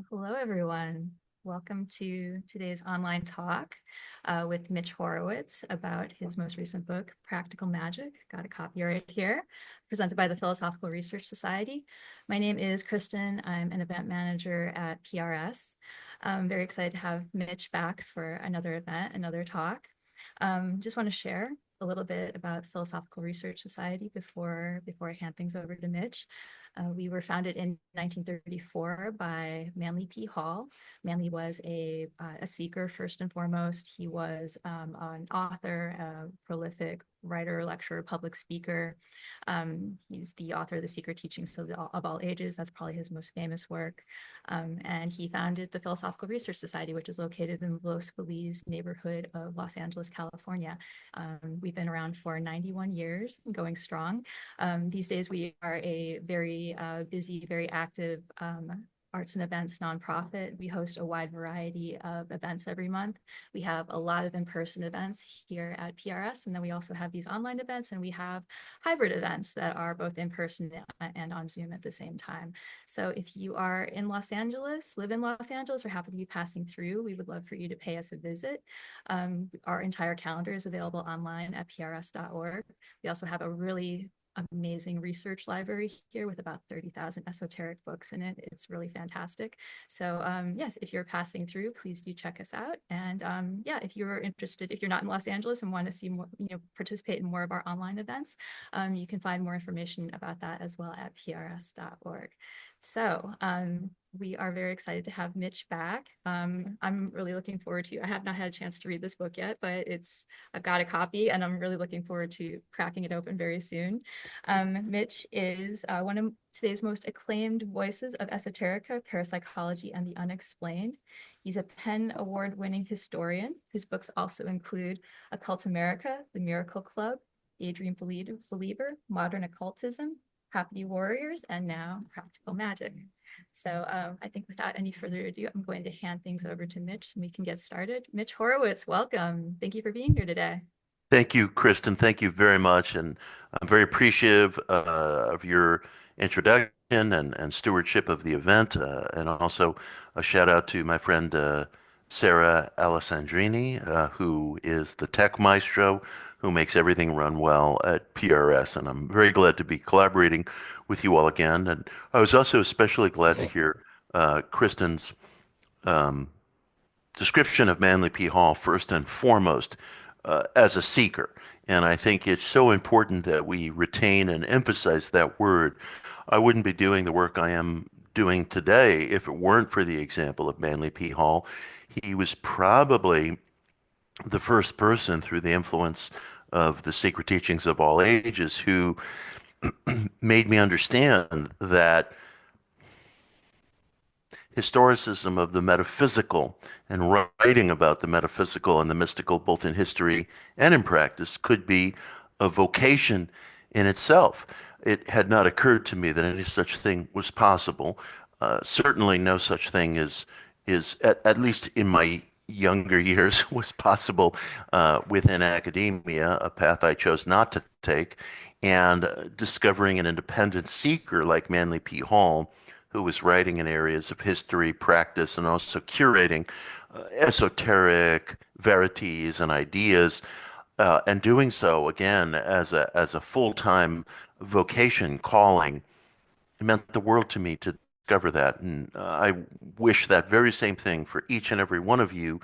Hello, everyone. Welcome to today's online talk with Mitch Horowitz about his most recent book, Practical Magick. Got a copy right here, presented by the Philosophical Research Society. My name is Kristen. I'm an event manager at PRS. I'm very excited to have Mitch back for another event, another talk. Just want to share a little bit about the Philosophical Research Society before I hand things over to Mitch. We were founded in 1934 by Manly P. Hall. Manly was a seeker first and foremost. He was an author, a prolific writer, lecturer, public speaker. He's the author of The Secret Teachings of All Ages. That's probably his most famous work. And he founded the Philosophical Research Society, which is located in the Los Feliz neighborhood of Los Angeles, California. We've been around for 91 years, going strong. These days, we are a very busy, very active arts and events nonprofit. We host a wide variety of events every month. We have a lot of in-person events here at PRS, and then we also have these online events, and we have hybrid events that are both in person and on Zoom at the same time. So if you are in Los Angeles, live in Los Angeles, or happen to be passing through, we would love for you to pay us a visit. Our entire calendar is available online at prs.org. We also have a really amazing research library here with about 30,000 esoteric books in it. It's really fantastic. So yes, if you're passing through, please do check us out. And yeah, if you're interested, if you're not in Los Angeles and want to see more, participate in more of our online events, you can find more information about that as well at prs.org. So we are very excited to have Mitch back. I'm really looking forward to, I have not had a chance to read this book yet, but I've got a copy and I'm really looking forward to cracking it open very soon. Mitch is one of today's most acclaimed voices of esoterica, parapsychology, and the unexplained. He's a PEN Award-winning historian whose books also include Occult America, The Miracle Club, Daydream Believer, Modern Occultism, Happy Warriors, and now Practical Magick. So I think without any further ado, I'm going to hand things over to Mitch so we can get started. Mitch Horowitz, welcome. Thank you for being here today. Thank you, Kristen. Thank you very much. And I'm very appreciative of your introduction and stewardship of the event. And also a shout out to my friend Sarah Alessandrini, who is the tech maestro who makes everything run well at PRS. And I'm very glad to be collaborating with you all again. And I was also especially glad to hear Kristen's um, description of Manly P. Hall first and foremost as a seeker. And I think it's so important that we retain and emphasize that word. I wouldn't be doing the work I am doing today if it weren't for the example of Manly P. Hall. He was probably the first person through the influence of the secret teachings of all ages who made me understand that historicism of the metaphysical and writing about the metaphysical and the mystical, both in history and in practice, could be a vocation in itself. It had not occurred to me that any such thing was possible. Certainly, no such thing is at least in my younger years was possible within academia, a path I chose not to take, and discovering an independent seeker like Manly P. Hall who was writing in areas of history, practice, and also curating esoteric verities and ideas, and doing so again as a full-time vocation calling. It meant the world to me to discover that, and I wish that very same thing for each and every one of you,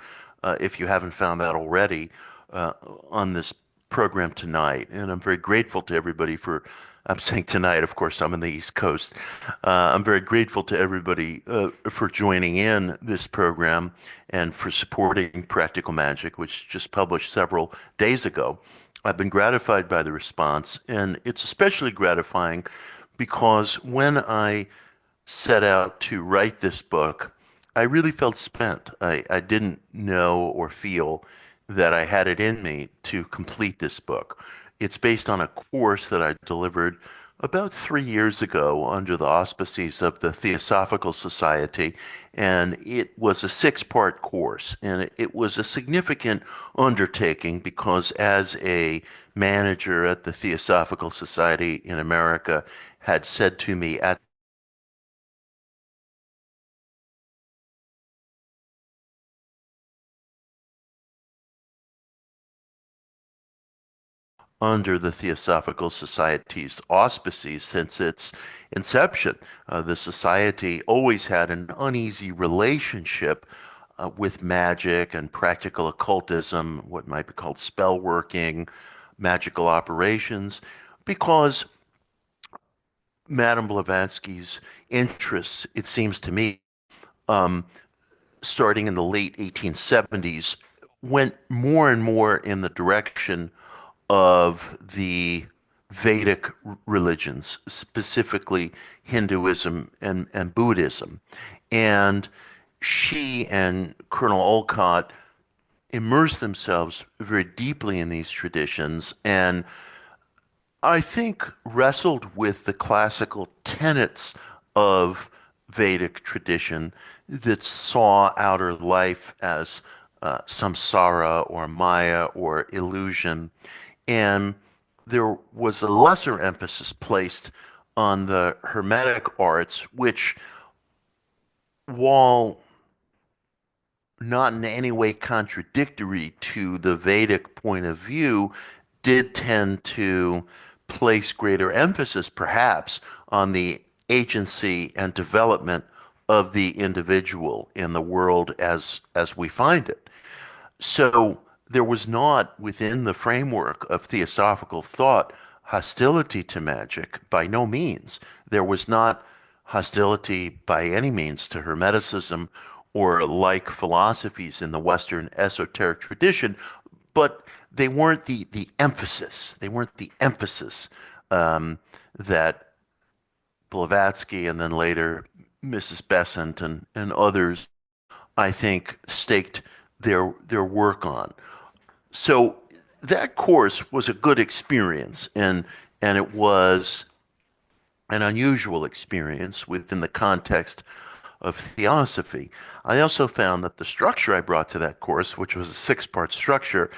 if you haven't found that already, uh, on this program tonight. And I'm very grateful to everybody for. I'm saying tonight, of course, I'm in the East Coast. I'm very grateful to everybody for joining in this program and for supporting Practical Magick, which just published several days ago. I've been gratified by the response, and it's especially gratifying because when I set out to write this book, I really felt spent. I didn't know or feel that I had it in me to complete this book. It's based on a course that I delivered about 3 years ago under the auspices of the Theosophical Society, and it was a six-part course, and it was a significant undertaking because as a manager at the Theosophical Society in America had said to me at under the Theosophical Society's auspices since its inception. The society always had an uneasy relationship with magic and practical occultism, what might be called spell working, magical operations, because Madame Blavatsky's interests, it seems to me, um, starting in the late 1870s, went more and more in the direction of the Vedic religions, specifically Hinduism and Buddhism. And she and Colonel Olcott immersed themselves very deeply in these traditions and I think wrestled with the classical tenets of Vedic tradition that saw outer life as samsara or maya or illusion. And there was a lesser emphasis placed on the Hermetic arts, which, while not in any way contradictory to the Vedic point of view, did tend to place greater emphasis, perhaps, on the agency and development of the individual in the world as we find it. So there was not within the framework of theosophical thought hostility to magic by no means. There was not hostility by any means to Hermeticism or like philosophies in the Western esoteric tradition, but they weren't the emphasis. They weren't the emphasis that Blavatsky and then later Mrs. Besant and others, I think, staked their work on. So that course was a good experience, and it was an unusual experience within the context of theosophy. I also found that the structure I brought to that course, which was a six-part structure,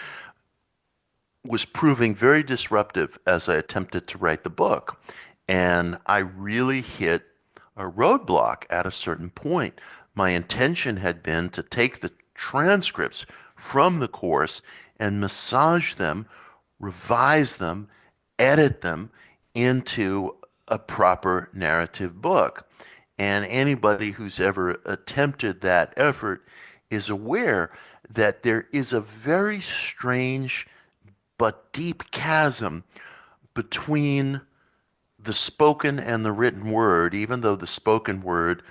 was proving very disruptive as I attempted to write the book. And I really hit a roadblock at a certain point. My intention had been to take the transcripts from the course and massage them, revise them, edit them into a proper narrative book. And anybody who's ever attempted that effort is aware that there is a very strange but deep chasm between the spoken and the written word, even though the spoken word,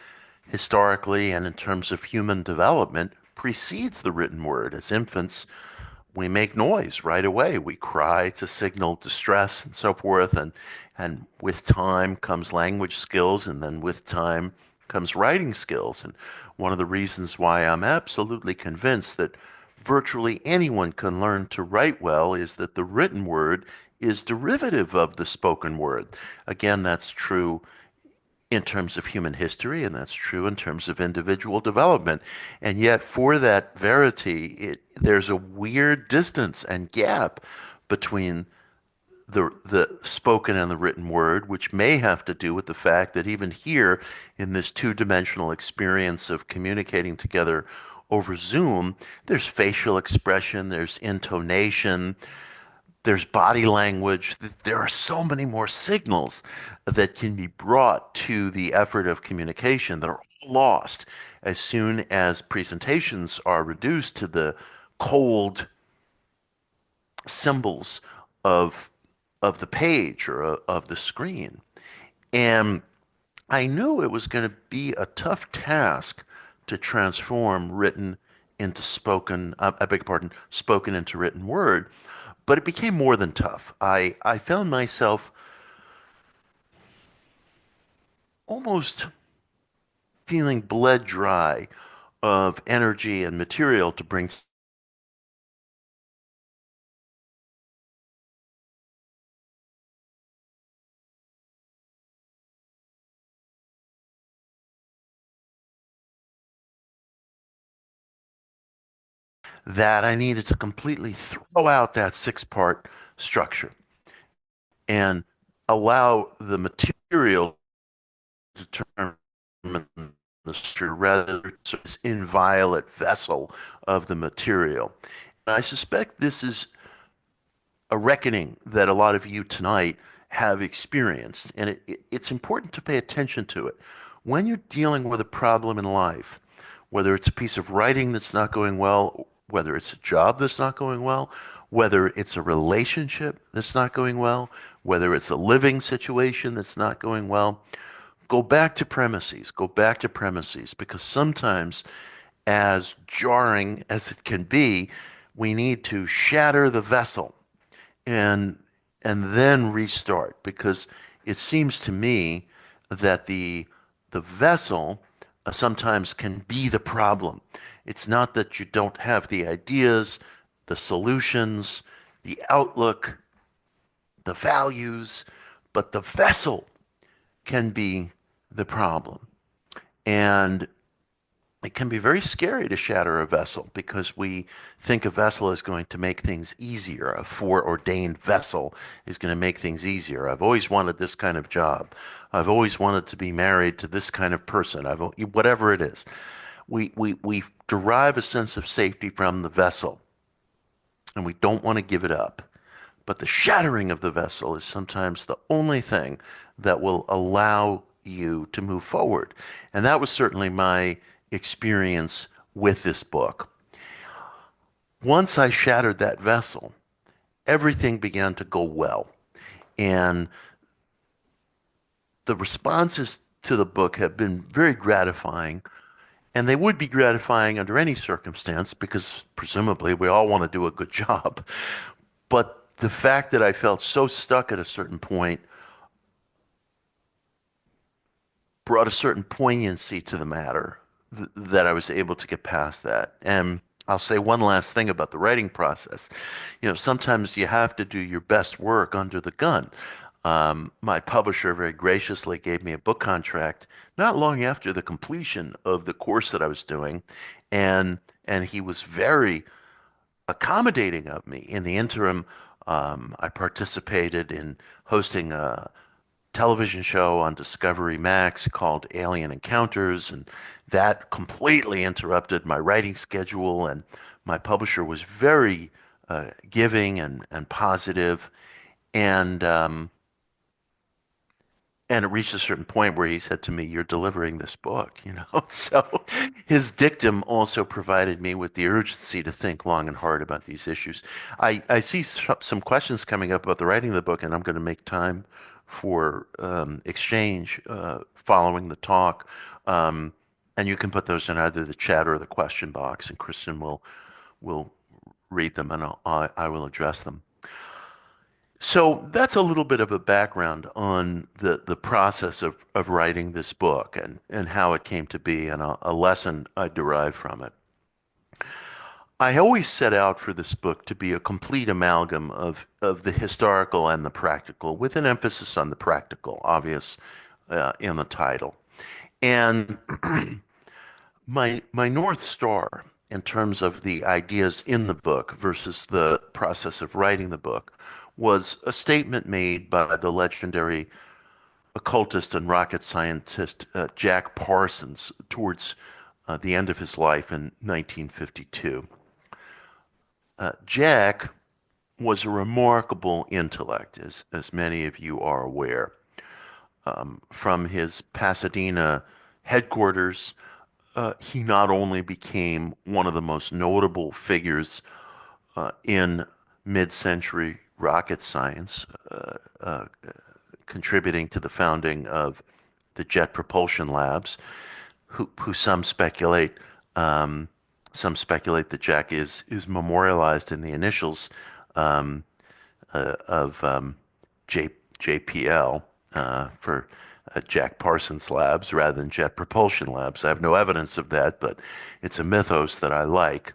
historically and in terms of human development, precedes the written word. As infants, we make noise right away. We cry to signal distress and so forth. And with time comes language skills, and then with time comes writing skills. And one of the reasons why I'm absolutely convinced that virtually anyone can learn to write well is that the written word is derivative of the spoken word. Again, that's true in terms of human history, and that's true in terms of individual development. And yet, for that verity, there's a weird distance and gap between the spoken and the written word, which may have to do with the fact that even here, in this two-dimensional experience of communicating together over Zoom, there's facial expression, there's intonation, there's body language. There are so many more signals that can be brought to the effort of communication that are lost as soon as presentations are reduced to the cold symbols of of the page or of the screen. And I knew it was going to be a tough task to transform written into spoken, I beg your pardon, spoken into written word, but it became more than tough. I found myself almost feeling bled dry of energy and material to bring that I needed to completely throw out that six-part structure and allow the material to determine the structure rather than this inviolate vessel of the material. And I suspect this is a reckoning that a lot of you tonight have experienced, and it's important to pay attention to it. When you're dealing with a problem in life, whether it's a piece of writing that's not going well, whether it's a job that's not going well, whether it's a relationship that's not going well, whether it's a living situation that's not going well, go back to premises. Go back to premises because sometimes, as jarring as it can be, we need to shatter the vessel and then restart because it seems to me that the vessel sometimes can be the problem. It's not that you don't have the ideas, the solutions, the outlook, the values, but the vessel can be the problem. And it can be very scary to shatter a vessel because we think a vessel is going to make things easier. A foreordained vessel is going to make things easier. I've always wanted this kind of job. I've always wanted to be married to this kind of person. Whatever it is. We derive a sense of safety from the vessel and we don't want to give it up. But the shattering of the vessel is sometimes the only thing that will allow you to move forward. And that was certainly my experience with this book. Once I shattered that vessel, everything began to go well. And the responses to the book have been very gratifying. And they would be gratifying under any circumstance because presumably we all want to do a good job. But the fact that I felt so stuck at a certain point brought a certain poignancy to the matter that I was able to get past that. And I'll say one last thing about the writing process. You know, sometimes you have to do your best work under the gun. My publisher very graciously gave me a book contract not long after the completion of the course that I was doing, and he was very accommodating of me. In the interim, I participated in hosting a television show on Discovery Max called Alien Encounters, and that completely interrupted my writing schedule. And my publisher was very giving and positive, and and it reached a certain point where he said to me, "You're delivering this book," you know. So his dictum also provided me with the urgency to think long and hard about these issues. I see some questions coming up about the writing of the book, and I'm going to make time for exchange following the talk. And you can put those in either the chat or the question box, and Kristen will read them, and I will address them. So that's a little bit of a background on the process of writing this book and how it came to be and a lesson I derived from it. I always set out for this book to be a complete amalgam of the historical and the practical, with an emphasis on the practical, obvious in the title. And my North Star in terms of the ideas in the book versus the process of writing the book was a statement made by the legendary occultist and rocket scientist Jack Parsons towards the end of his life in 1952. Jack was a remarkable intellect, as many of you are aware. From his Pasadena headquarters, he not only became one of the most notable figures in mid-century rocket science, contributing to the founding of the Jet Propulsion Labs, who some speculate that Jack is memorialized in the initials of JPL for Jack Parsons Labs rather than Jet Propulsion Labs. I have no evidence of that, but it's a mythos that I like.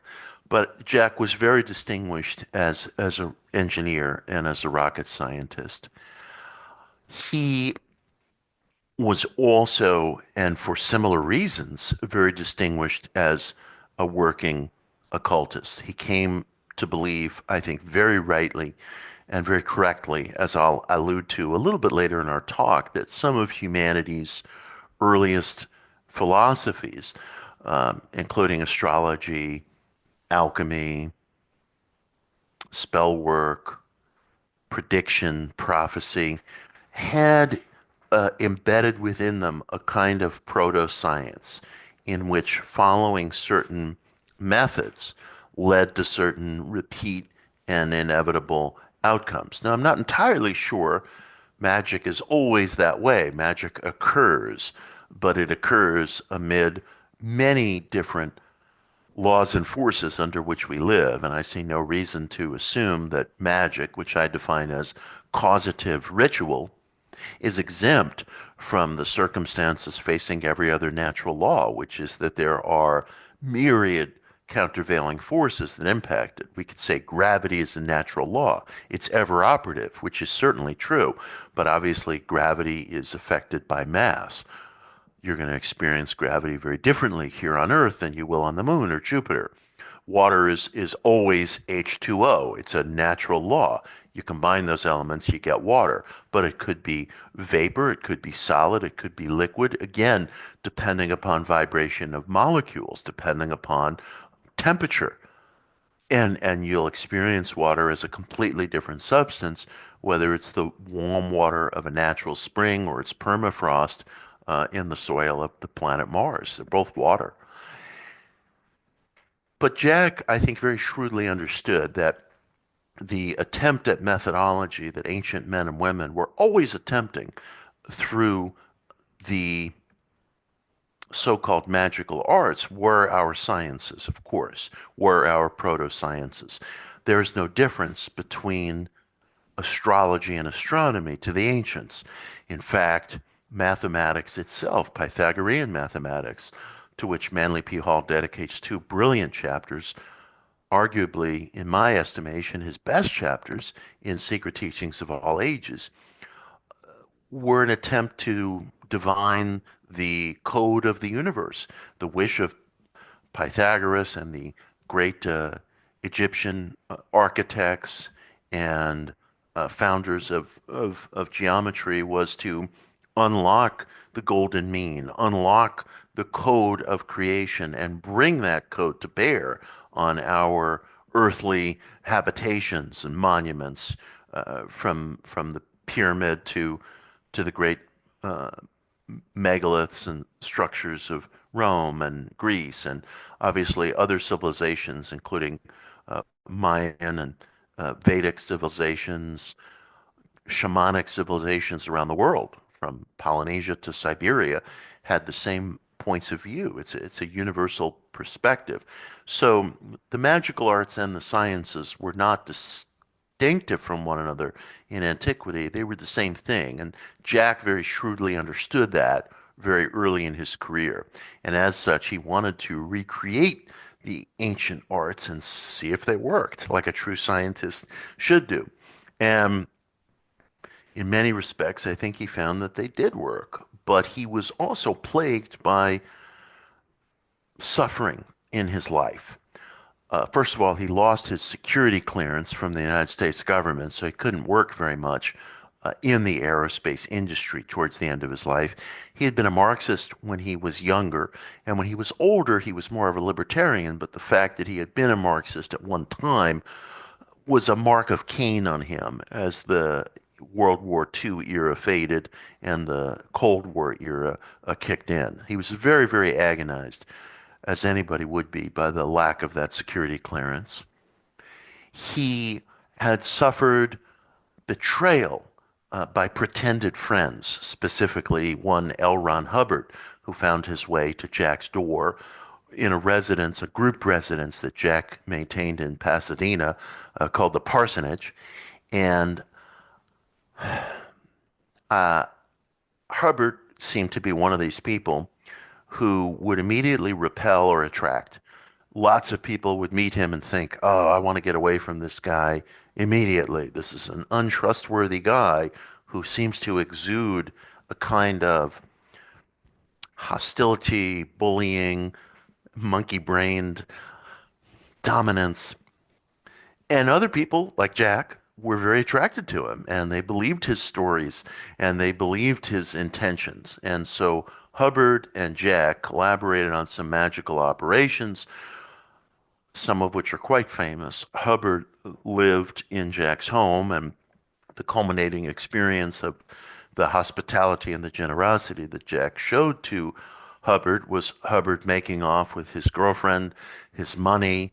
But Jack was very distinguished as an engineer and as a rocket scientist. He was also, and for similar reasons, very distinguished as a working occultist. He came to believe, I think, very rightly and very correctly, as I'll allude to a little bit later in our talk, that some of humanity's earliest philosophies, including astrology, alchemy, spell work, prediction, prophecy, had embedded within them a kind of proto-science in which following certain methods led to certain repeat and inevitable outcomes. Now, I'm not entirely sure magic is always that way. Magic occurs, but it occurs amid many different laws and forces under which we live, and I see no reason to assume that magic, which I define as causative ritual, is exempt from the circumstances facing every other natural law, which is that there are myriad countervailing forces that impact it. We could say gravity is a natural law. It's ever operative, which is certainly true, but obviously gravity is affected by mass. You're going to experience gravity very differently here on Earth than you will on the moon or Jupiter. Water is always H2O. It's a natural law. You combine those elements, you get water. But it could be vapor, it could be solid, it could be liquid. Again, depending upon vibration of molecules, depending upon temperature. And you'll experience water as a completely different substance, whether it's the warm water of a natural spring or it's permafrost in the soil of the planet Mars. They're both water. But Jack, I think, very shrewdly understood that the attempt at methodology that ancient men and women were always attempting through the so-called magical arts were our sciences, of course, were our proto-sciences. There is no difference between astrology and astronomy to the ancients. In fact, mathematics itself, Pythagorean mathematics, to which Manly P. Hall dedicates two brilliant chapters, arguably, in my estimation, his best chapters in Secret Teachings of All Ages, were an attempt to divine the code of the universe, the wish of Pythagoras and the great Egyptian architects and founders of geometry was to unlock the golden mean, unlock the code of creation, and bring that code to bear on our earthly habitations and monuments, from the pyramid to the great uh, megaliths and structures of Rome and Greece, and obviously other civilizations, including Mayan and Vedic civilizations, shamanic civilizations around the world, from Polynesia to Siberia, had the same points of view. It's a universal perspective. So the magical arts and the sciences were not distinctive from one another in antiquity. They were the same thing. And Jack very shrewdly understood that very early in his career. And as such, he wanted to recreate the ancient arts and see if they worked, like a true scientist should do. And in many respects, I think he found that they did work. But he was also plagued by suffering in his life. First of all, he lost his security clearance from the United States government, so he couldn't work very much in the aerospace industry towards the end of his life. He had been a Marxist when he was younger, and when he was older, he was more of a libertarian, but the fact that he had been a Marxist at one time was a mark of Cain on him as the World War II era faded and the Cold War era kicked in. He was very, very agonized, as anybody would be, by the lack of that security clearance. He had suffered betrayal by pretended friends, specifically one L. Ron Hubbard, who found his way to Jack's door in a residence, a group residence that Jack maintained in Pasadena called the Parsonage. And Hubbard seemed to be one of these people who would immediately repel or attract. Lots of people would meet him and think, oh, I want to get away from this guy immediately. This is an untrustworthy guy who seems to exude a kind of hostility, bullying, monkey-brained dominance. And other people, like Jack, were very attracted to him, and they believed his stories, and they believed his intentions. And so Hubbard and Jack collaborated on some magical operations, some of which are quite famous. Hubbard lived in Jack's home and the culminating experience of the hospitality and the generosity that Jack showed to Hubbard was Hubbard making off with his girlfriend, his money,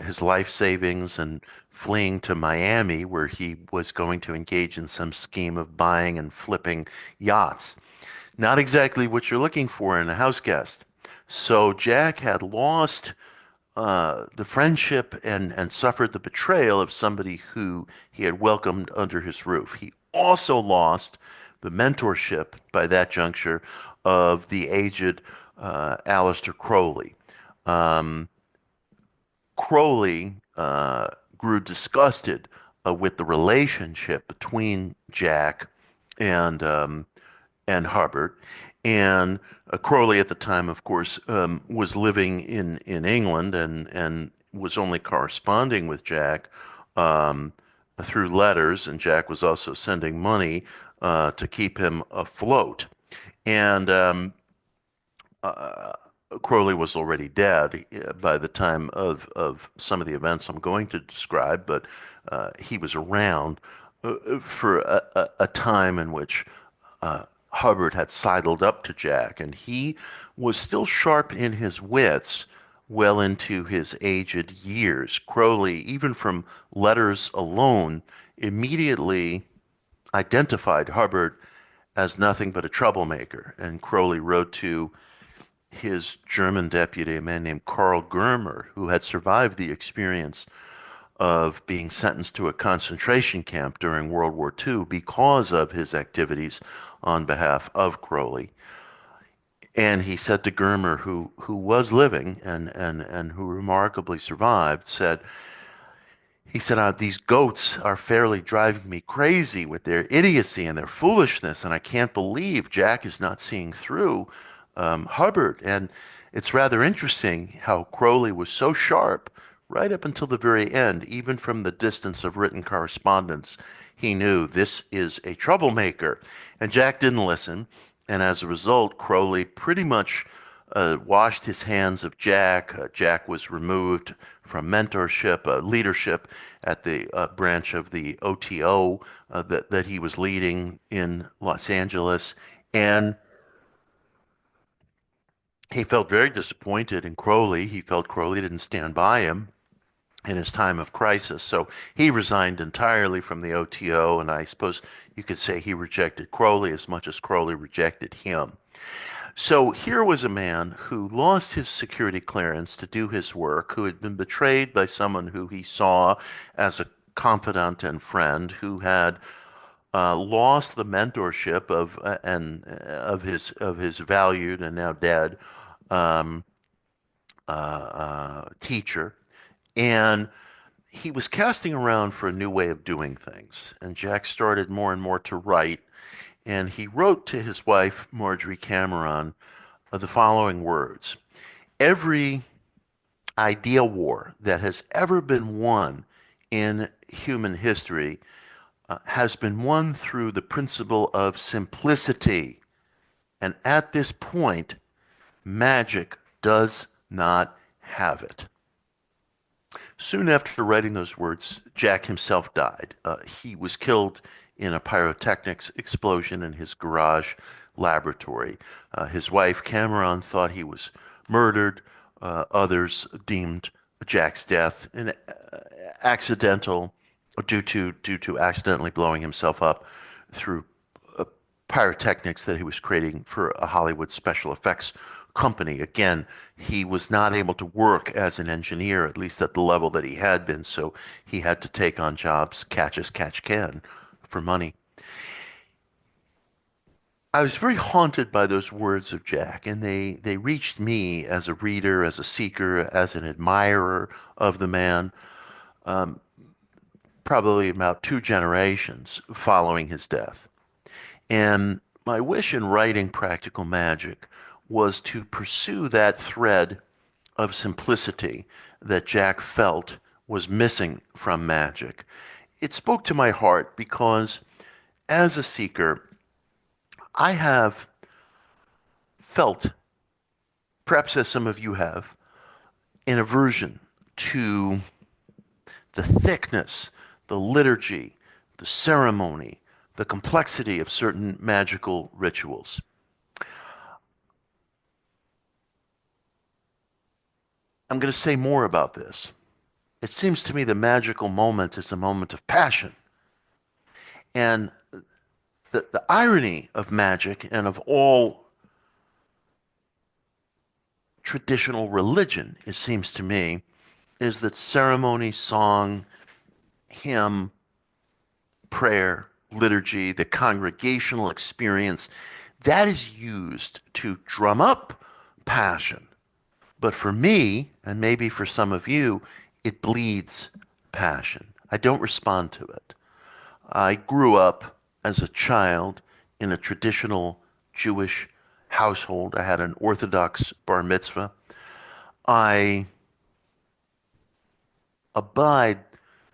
his life savings, and fleeing to Miami, where he was going to engage in some scheme of buying and flipping yachts. Not exactly what you're looking for in a house guest. So Jack had lost the friendship and suffered the betrayal of somebody who he had welcomed under his roof. He also lost the mentorship by that juncture of the aged Aleister Crowley. Um, Crowley grew disgusted with the relationship between Jack and Hubbard. And Crowley at the time, of course, was living in England and was only corresponding with Jack um, through letters. And Jack was also sending money to keep him afloat. And uh, Crowley was already dead by the time of some of the events I'm going to describe, but he was around for a time in which Hubbard had sidled up to Jack, and he was still sharp in his wits well into his aged years. Crowley, even from letters alone, immediately identified Hubbard as nothing but a troublemaker, and Crowley wrote to his German deputy, a man named Karl Germer, who had survived the experience of being sentenced to a concentration camp during World War II because of his activities on behalf of Crowley. And he said to Germer, who was living and who remarkably survived, he said, these goats are fairly driving me crazy with their idiocy and their foolishness, and I can't believe Jack is not seeing through Hubbard. And it's rather interesting how Crowley was so sharp right up until the very end, even from the distance of written correspondence. He knew this is a troublemaker. And Jack didn't listen. And as a result, Crowley pretty much washed his hands of Jack. Jack was removed from mentorship, leadership at the branch of the OTO that he was leading in Los Angeles. And he felt very disappointed in Crowley. He felt Crowley didn't stand by him in his time of crisis. So he resigned entirely from the OTO, and I suppose you could say he rejected Crowley as much as Crowley rejected him. So here was a man who lost his security clearance to do his work, who had been betrayed by someone who he saw as a confidant and friend, who had lost the mentorship of his valued and now dead um, teacher, and he was casting around for a new way of doing things. And Jack started more and more to write, and he wrote to his wife Marjorie Cameron the following words: "Every idea war that has ever been won in human history has been won through the principle of simplicity. And at this point, magic does not have it." Soon after writing those words, Jack himself died. He was killed in a pyrotechnics explosion in his garage laboratory. His wife, Cameron, thought he was murdered. Others deemed Jack's death an accidental due to accidentally blowing himself up through pyrotechnics that he was creating for a Hollywood special effects company. Again, he was not able to work as an engineer, at least at the level that he had been, so he had to take on jobs, catch as catch can, for money. I was very haunted by those words of Jack, and they reached me as a reader, as a seeker, as an admirer of the man, um, probably about 2 generations following his death. And my wish in writing Practical Magick was to pursue that thread of simplicity that Jack felt was missing from magic. It spoke to my heart because as a seeker, I have felt, perhaps as some of you have, an aversion to the thickness, the liturgy, the ceremony, the complexity of certain magical rituals. I'm going to say more about this. It seems to me the magical moment is a moment of passion. And the irony of magic and of all traditional religion, it seems to me, is that ceremony, song, hymn, prayer, liturgy, the congregational experience, that is used to drum up passion. But for me, and maybe for some of you, it bleeds passion. I don't respond to it. I grew up as a child in a traditional Jewish household. I had an Orthodox bar mitzvah. I abide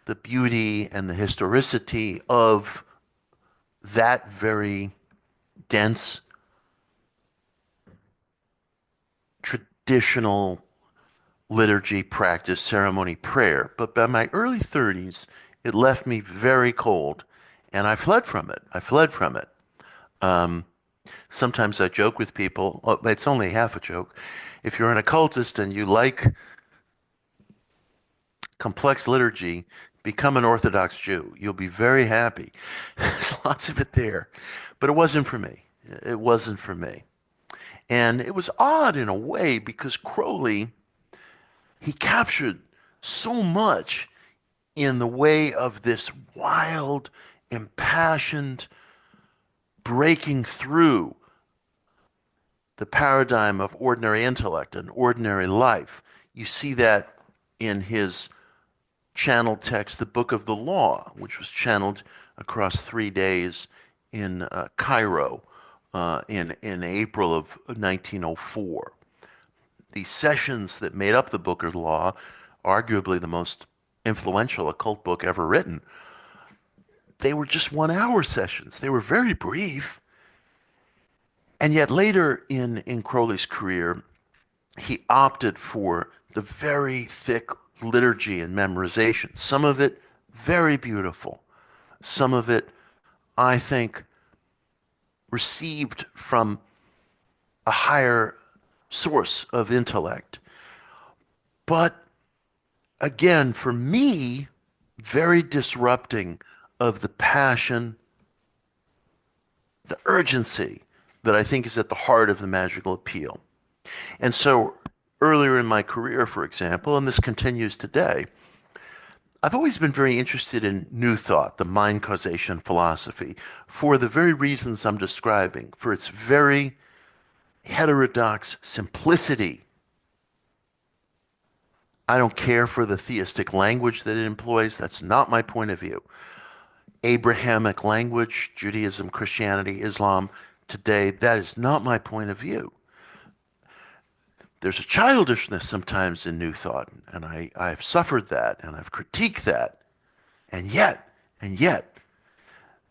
the beauty and the historicity of that very dense traditional liturgy, practice, ceremony, prayer. But by my early 30s, it left me very cold, and I fled from it. I fled from it. Um, Sometimes I joke with people, oh, it's only half a joke. If you're an occultist and you like complex liturgy, become an Orthodox Jew. You'll be very happy. There's lots of it there. But it wasn't for me. It wasn't for me. And it was odd in a way because Crowley, he captured so much in the way of this wild, impassioned breaking through the paradigm of ordinary intellect and ordinary life. You see that in his channeled text, the Book of the Law, which was channeled across 3 days in Cairo in April of 1904. These sessions that made up the Book of the Law, arguably the most influential occult book ever written, they were just 1 hour sessions. They were very brief. And yet later in Crowley's career, he opted for the very thick liturgy and memorization. Some of it very beautiful. Some of it, I think, received from a higher source of intellect. But again, for me, very disrupting of the passion, the urgency that I think is at the heart of the magical appeal. And so earlier in my career, for example, and this continues today, I've always been very interested in New Thought, the mind causation philosophy, for the very reasons I'm describing, for its very heterodox simplicity. I don't care for the theistic language that it employs. That's not my point of view. Abrahamic language, Judaism, Christianity, Islam, today, that is not my point of view. There's a childishness sometimes in New Thought, and I've suffered that, and I've critiqued that. And yet,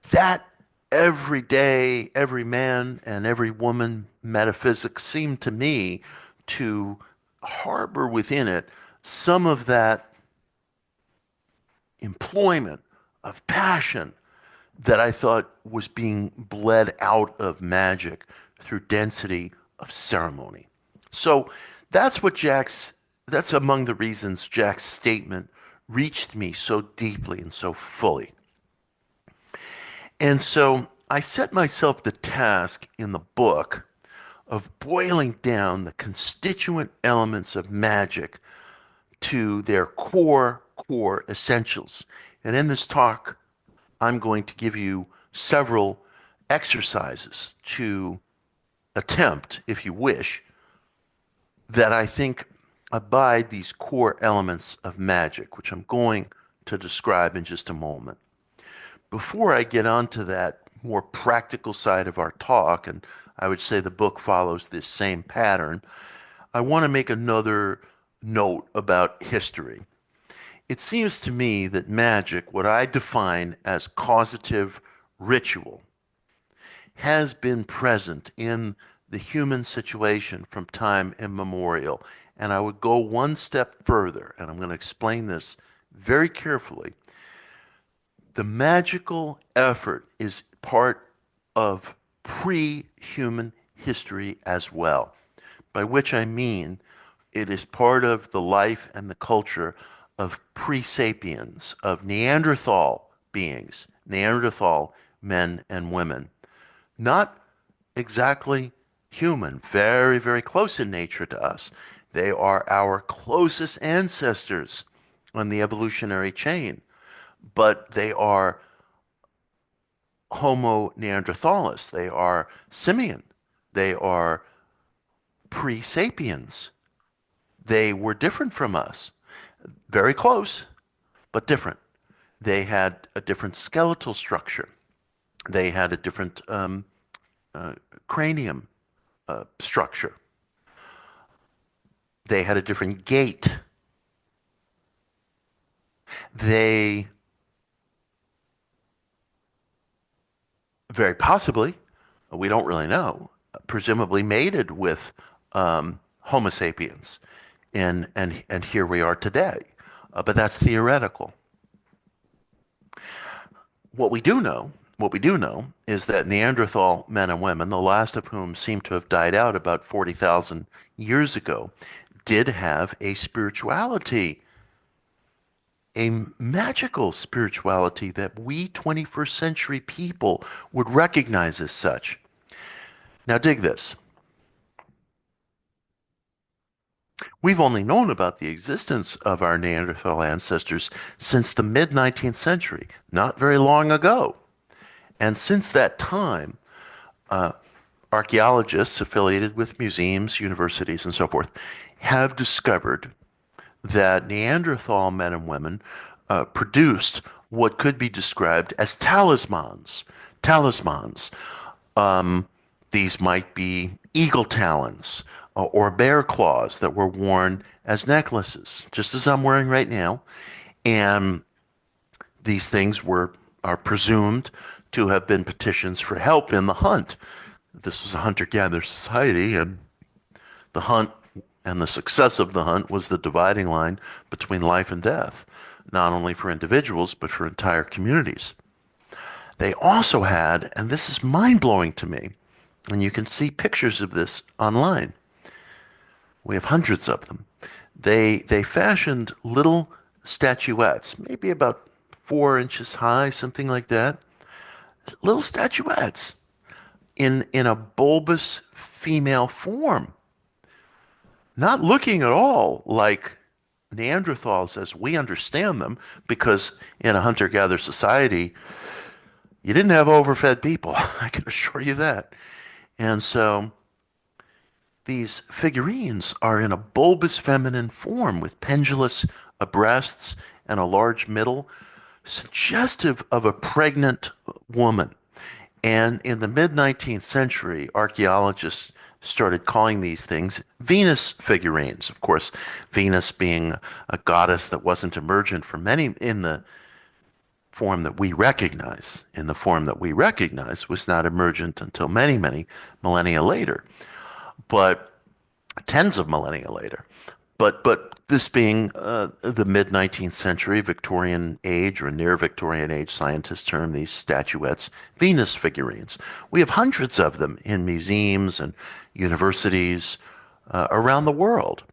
that every day, every man and every woman metaphysics seem to me to harbor within it some of that employment of passion that I thought was being bled out of magic through density of ceremony. So that's among the reasons Jack's statement reached me so deeply and so fully. And so I set myself the task in the book of boiling down the constituent elements of magic to their core essentials. And in this talk, I'm going to give you several exercises to attempt, if you wish, that I think abide these core elements of magic, which I'm going to describe in just a moment. Before I get onto that more practical side of our talk, and I would say the book follows this same pattern, I want to make another note about history. It seems to me that magic, what I define as causative ritual, has been present in the human situation from time immemorial. And I would go one step further, and I'm going to explain this very carefully. The magical effort is part of pre-human history as well, by which I mean it is part of the life and the culture of pre-sapiens, of Neanderthal beings, Neanderthal men and women. Not exactly human, very, very close in nature to us. They are our closest ancestors on the evolutionary chain, but they are Homo neanderthalis. They are simian. They are pre-sapiens. They were different from us. Very close, but different. They had a different skeletal structure. They had a different cranium structure. They had a different gait. They very possibly, we don't really know, presumably mated with Homo sapiens, and here we are today. But that's theoretical. What we do know, what we do know, is that Neanderthal men and women, the last of whom seem to have died out about 40,000 years ago, did have a spirituality, a magical spirituality that we 21st century people would recognize as such. Now, dig this. We've only known about the existence of our Neanderthal ancestors since the mid 19th century, not very long ago. And since that time, archaeologists affiliated with museums, universities, and so forth have discovered that Neanderthal men and women produced what could be described as talismans. Talismans. These might be eagle talons or bear claws that were worn as necklaces, just as I'm wearing right now. And these things are presumed to have been petitions for help in the hunt. This was a hunter-gatherer society, and the hunt and the success of the hunt was the dividing line between life and death, not only for individuals, but for entire communities. They also had, and this is mind-blowing to me, and you can see pictures of this online. We have hundreds of them. They fashioned little statuettes, maybe about 4 inches high, something like that. Little statuettes in a bulbous female form, not looking at all like Neanderthals as we understand them, because in a hunter-gatherer society, you didn't have overfed people. I can assure you that. And so these figurines are in a bulbous feminine form with pendulous breasts and a large middle, suggestive of a pregnant woman. And in the mid 19th century, archaeologists started calling these things Venus figurines. Of course, Venus being a goddess that wasn't emergent for many in the form that we recognize, was not emergent until many, many millennia later, but tens of millennia later. But this being the mid 19th century, Victorian age or near Victorian age, scientists term these statuettes Venus figurines. We have hundreds of them in museums and universities around the world.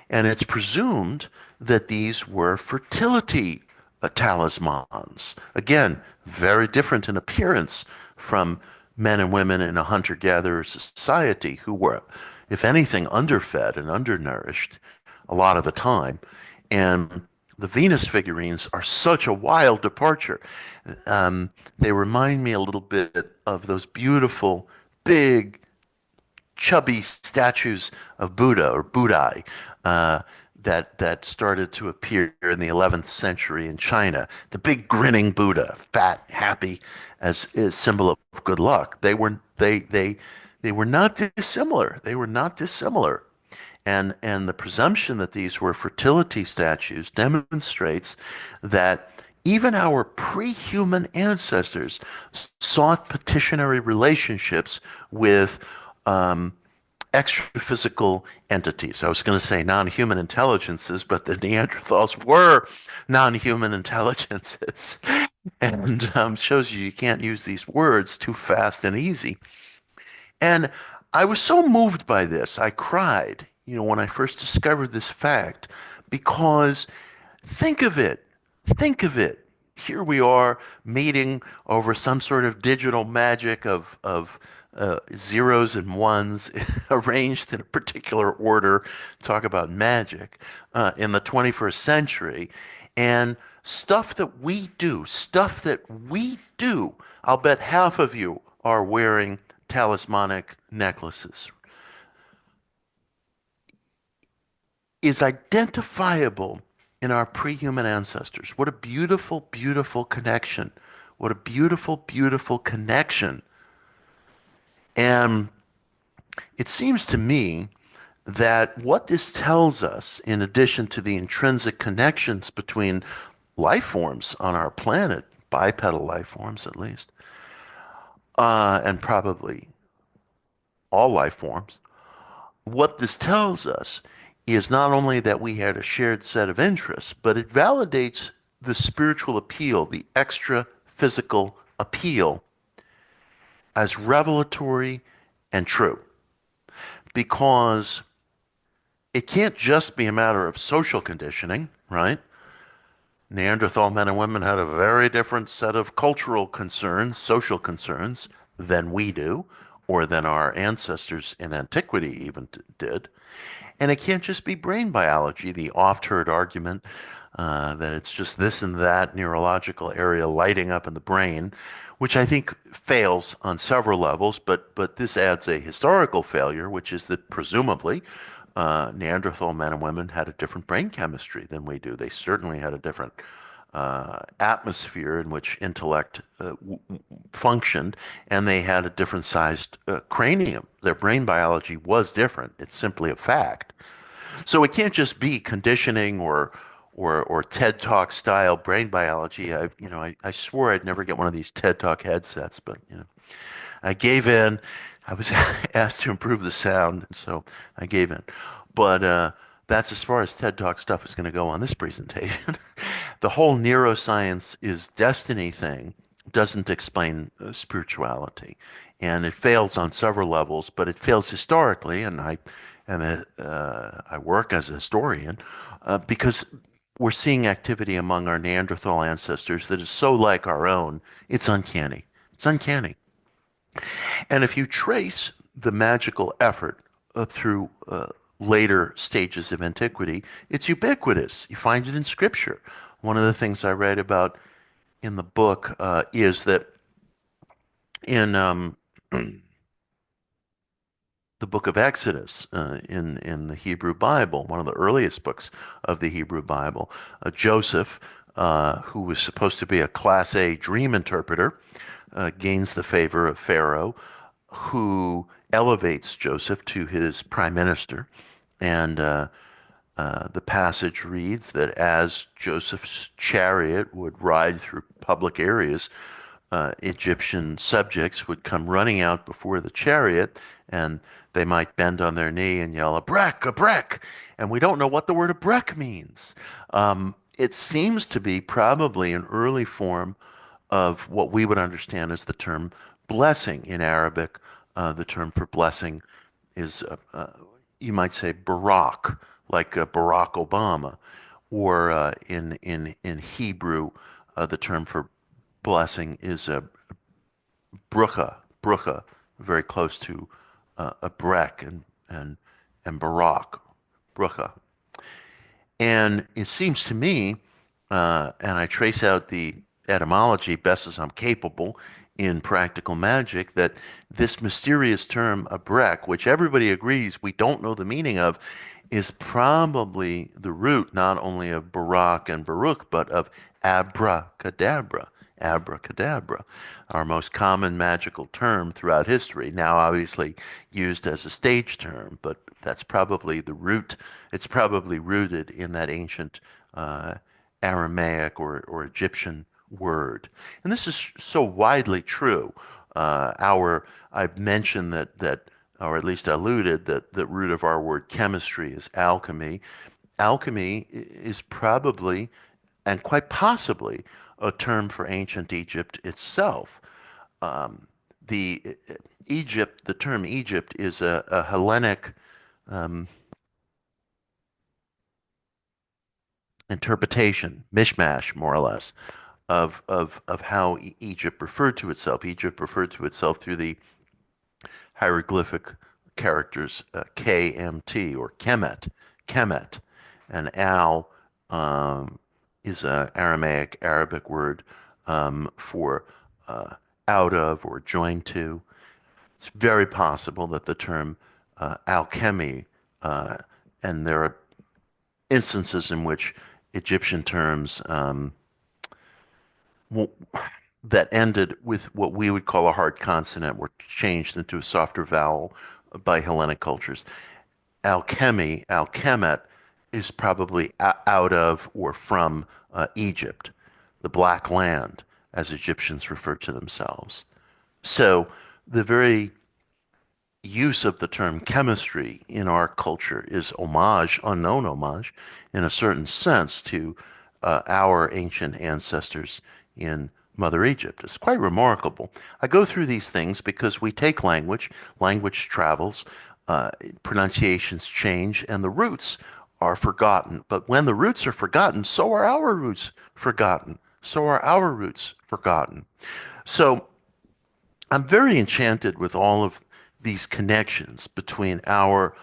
And it's presumed that these were fertility talismans. Again, very different in appearance from men and women in a hunter-gatherer society who were, if anything, underfed and undernourished a lot of the time. And the Venus figurines are such a wild departure. They remind me a little bit of those beautiful, big, chubby statues of Buddha or Budai that started to appear in the 11th century in China. The big grinning Buddha, fat, happy, as a symbol of good luck. They were not dissimilar. They were not dissimilar. And the presumption that these were fertility statues demonstrates that even our pre-human ancestors sought petitionary relationships with extra-physical entities. I was going to say non-human intelligences, but the Neanderthals were non-human intelligences. and shows you can't use these words too fast and easy. And I was so moved by this, I cried, when I first discovered this fact, because think of it. Think of it. Here we are meeting over some sort of digital magic of zeros and ones arranged in a particular order. Talk about magic in the 21st century. And stuff that we do. I'll bet half of you are wearing talismanic necklaces, is identifiable in our pre-human ancestors. What a beautiful, beautiful connection. What a beautiful, beautiful connection. And it seems to me that what this tells us, in addition to the intrinsic connections between life forms on our planet, bipedal life forms at least, and probably all life forms, what this tells us is not only that we had a shared set of interests, but it validates the spiritual appeal, the extra physical appeal, as revelatory and true. Because it can't just be a matter of social conditioning, right? Neanderthal men and women had a very different set of cultural concerns, social concerns, than we do, or than our ancestors in antiquity even did. And it can't just be brain biology, the oft-heard argument that it's just this and that neurological area lighting up in the brain, which I think fails on several levels, but this adds a historical failure, which is that presumably Neanderthal men and women had a different brain chemistry than we do. They certainly had a different atmosphere in which intellect functioned, and they had a different sized cranium. Their brain biology was different. It's simply a fact. So it can't just be conditioning or TED Talk style brain biology. I swore I'd never get one of these TED Talk headsets, but I gave in. I was asked to improve the sound, so I gave in. But that's as far as TED Talk stuff is going to go on this presentation. The whole neuroscience is destiny thing doesn't explain spirituality, and it fails on several levels. But it fails historically, and I work as a historian because we're seeing activity among our Neanderthal ancestors that is so like our own. It's uncanny. It's uncanny. And if you trace the magical effort through later stages of antiquity, it's ubiquitous. You find it in scripture. One of the things I write about in the book is that in the book of Exodus, in the Hebrew Bible, one of the earliest books of the Hebrew Bible, Joseph, who was supposed to be a Class A dream interpreter, gains the favor of Pharaoh, who elevates Joseph to his prime minister. And the passage reads that as Joseph's chariot would ride through public areas, Egyptian subjects would come running out before the chariot, and they might bend on their knee and yell, "Abrek, abrek!" And we don't know what the word abrek means. It seems to be probably an early form of what we would understand as the term blessing in Arabic. The term for blessing is, you might say, Barak, like Barack Obama, or in Hebrew, the term for blessing is brucha, very close to a brek and barak, brucha. And it seems to me, and I trace out the etymology best as I'm capable in Practical Magick, that this mysterious term abrek, which everybody agrees we don't know the meaning of, is probably the root not only of Barak and Baruch, but of abracadabra. Abracadabra, our most common magical term throughout history, now obviously used as a stage term, but that's probably the root. It's probably rooted in that ancient Aramaic or Egyptian word. And this is so widely true. I've mentioned that, or at least alluded that the root of our word chemistry is alchemy. Alchemy is probably and quite possibly a term for ancient Egypt itself. Um, the term Egypt is a Hellenic um, interpretation, mishmash, more or less, of how Egypt referred to itself. Egypt referred to itself through the hieroglyphic characters KMT or Kemet, Kemet, and Al um, is an Aramaic Arabic word for out of or joined to. It's very possible that the term alchemy, uh, and there are instances in which Egyptian terms that ended with what we would call a hard consonant were changed into a softer vowel by Hellenic cultures. Alchemy, alchemet, is probably out of or from Egypt, the Black Land, as Egyptians referred to themselves. So the very use of the term chemistry in our culture is homage, unknown homage, in a certain sense to our ancient ancestors in Mother Egypt. It's quite remarkable. I go through these things because we take language, language travels, pronunciations change, and the roots are forgotten. But when the roots are forgotten, so are our roots forgotten. So are our roots forgotten. So I'm very enchanted with all of these connections between our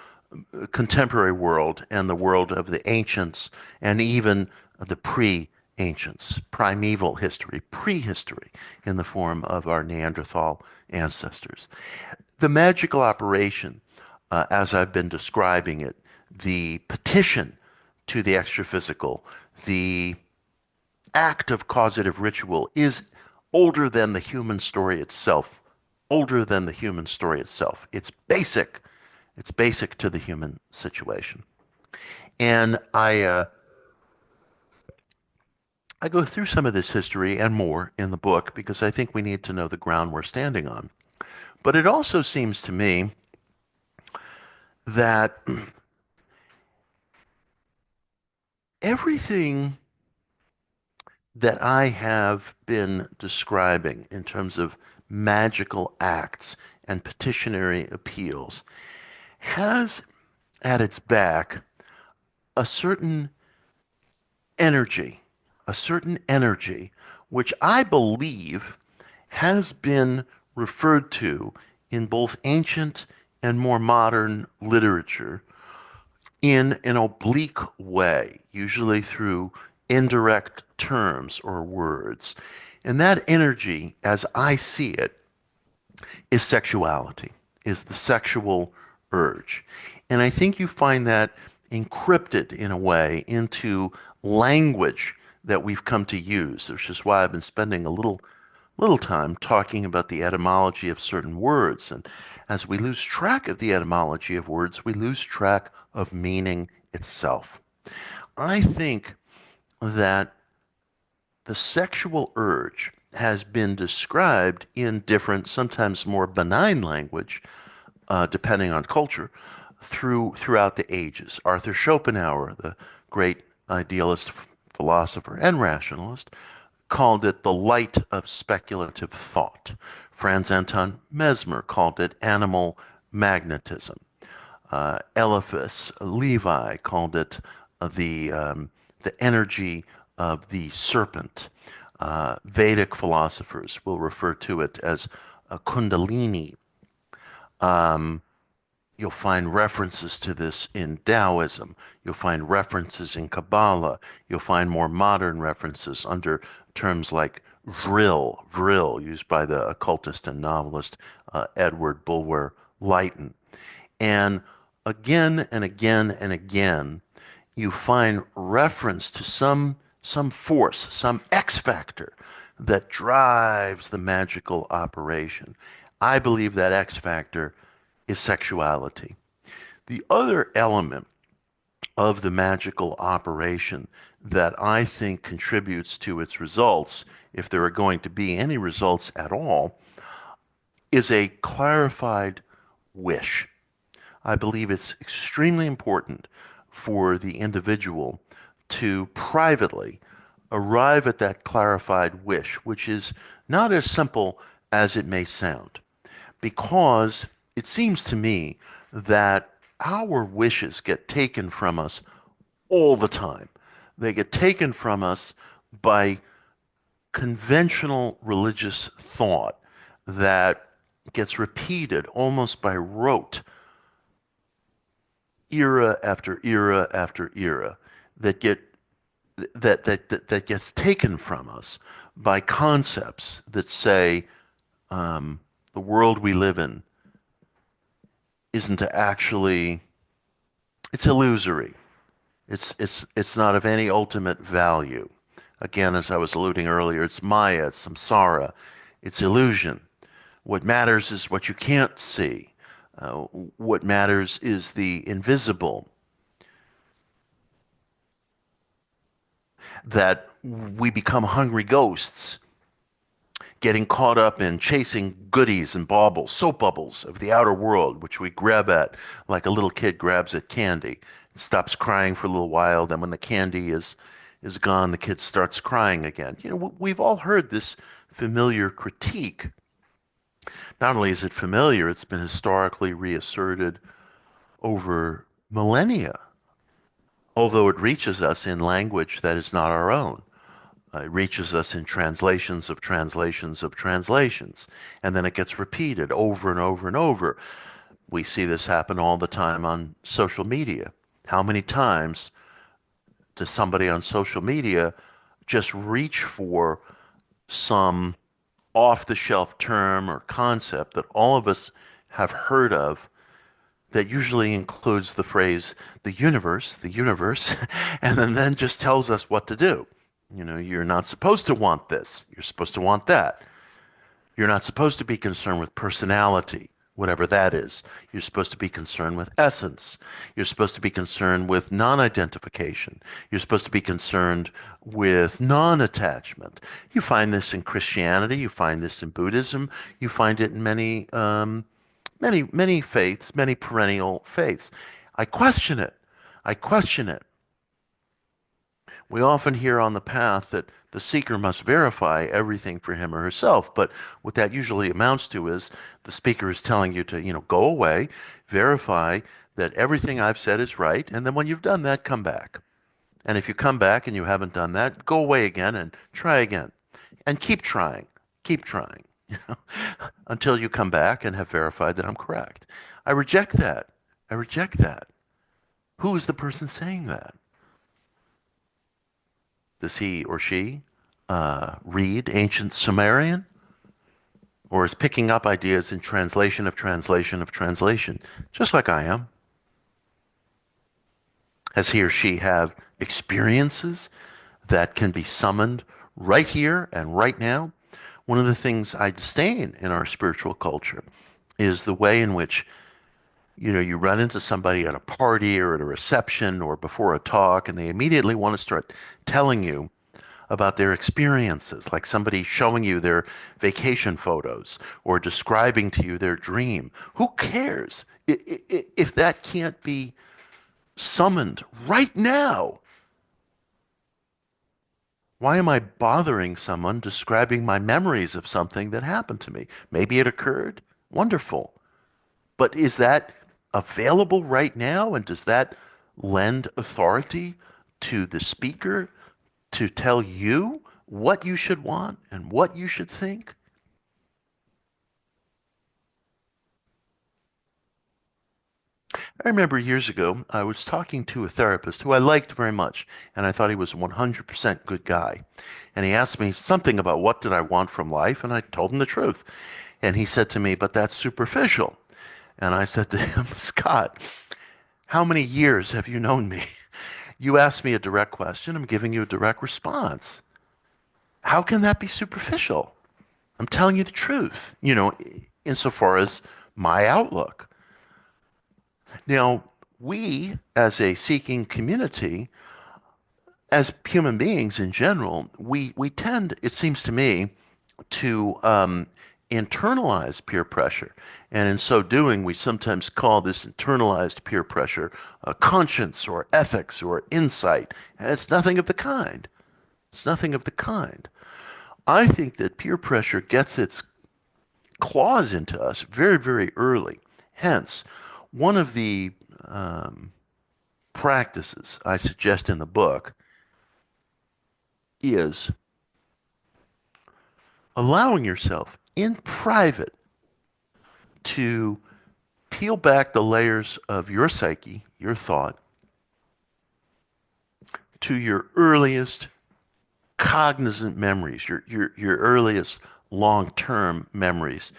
contemporary world and the world of the ancients and even the pre-ancients, primeval history, prehistory in the form of our Neanderthal ancestors. The magical operation, as I've been describing it, the petition to the extra-physical, the act of causative ritual is older than the human story itself. Older than the human story itself. It's basic. It's basic to the human situation. And I go through some of this history and more in the book because I think we need to know the ground we're standing on. But it also seems to me that everything that I have been describing in terms of magical acts and petitionary appeals has at its back a certain energy, a certain energy which I believe has been referred to in both ancient and more modern literature in an oblique way, usually through indirect terms or words. And that energy, as I see it, is sexuality, is the sexual urge. And I think you find that encrypted in a way into language that we've come to use, which is why I've been spending a little time talking about the etymology of certain words. And as we lose track of the etymology of words, we lose track of meaning itself. I think that the sexual urge has been described in different, sometimes more benign language, depending on culture, throughout the ages. Arthur Schopenhauer, the great idealist, philosopher, and rationalist, called it the light of speculative thought. Franz Anton Mesmer called it animal magnetism. Eliphas Levi called it the energy of the serpent. Vedic philosophers will refer to it as a kundalini. Um, You'll find references to this in Taoism. You'll find references in Kabbalah. You'll find more modern references under terms like vril, used by the occultist and novelist Edward Bulwer Lytton. And again and again and again, you find reference to some force, some X factor that drives the magical operation. I believe that X factor is sexuality. The other element of the magical operation that I think contributes to its results, if there are going to be any results at all, is a clarified wish. I believe it's extremely important for the individual to privately arrive at that clarified wish, which is not as simple as it may sound, because it seems to me that our wishes get taken from us all the time. They get taken from us by conventional religious thought that gets repeated almost by rote, era after era after era, that get that gets taken from us by concepts that say the world we live in isn't actually, it's illusory. It's not of any ultimate value. Again, as I was alluding earlier, it's Maya, it's samsara, it's illusion. What matters is what you can't see. What matters is the invisible. That we become hungry ghosts, getting caught up in chasing goodies and baubles, soap bubbles of the outer world, which we grab at like a little kid grabs at candy, stops crying for a little while. Then when the candy is gone, the kid starts crying again. You know, we've all heard this familiar critique. Not only is it familiar, it's been historically reasserted over millennia, although it reaches us in language that is not our own. It reaches us in translations of translations of translations, and then it gets repeated over and over and over. We see this happen all the time on social media. How many times does somebody on social media just reach for some off-the-shelf term or concept that all of us have heard of, that usually includes the phrase the universe, and then just tells us what to do. You know, you're not supposed to want this. You're supposed to want that. You're not supposed to be concerned with personality, whatever that is. You're supposed to be concerned with essence. You're supposed to be concerned with non-identification. You're supposed to be concerned with non-attachment. You find this in Christianity. You find this in Buddhism. You find it in many faiths, many perennial faiths. I question it. I question it. We often hear on the path that the seeker must verify everything for him or herself, but what that usually amounts to is the speaker is telling you to, go away, verify that everything I've said is right, and then when you've done that, come back. And if you come back and you haven't done that, go away again and try again. And keep trying, until you come back and have verified that I'm correct. I reject that. I reject that. Who is the person saying that? Does he or she read ancient Sumerian? Or is picking up ideas in translation of translation of translation, just like I am? Has he or she have experiences that can be summoned right here and right now? One of the things I disdain in our spiritual culture is the way in which you run into somebody at a party or at a reception or before a talk, and they immediately want to start telling you about their experiences, like somebody showing you their vacation photos or describing to you their dream. Who cares if that can't be summoned right now? Why am I bothering someone describing my memories of something that happened to me? Maybe it occurred. Wonderful. But is that available right now? And does that lend authority to the speaker to tell you what you should want and what you should think? I remember years ago, I was talking to a therapist who I liked very much, and I thought he was a 100% good guy. And he asked me something about what did I want from life, and I told him the truth. And he said to me, "But that's superficial." And I said to him, "Scott, how many years have you known me? You asked me a direct question. I'm giving you a direct response. How can that be superficial? I'm telling you the truth, insofar as my outlook." Now, we as a seeking community, as human beings in general, we tend, it seems to me, to internalize peer pressure. And in so doing, we sometimes call this internalized peer pressure conscience or ethics or insight. And it's nothing of the kind. It's nothing of the kind. I think that peer pressure gets its claws into us very, very early. Hence, one of the um, practices I suggest in the book is allowing yourself in private to peel back the layers of your psyche, your thought, to your earliest cognizant memories, your earliest long-term memories,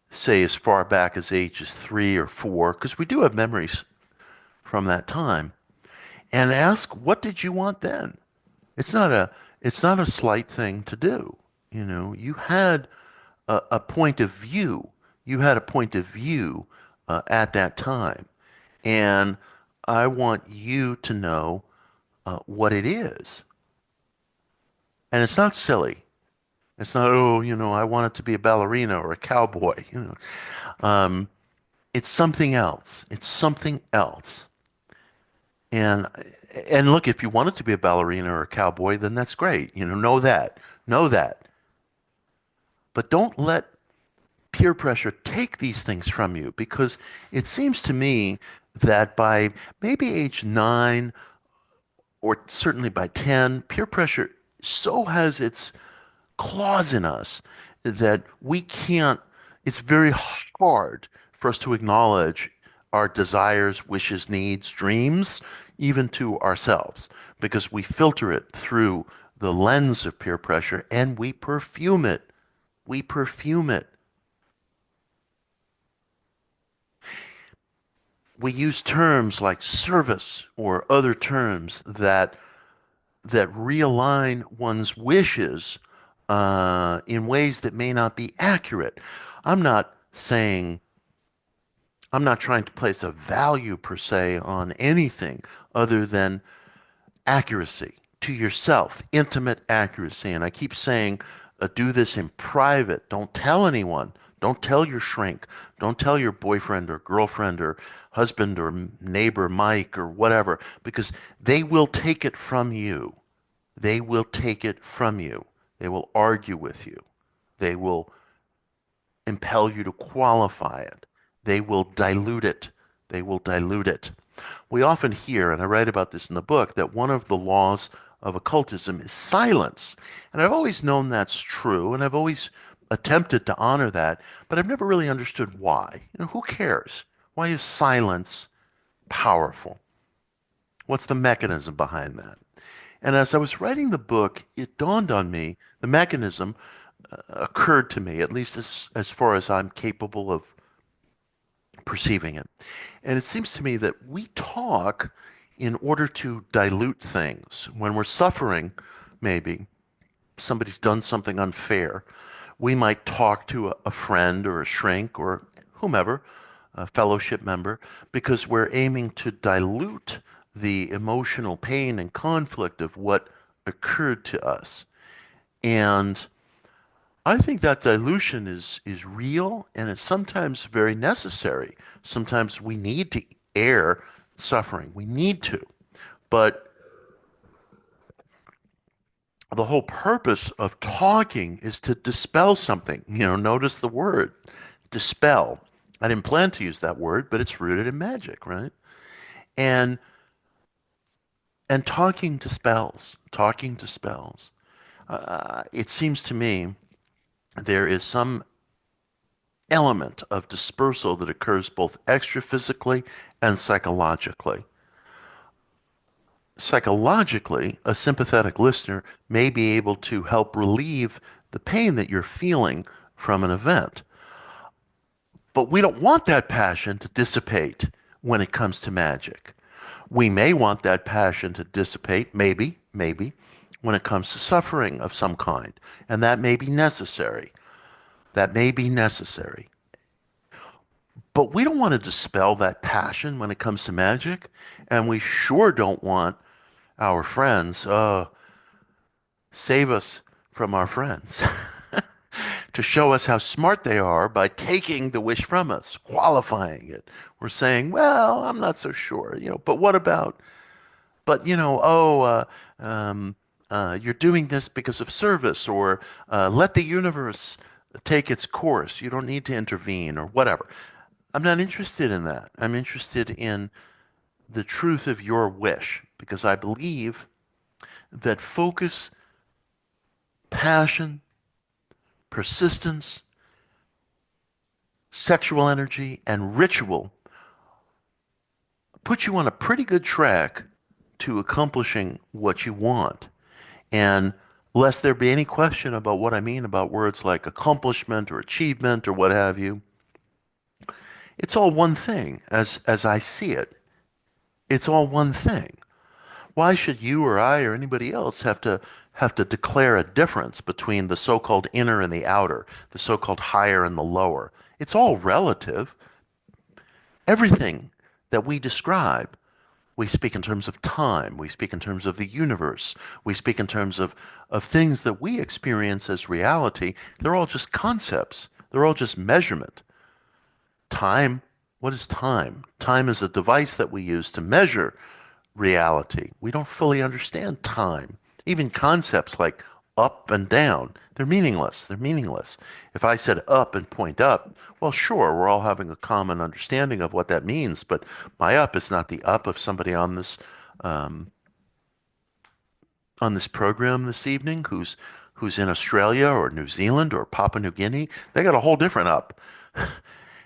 say as far back as ages 3 or 4, because we do have memories from that time, and ask, what did you want then? It's not a it's not a slight thing to do. You know, you had a point of view. You had a point of view at that time, and I want you to know what it is. And it's not silly. It's not, oh, I wanted to be a ballerina or a cowboy. Um, it's something else. It's something else. And and look, if you wanted to be a ballerina or a cowboy, then that's great. Know that. Know that. But don't let peer pressure take these things from you, because it seems to me that by maybe age 9, or certainly by 10, peer pressure so has its claws in us that we can't, it's very hard for us to acknowledge our desires, wishes, needs, dreams, even to ourselves, because we filter it through the lens of peer pressure and we perfume it. We perfume it. We use terms like service or other terms that realign one's wishes in ways that may not be accurate. I'm not saying, I'm not trying to place a value per se on anything other than accuracy to yourself, intimate accuracy. And I keep saying, do this in private. Don't tell anyone. Don't tell your shrink. Don't tell your boyfriend or girlfriend or husband or neighbor Mike or whatever, because they will take it from you. They will take it from you. They will argue with you. They will impel you to qualify it. They will dilute it. They will dilute it. We often hear, and I write about this in the book, that one of the laws of occultism is silence. And I've always known that's true, and I've always attempted to honor that, but I've never really understood why. Who cares? Why is silence powerful? What's the mechanism behind that? And as I was writing the book, it dawned on me, the mechanism occurred to me, at least as far as I'm capable of perceiving it. And it seems to me that we talk in order to dilute things. When we're suffering, maybe somebody's done something unfair, we might talk to a friend or a shrink or whomever, a fellowship member, because we're aiming to dilute the emotional pain and conflict of what occurred to us. And I think that dilution is real, and it's sometimes very necessary. Sometimes we need to air suffering. We need to. But the whole purpose of talking is to dispel something. Notice the word, dispel. I didn't plan to use that word, but it's rooted in magic, right? And and talking dispels. Talking dispels. It seems to me there is some element of dispersal that occurs both extra-physically and psychologically. Psychologically, a sympathetic listener may be able to help relieve the pain that you're feeling from an event. But we don't want that passion to dissipate when it comes to magic. We may want that passion to dissipate, maybe, when it comes to suffering of some kind. And that may be necessary. That may be necessary. But we don't want to dispel that passion when it comes to magic. And we sure don't want our friends, save us from our friends, to show us how smart they are by taking the wish from us, qualifying it. We're saying, well, I'm not so sure, but what about, but, you're doing this because of service, or let the universe take its course. You don't need to intervene or whatever. I'm not interested in that. I'm interested in the truth of your wish because I believe that focus, passion, persistence, sexual energy, and ritual put you on a pretty good track to accomplishing what you want. And lest there be any question about what I mean about words like accomplishment or achievement or what have you, it's all one thing as I see it. It's all one thing. Why should you or I or anybody else have to declare a difference between the so-called inner and the outer, the so-called higher and the lower? It's all relative. Everything that we describe, we speak in terms of time, we speak in terms of the universe, we speak in terms of things that we experience as reality. They're all just concepts. They're all just measurement. Time, what is time? Time is a device that we use to measure reality. We don't fully understand time. Even concepts like up and down, they're meaningless. They're meaningless. If I said up and point up, well, sure, we're all having a common understanding of what that means, but my up is not the up of somebody um, on this program this evening who's in Australia or New Zealand or Papua New Guinea. They got a whole different up,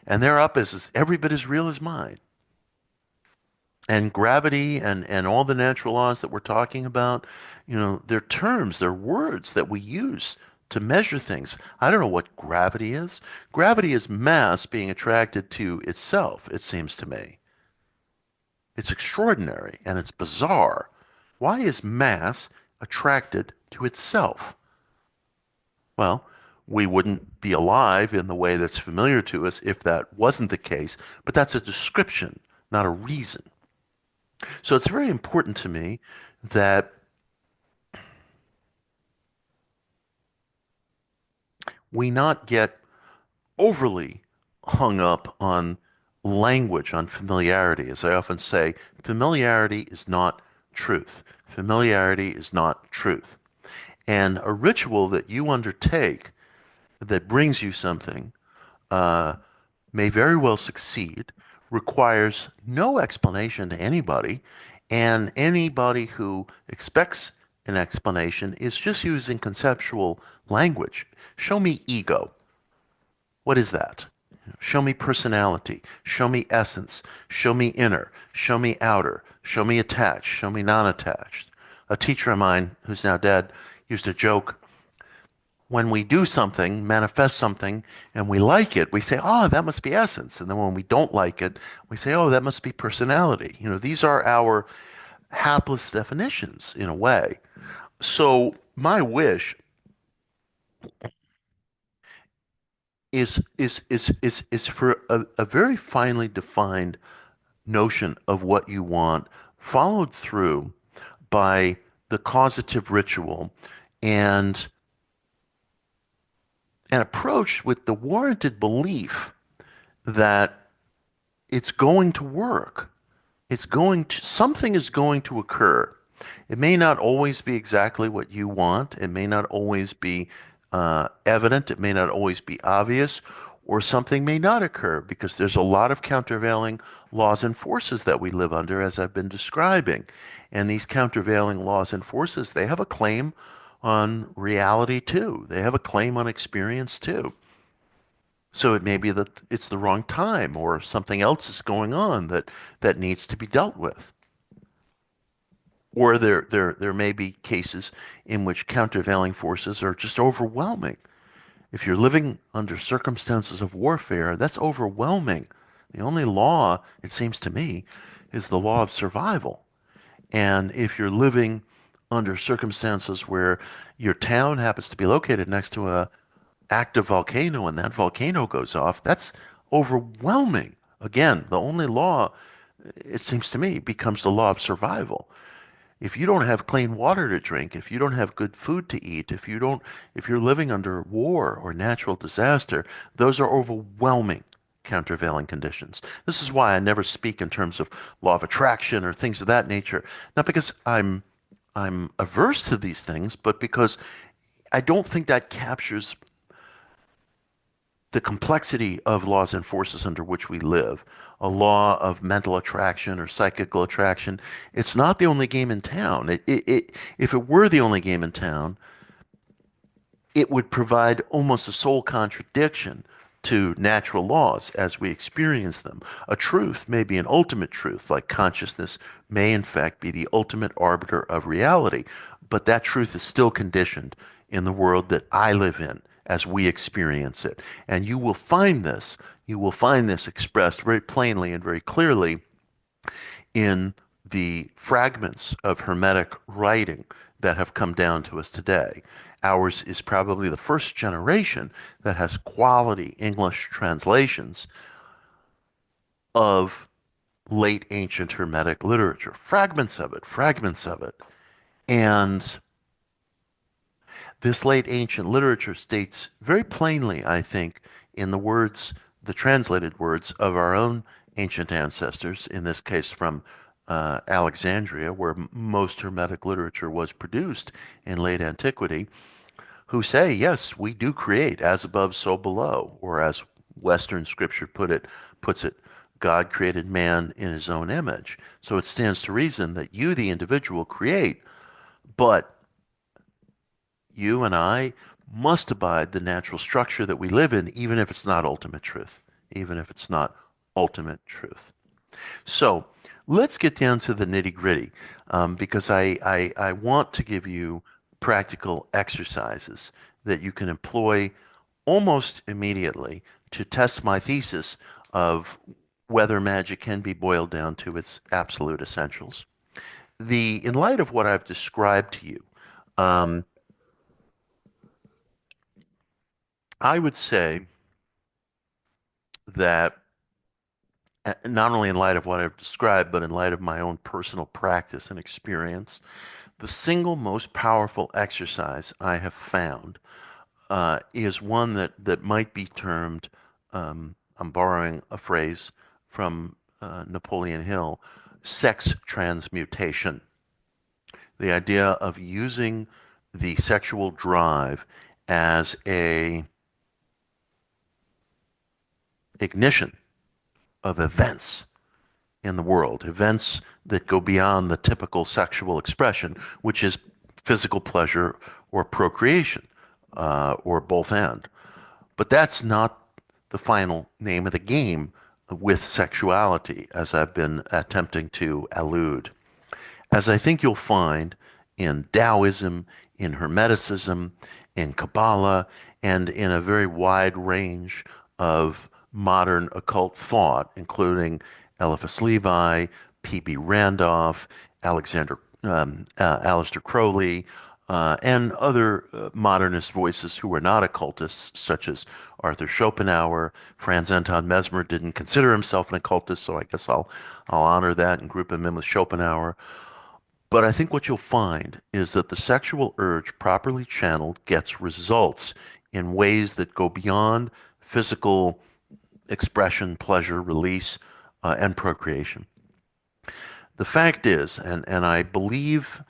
and their up is every bit as real as mine. And gravity and all the natural laws that we're talking about, they're terms, they're words that we use to measure things. I don't know what gravity is. Gravity is mass being attracted to itself, it seems to me. It's extraordinary and it's bizarre. Why is mass attracted to itself? Well, we wouldn't be alive in the way that's familiar to us if that wasn't the case, but that's a description, not a reason. So it's very important to me that we not get overly hung up on language, on familiarity. As I often say, familiarity is not truth. Familiarity is not truth. And a ritual that you undertake that brings you something uh, may very well succeed, requires no explanation to anybody, and anybody who expects an explanation is just using conceptual language. Show me ego. What is that? Show me personality. Show me essence. Show me inner. Show me outer. Show me attached. Show me non-attached. A teacher of mine who's now dead used to joke when we do something, manifest something, and we like it, we say, oh, that must be essence. And then when we don't like it, we say, oh, that must be personality. These are our hapless definitions in a way. So my wish is for a very finely defined notion of what you want, followed through by the causative ritual and approached with the warranted belief that it's going to work. Something is going to occur. It may not always be exactly what you want. It may not always be evident. It may not always be obvious, or something may not occur because there's a lot of countervailing laws and forces that we live under, as I've been describing. And these countervailing laws and forces, they have a claim on reality too. They have a claim on experience too. So it may be that it's the wrong time or something else is going on that needs to be dealt with. Or there may be cases in which countervailing forces are just overwhelming. If you're living under circumstances of warfare, that's overwhelming. The only law, it seems to me, is the law of survival. And if you're living under circumstances where your town happens to be located next to a active volcano and that volcano goes off, that's overwhelming. Again, the only law, it seems to me, becomes the law of survival. If you don't have clean water to drink, if you don't have good food to eat, if you're living under war or natural disaster, those are overwhelming countervailing conditions. This is why I never speak in terms of law of attraction or things of that nature. Not because I'm I'm averse to these things, but because I don't think that captures the complexity of laws and forces under which we live. A law of mental attraction or psychical attraction, it's not the only game in town. If it were the only game in town, it would provide almost a sole contradiction to natural laws as we experience them. A truth may be an ultimate truth, like consciousness may in fact be the ultimate arbiter of reality, but that truth is still conditioned in the world that I live in as we experience it. And you will find this expressed very plainly and very clearly in the fragments of Hermetic writing that have come down to us today. Ours is probably the first generation that has quality English translations of late ancient Hermetic literature. Fragments of it, fragments of it. And this late ancient literature states very plainly, I think, in the words, the translated words of our own ancient ancestors, in this case from Alexandria, where most Hermetic literature was produced in late antiquity, who say, yes, we do create as above, so below, or as Western scripture puts it, God created man in his own image. So it stands to reason that you, the individual, create, but you and I must abide the natural structure that we live in, even if it's not ultimate truth, even if it's not ultimate truth. So let's get down to the nitty gritty, because I want to give you practical exercises that you can employ almost immediately to test my thesis of whether magic can be boiled down to its absolute essentials. In light of what I've described to you, um, I would say that not only in light of what I've described, but in light of my own personal practice and experience, the single most powerful exercise I have found is one that might be termed, I'm borrowing a phrase from Napoleon Hill, sex transmutation. The idea of using the sexual drive as a ignition of events in the world, events that go beyond the typical sexual expression, which is physical pleasure or procreation, or both and. But that's not the final name of the game with sexuality, as I've been attempting to allude. As I think you'll find in Taoism, in Hermeticism, in Kabbalah, and in a very wide range of modern occult thought, including Eliphas Levi, P.B. Randolph, Aleister Crowley, and other modernist voices who were not occultists, such as Arthur Schopenhauer. Franz Anton Mesmer didn't consider himself an occultist, so I guess I'll honor that and group him in with Schopenhauer. But I think what you'll find is that the sexual urge properly channeled gets results in ways that go beyond physical expression, pleasure, release, and procreation. The fact is, and I believe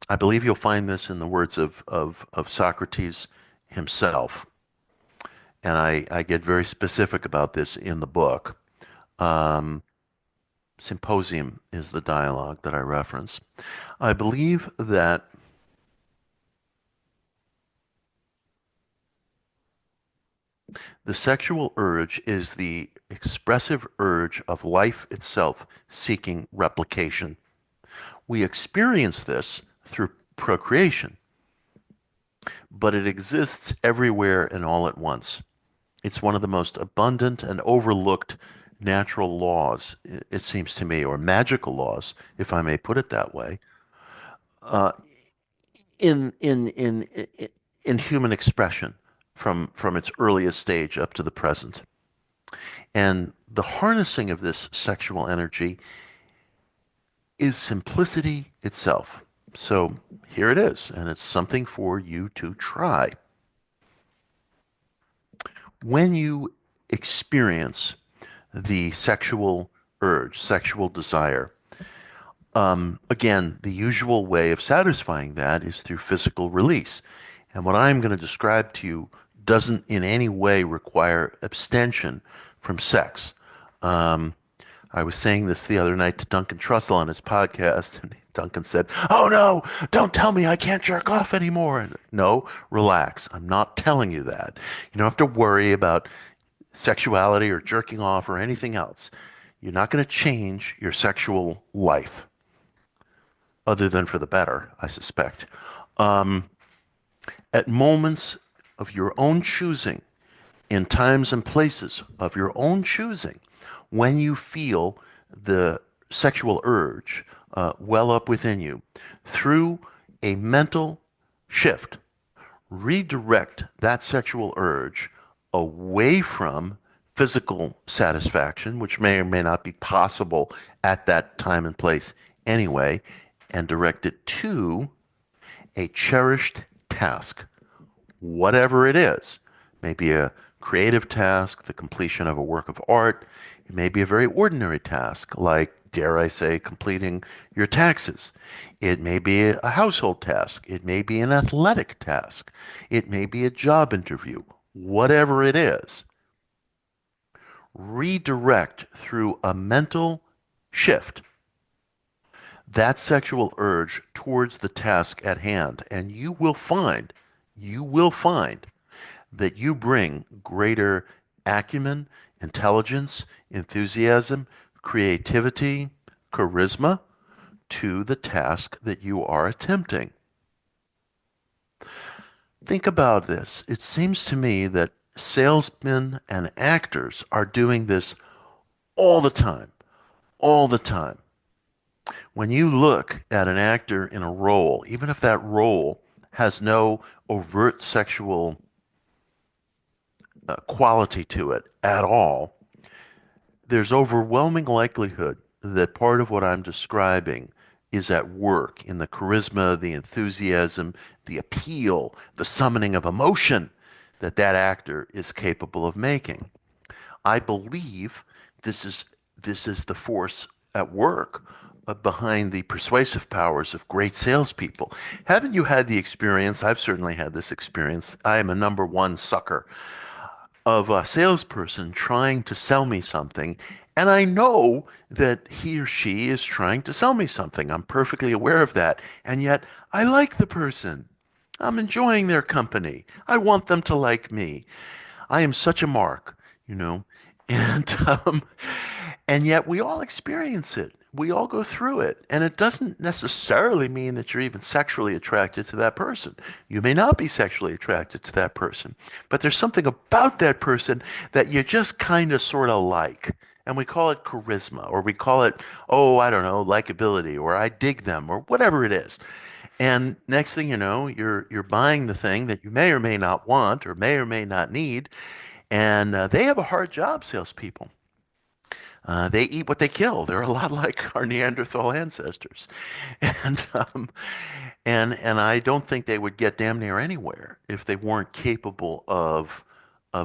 you'll find this in the words of Socrates himself, and I get very specific about this in the book. Um, Symposium is the dialogue that I reference. I believe that the sexual urge is the expressive urge of life itself seeking replication. We experience this through procreation, but it exists everywhere and all at once. It's one of the most abundant and overlooked natural laws, it seems to me, or magical laws, if I may put it that way, uh, in, in, in, in human expression from its earliest stage up to the present. And the harnessing of this sexual energy is simplicity itself. So here it is, and it's something for you to try. When you experience the sexual urge, sexual desire, Again, the usual way of satisfying that is through physical release. And what I'm going to describe to you doesn't in any way require abstention from sex. Um, I was saying this the other night to Duncan Trussell on his podcast, and Duncan said, "Oh no, don't tell me I can't jerk off anymore." And, no, relax. I'm not telling you that. You don't have to worry about sexuality or jerking off or anything else. You're not going to change your sexual life, other than for the better, I suspect. Um, at moments of your own choosing, in times and places of your own choosing, when you feel the sexual urge well up within you, through a mental shift, redirect that sexual urge away from physical satisfaction, which may or may not be possible at that time and place anyway, and direct it to a cherished task, whatever it is. Maybe a creative task, the completion of a work of art. It may be a very ordinary task, like, dare I say, completing your taxes. It may be a household task. It may be an athletic task. It may be a job interview. Whatever it is, redirect through a mental shift that sexual urge towards the task at hand, and you will find that you bring greater acumen, intelligence, enthusiasm, creativity, charisma to the task that you are attempting. Think about this. It seems to me that salesmen and actors are doing this all the time, all the time. When you look at an actor in a role, even if that role has no overt sexual quality to it at all, there's overwhelming likelihood that part of what I'm describing is at work in the charisma, the enthusiasm, the appeal, the summoning of emotion that that actor is capable of making. I believe this is this is the force at work behind the persuasive powers of great salespeople. Haven't you had the experience? I've certainly had this experience. I am a number one sucker of a salesperson trying to sell me something, and I know that he or she is trying to sell me something. I'm perfectly aware of that, and yet I like the person. I'm enjoying their company. I want them to like me. I am such a mark, you know, and and yet we all experience it. We all go through it, and it doesn't necessarily mean that you're even sexually attracted to that person. You may not be sexually attracted to that person, but there's something about that person that you just kind of sort of like. And we call it charisma, or we call it, oh, I don't know, likability, or I dig them, or whatever it is. And next thing you know, you're buying the thing that you may or may not want, or may not need, and they have a hard job, salespeople. They eat what they kill. They're a lot like our Neanderthal ancestors, and and I don't think they would get damn near anywhere if they weren't capable of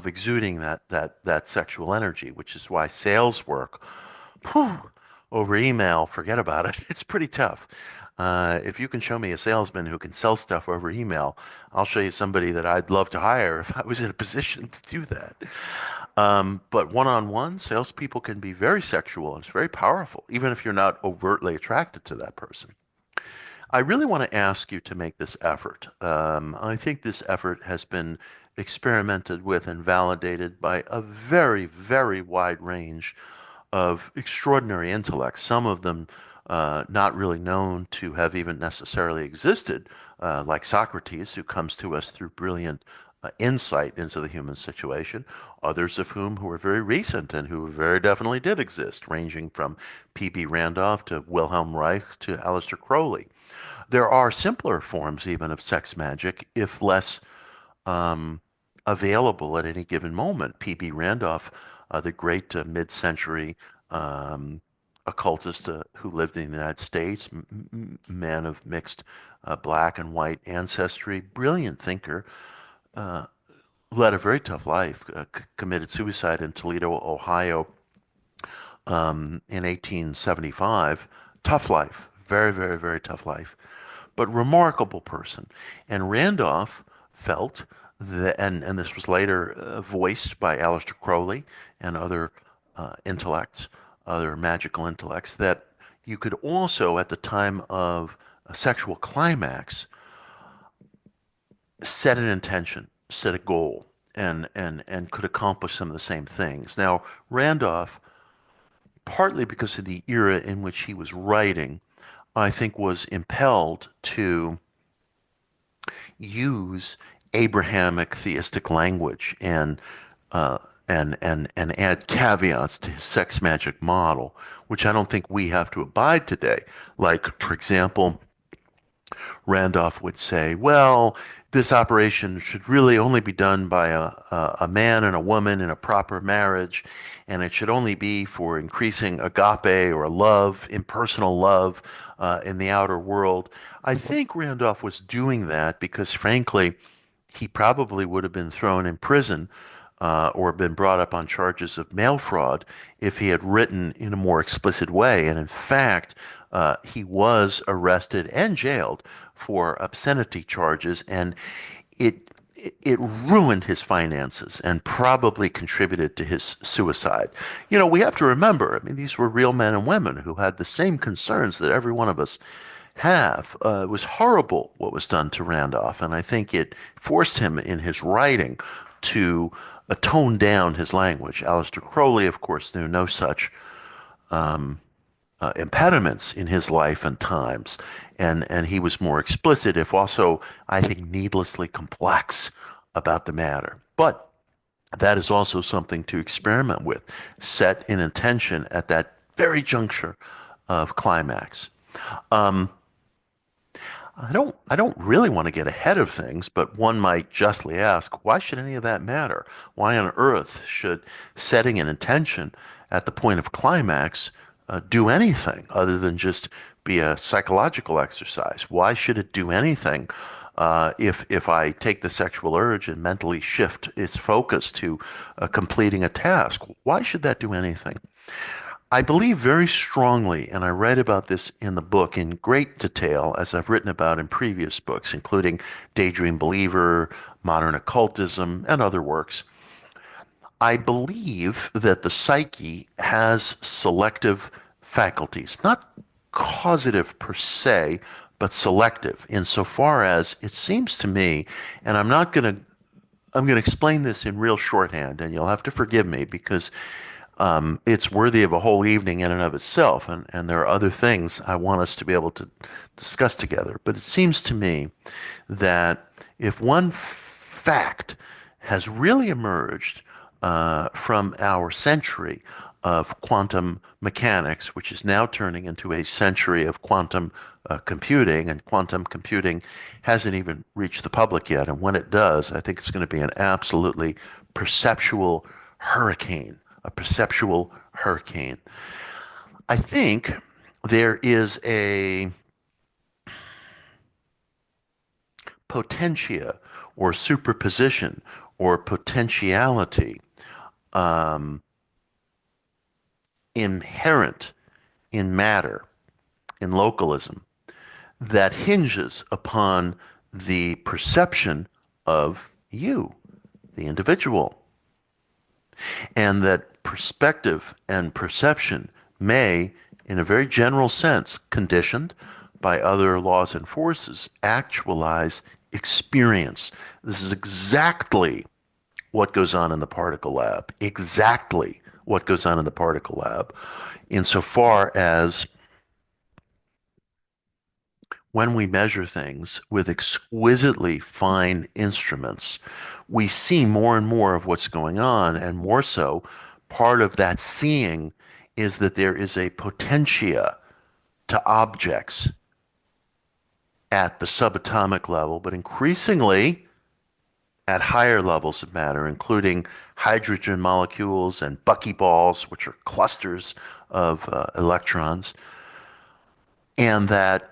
exuding that sexual energy, which is why sales work, whew, over email, forget about it. It's pretty tough. If you can show me a salesman who can sell stuff over email, I'll show you somebody that I'd love to hire if I was in a position to do that. But one-on-one, salespeople can be very sexual and it's very powerful, even if you're not overtly attracted to that person. I really want to ask you to make this effort. I think this effort has been experimented with and validated by a very, very wide range of extraordinary intellects, some of them not really known to have even necessarily existed, like Socrates, who comes to us through brilliant insight into the human situation, others of whom who are very recent and who very definitely did exist, ranging from P.B. Randolph to Wilhelm Reich to Aleister Crowley. There are simpler forms even of sex magic, if less um, available at any given moment. P.B. Randolph, the great mid-century um, occultist who lived in the United States, man of mixed black and white ancestry, brilliant thinker, uh, led a very tough life, committed suicide in Toledo, Ohio, in 1875. Tough life, Very, very, very tough life, but remarkable person. And Randolph felt that, and this was later voiced by Aleister Crowley and other intellects, other magical intellects, that you could also, at the time of a sexual climax, set an intention, set a goal, and could accomplish some of the same things. Now, Randolph, partly because of the era in which he was writing, I think was impelled to use Abrahamic theistic language uh, and add caveats to his sex magic model, which I don't think we have to abide today. Like, for example, Randolph would say, well, this operation should really only be done by a man and a woman in a proper marriage, and it should only be for increasing agape or love, impersonal love in the outer world. I think Randolph was doing that because, frankly, he probably would have been thrown in prison or been brought up on charges of mail fraud if he had written in a more explicit way. And in fact, he was arrested and jailed for obscenity charges, and it it ruined his finances and probably contributed to his suicide. You know, we have to remember, I mean, these were real men and women who had the same concerns that every one of us have. It was horrible what was done to Randolph, and I think it forced him in his writing to tone down his language. Aleister Crowley, of course, knew no such impediments in his life and times, and he was more explicit, if also, I think, needlessly complex about the matter. But that is also something to experiment with. Set an intention at that very juncture of climax. Um, I don't really want to get ahead of things, but one might justly ask, why should any of that matter? Why on earth should setting an intention at the point of climax do anything other than just be a psychological exercise? Why should it do anything if I take the sexual urge and mentally shift its focus to completing a task? Why should that do anything? I believe very strongly, and I write about this in the book in great detail, as I've written about in previous books, including Daydream Believer, Modern Occultism, and other works. I believe that the psyche has selective faculties, not causative per se, but selective, insofar as it seems to me, and I'm going to explain this in real shorthand, and you'll have to forgive me because it's worthy of a whole evening in and of itself, and there are other things I want us to be able to discuss together. But it seems to me that if one fact has really emerged from our century of quantum mechanics, which is now turning into a century of quantum computing, and quantum computing hasn't even reached the public yet. And when it does, I think it's going to be an absolutely perceptual hurricane, a perceptual hurricane. I think there is a potentia or superposition or potentiality um, inherent in matter, in localism, that hinges upon the perception of you, the individual, and that perspective and perception may, in a very general sense, conditioned by other laws and forces, actualize experience. This is exactly what goes on in the particle lab, exactly what goes on in the particle lab, insofar as when we measure things with exquisitely fine instruments, we see more and more of what's going on, and more so, part of that seeing is that there is a potentia to objects at the subatomic level, but increasingly at higher levels of matter, including hydrogen molecules and buckyballs, which are clusters of electrons, and that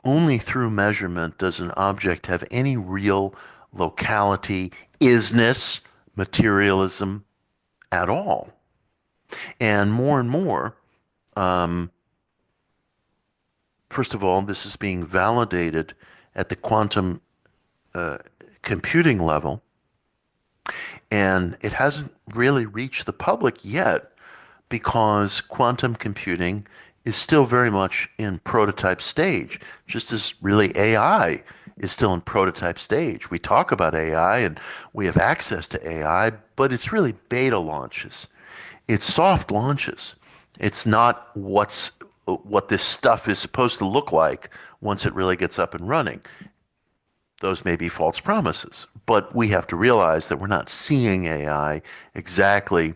only through measurement does an object have any real locality, isness, materialism at all. And more, um, first of all, this is being validated at the quantum uh, computing level, and it hasn't really reached the public yet because quantum computing is still very much in prototype stage, just as really AI is still in prototype stage. We talk about AI and we have access to AI, but it's really beta launches. It's soft launches. It's not what this stuff is supposed to look like once it really gets up and running. Those may be false promises, but we have to realize that we're not seeing AI exactly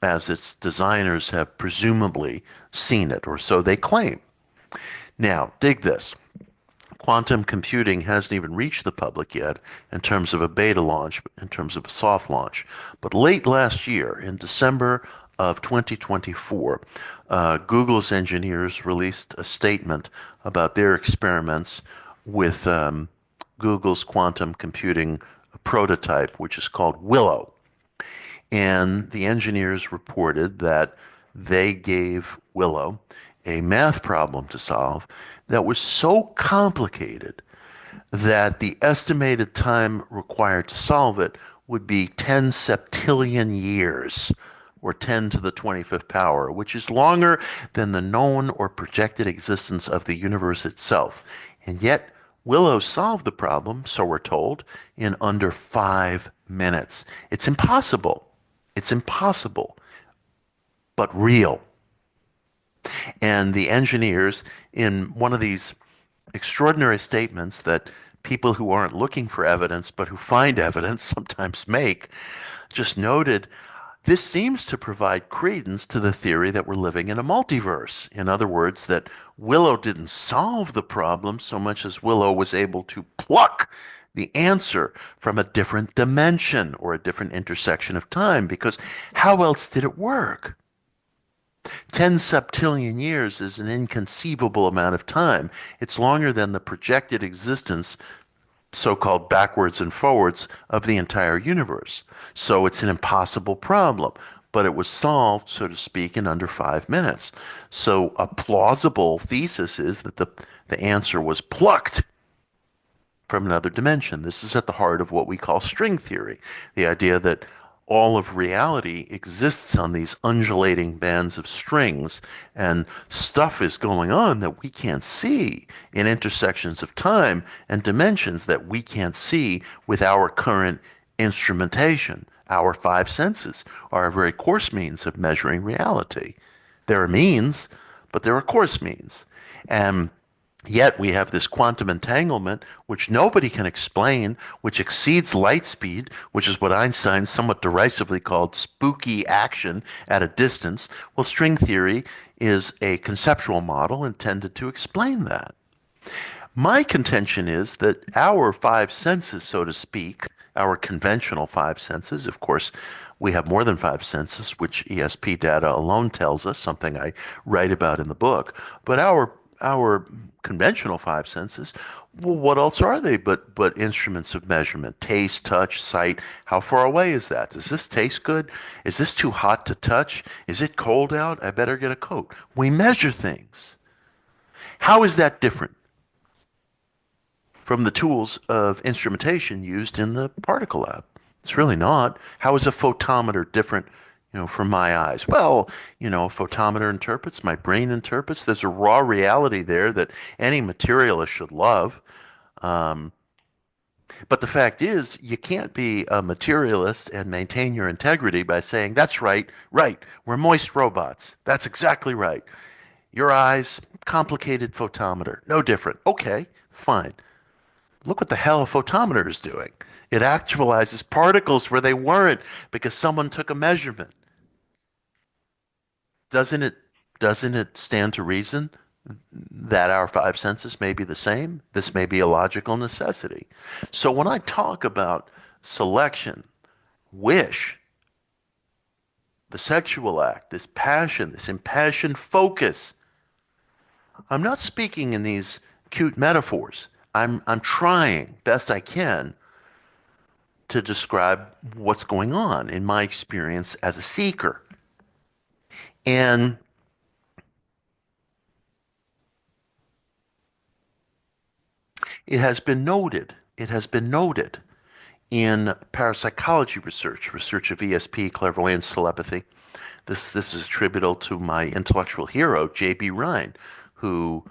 as its designers have presumably seen it, or so they claim. Now, dig this. Quantum computing hasn't even reached the public yet in terms of a beta launch, in terms of a soft launch. But late last year, in December of 2024, Google's engineers released a statement about their experiments with Google's quantum computing prototype, which is called Willow. And the engineers reported that they gave Willow a math problem to solve that was so complicated that the estimated time required to solve it would be 10 septillion years, or 10 to the 25th power, which is longer than the known or projected existence of the universe itself. And yet, Willow solved the problem, so we're told, in under 5 minutes. It's impossible. It's impossible, but real. And the engineers, in one of these extraordinary statements that people who aren't looking for evidence but who find evidence sometimes make, just noted this seems to provide credence to the theory that we're living in a multiverse. In other words, that Willow didn't solve the problem so much as Willow was able to pluck the answer from a different dimension or a different intersection of time, because how else did it work? 10 septillion years is an inconceivable amount of time. It's longer than the projected existence, so-called backwards and forwards, of the entire universe. So it's an impossible problem, but it was solved, so to speak, in under 5 minutes. So a plausible thesis is that the answer was plucked from another dimension. This is at the heart of what we call string theory, the idea that all of reality exists on these undulating bands of strings, and stuff is going on that we can't see in intersections of time and dimensions that we can't see with our current instrumentation. Our five senses are a very coarse means of measuring reality. There are means, but there are coarse means. And yet we have this quantum entanglement, which nobody can explain, which exceeds light speed, which is what Einstein somewhat derisively called spooky action at a distance. Well, string theory is a conceptual model intended to explain that. My contention is that our five senses, so to speak, our conventional five senses, of course, we have more than five senses, which ESP data alone tells us, something I write about in the book. But our conventional five senses, well, what else are they but instruments of measurement? Taste, touch, sight. How far away is that? Does this taste good? Is this too hot to touch? Is it cold out? I better get a coat. We measure things. How is that different from the tools of instrumentation used in the particle lab? It's really not. How is a photometer different, from my eyes? Well, a photometer interprets, my brain interprets. There's a raw reality there that any materialist should love. Um, but the fact is, you can't be a materialist and maintain your integrity by saying, that's right, right, we're moist robots. That's exactly right. Your eyes, complicated photometer, no different. Okay, fine. Look what the hell a photometer is doing. It actualizes particles where they weren't because someone took a measurement. Doesn't it doesn't it stand to reason that our five senses may be the same? This may be a logical necessity. So when I talk about selection, wish, the sexual act, this passion, this impassioned focus, I'm not speaking in these cute metaphors. I'm trying best I can to describe what's going on in my experience as a seeker. And It has been noted in parapsychology research, research of ESP, clairvoyance, telepathy. This is attributable to my intellectual hero, J.B. Rhine, who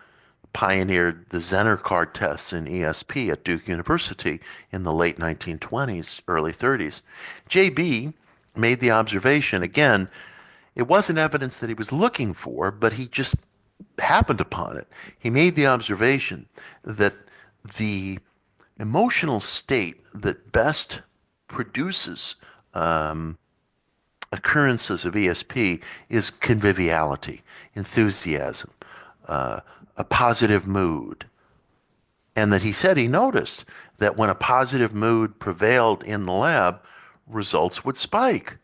pioneered the Zener card tests in ESP at Duke University in the late 1920s, early 30s. J.B. made the observation, again, it wasn't evidence that he was looking for, but he just happened upon it. He made the observation that the emotional state that best produces occurrences of ESP is conviviality, enthusiasm, uh, a positive mood. And that he said he noticed that when a positive mood prevailed in the lab, results would spike.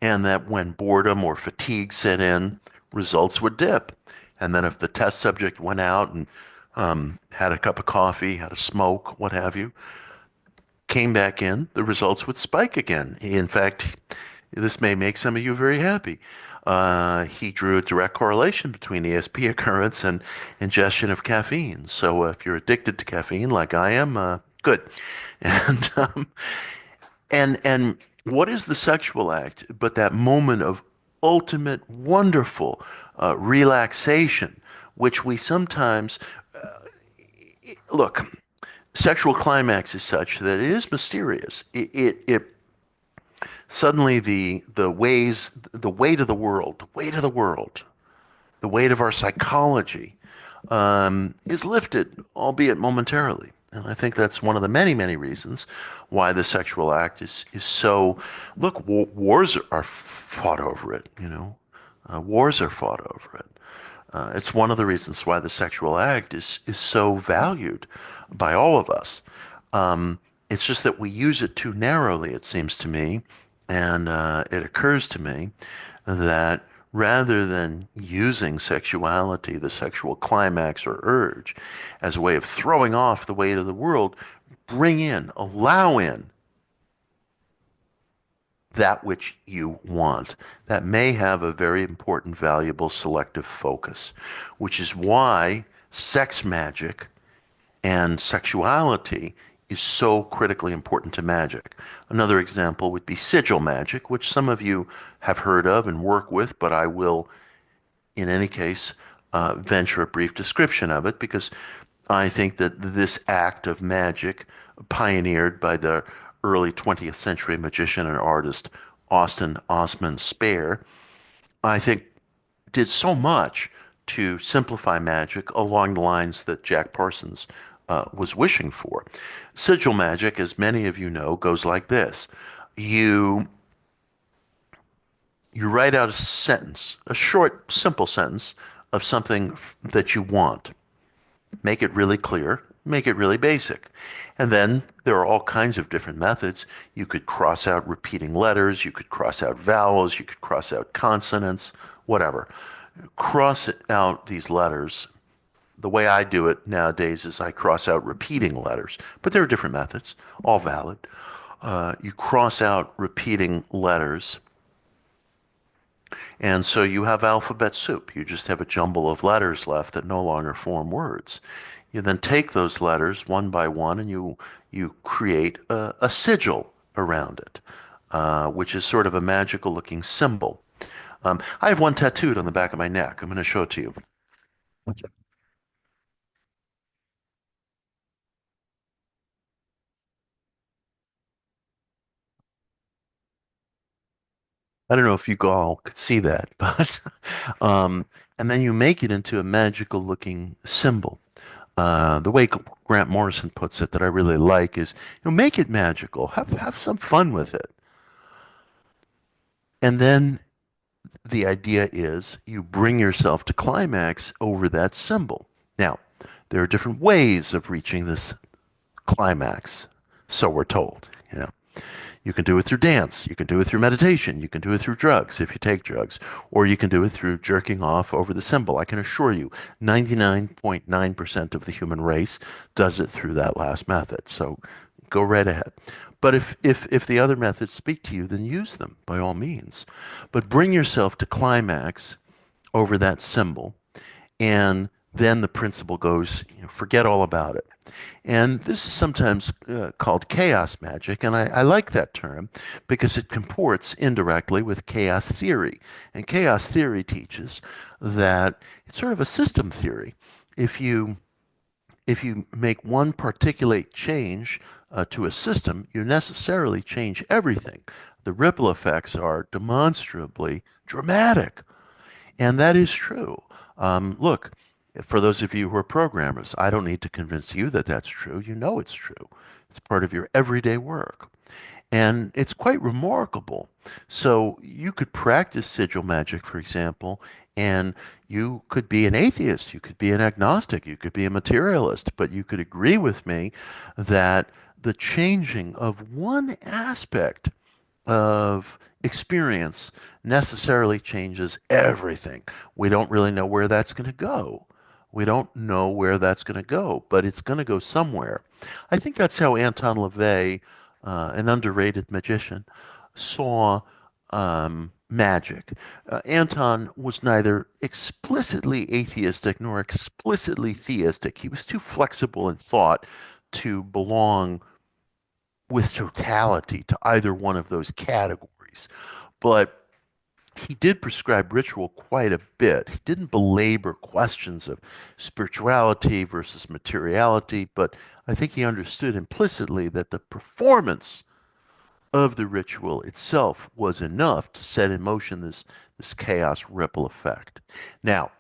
And that when boredom or fatigue set in, results would dip. And then if the test subject went out and had a cup of coffee, had a smoke, what have you, came back in, the results would spike again. In fact, this may make some of you very happy. He drew a direct correlation between ESP occurrence and ingestion of caffeine. So if you're addicted to caffeine, like I am, good. And and what is the sexual act but that moment of ultimate wonderful relaxation, which we sometimes look. Sexual climax is such that it is mysterious. It suddenly the weight of the world, the weight of our psychology is lifted, albeit momentarily. And I think that's one of the many reasons why the sexual act is so. Look, wars are fought over it. Wars are fought over it. It's one of the reasons why the sexual act is so valued by all of us. It's just that we use it too narrowly, it seems to me, and it occurs to me that rather than using sexuality, the sexual climax or urge, as a way of throwing off the weight of the world, bring in, allow in that which you want. That may have a very important, valuable, selective focus, which is why sex magic and sexuality is so critically important to magic. Another example would be sigil magic, which some of you have heard of and work with, but I will, in any case, venture a brief description of it because I think that this act of magic, pioneered by the early 20th century magician and artist Austin Osman Spare, I think did so much to simplify magic along the lines that Jack Parsons was wishing for. Sigil magic, as many of you know, goes like this. You you write out a sentence, a short, simple sentence of something that you want. Make it really clear, make it really basic. And then there are all kinds of different methods. You could cross out repeating letters, you could cross out vowels, you could cross out consonants, whatever. Cross out these letters. The way I do it nowadays is I cross out repeating letters, but there are different methods, all valid. You cross out repeating letters, and so you have alphabet soup. You just have a jumble of letters left that no longer form words. You then take those letters one by one and you create a sigil around it, which is sort of a magical looking symbol. I have one tattooed on the back of my neck. I'm going to show it to you. I don't know if you all could see that, but and then you make it into a magical looking symbol. The way Grant Morrison puts it that I really like is, make it magical. Have some fun with it. And then the idea is you bring yourself to climax over that symbol. Now, there are different ways of reaching this climax, so we're told. You can do it through dance, you can do it through meditation, you can do it through drugs if you take drugs, or you can do it through jerking off over the symbol. I can assure you, 99.9% of the human race does it through that last method. So go right ahead. But if the other methods speak to you, then use them by all means. But bring yourself to climax over that symbol. And then the principle goes, forget all about it. And this is sometimes called chaos magic, and I like that term because it comports indirectly with chaos theory. And chaos theory teaches that it's sort of a system theory. If you if you make one particulate change to a system, you necessarily change everything. The ripple effects are demonstrably dramatic. And that is true. Look, for those of you who are programmers, I don't need to convince you that that's true. You know it's true. It's part of your everyday work. And it's quite remarkable. So you could practice sigil magic, for example, and you could be an atheist, you could be an agnostic, you could be a materialist, but you could agree with me that the changing of one aspect of experience necessarily changes everything. We don't really know where that's going to go. We don't know where that's going to go, but it's going to go somewhere. I think that's how Anton LaVey, an underrated magician, saw magic. Anton was neither explicitly atheistic nor explicitly theistic. He was too flexible in thought to belong with totality to either one of those categories. But he did prescribe ritual quite a bit. He didn't belabor questions of spirituality versus materiality, but I think he understood implicitly that the performance of the ritual itself was enough to set in motion this chaos ripple effect. Now,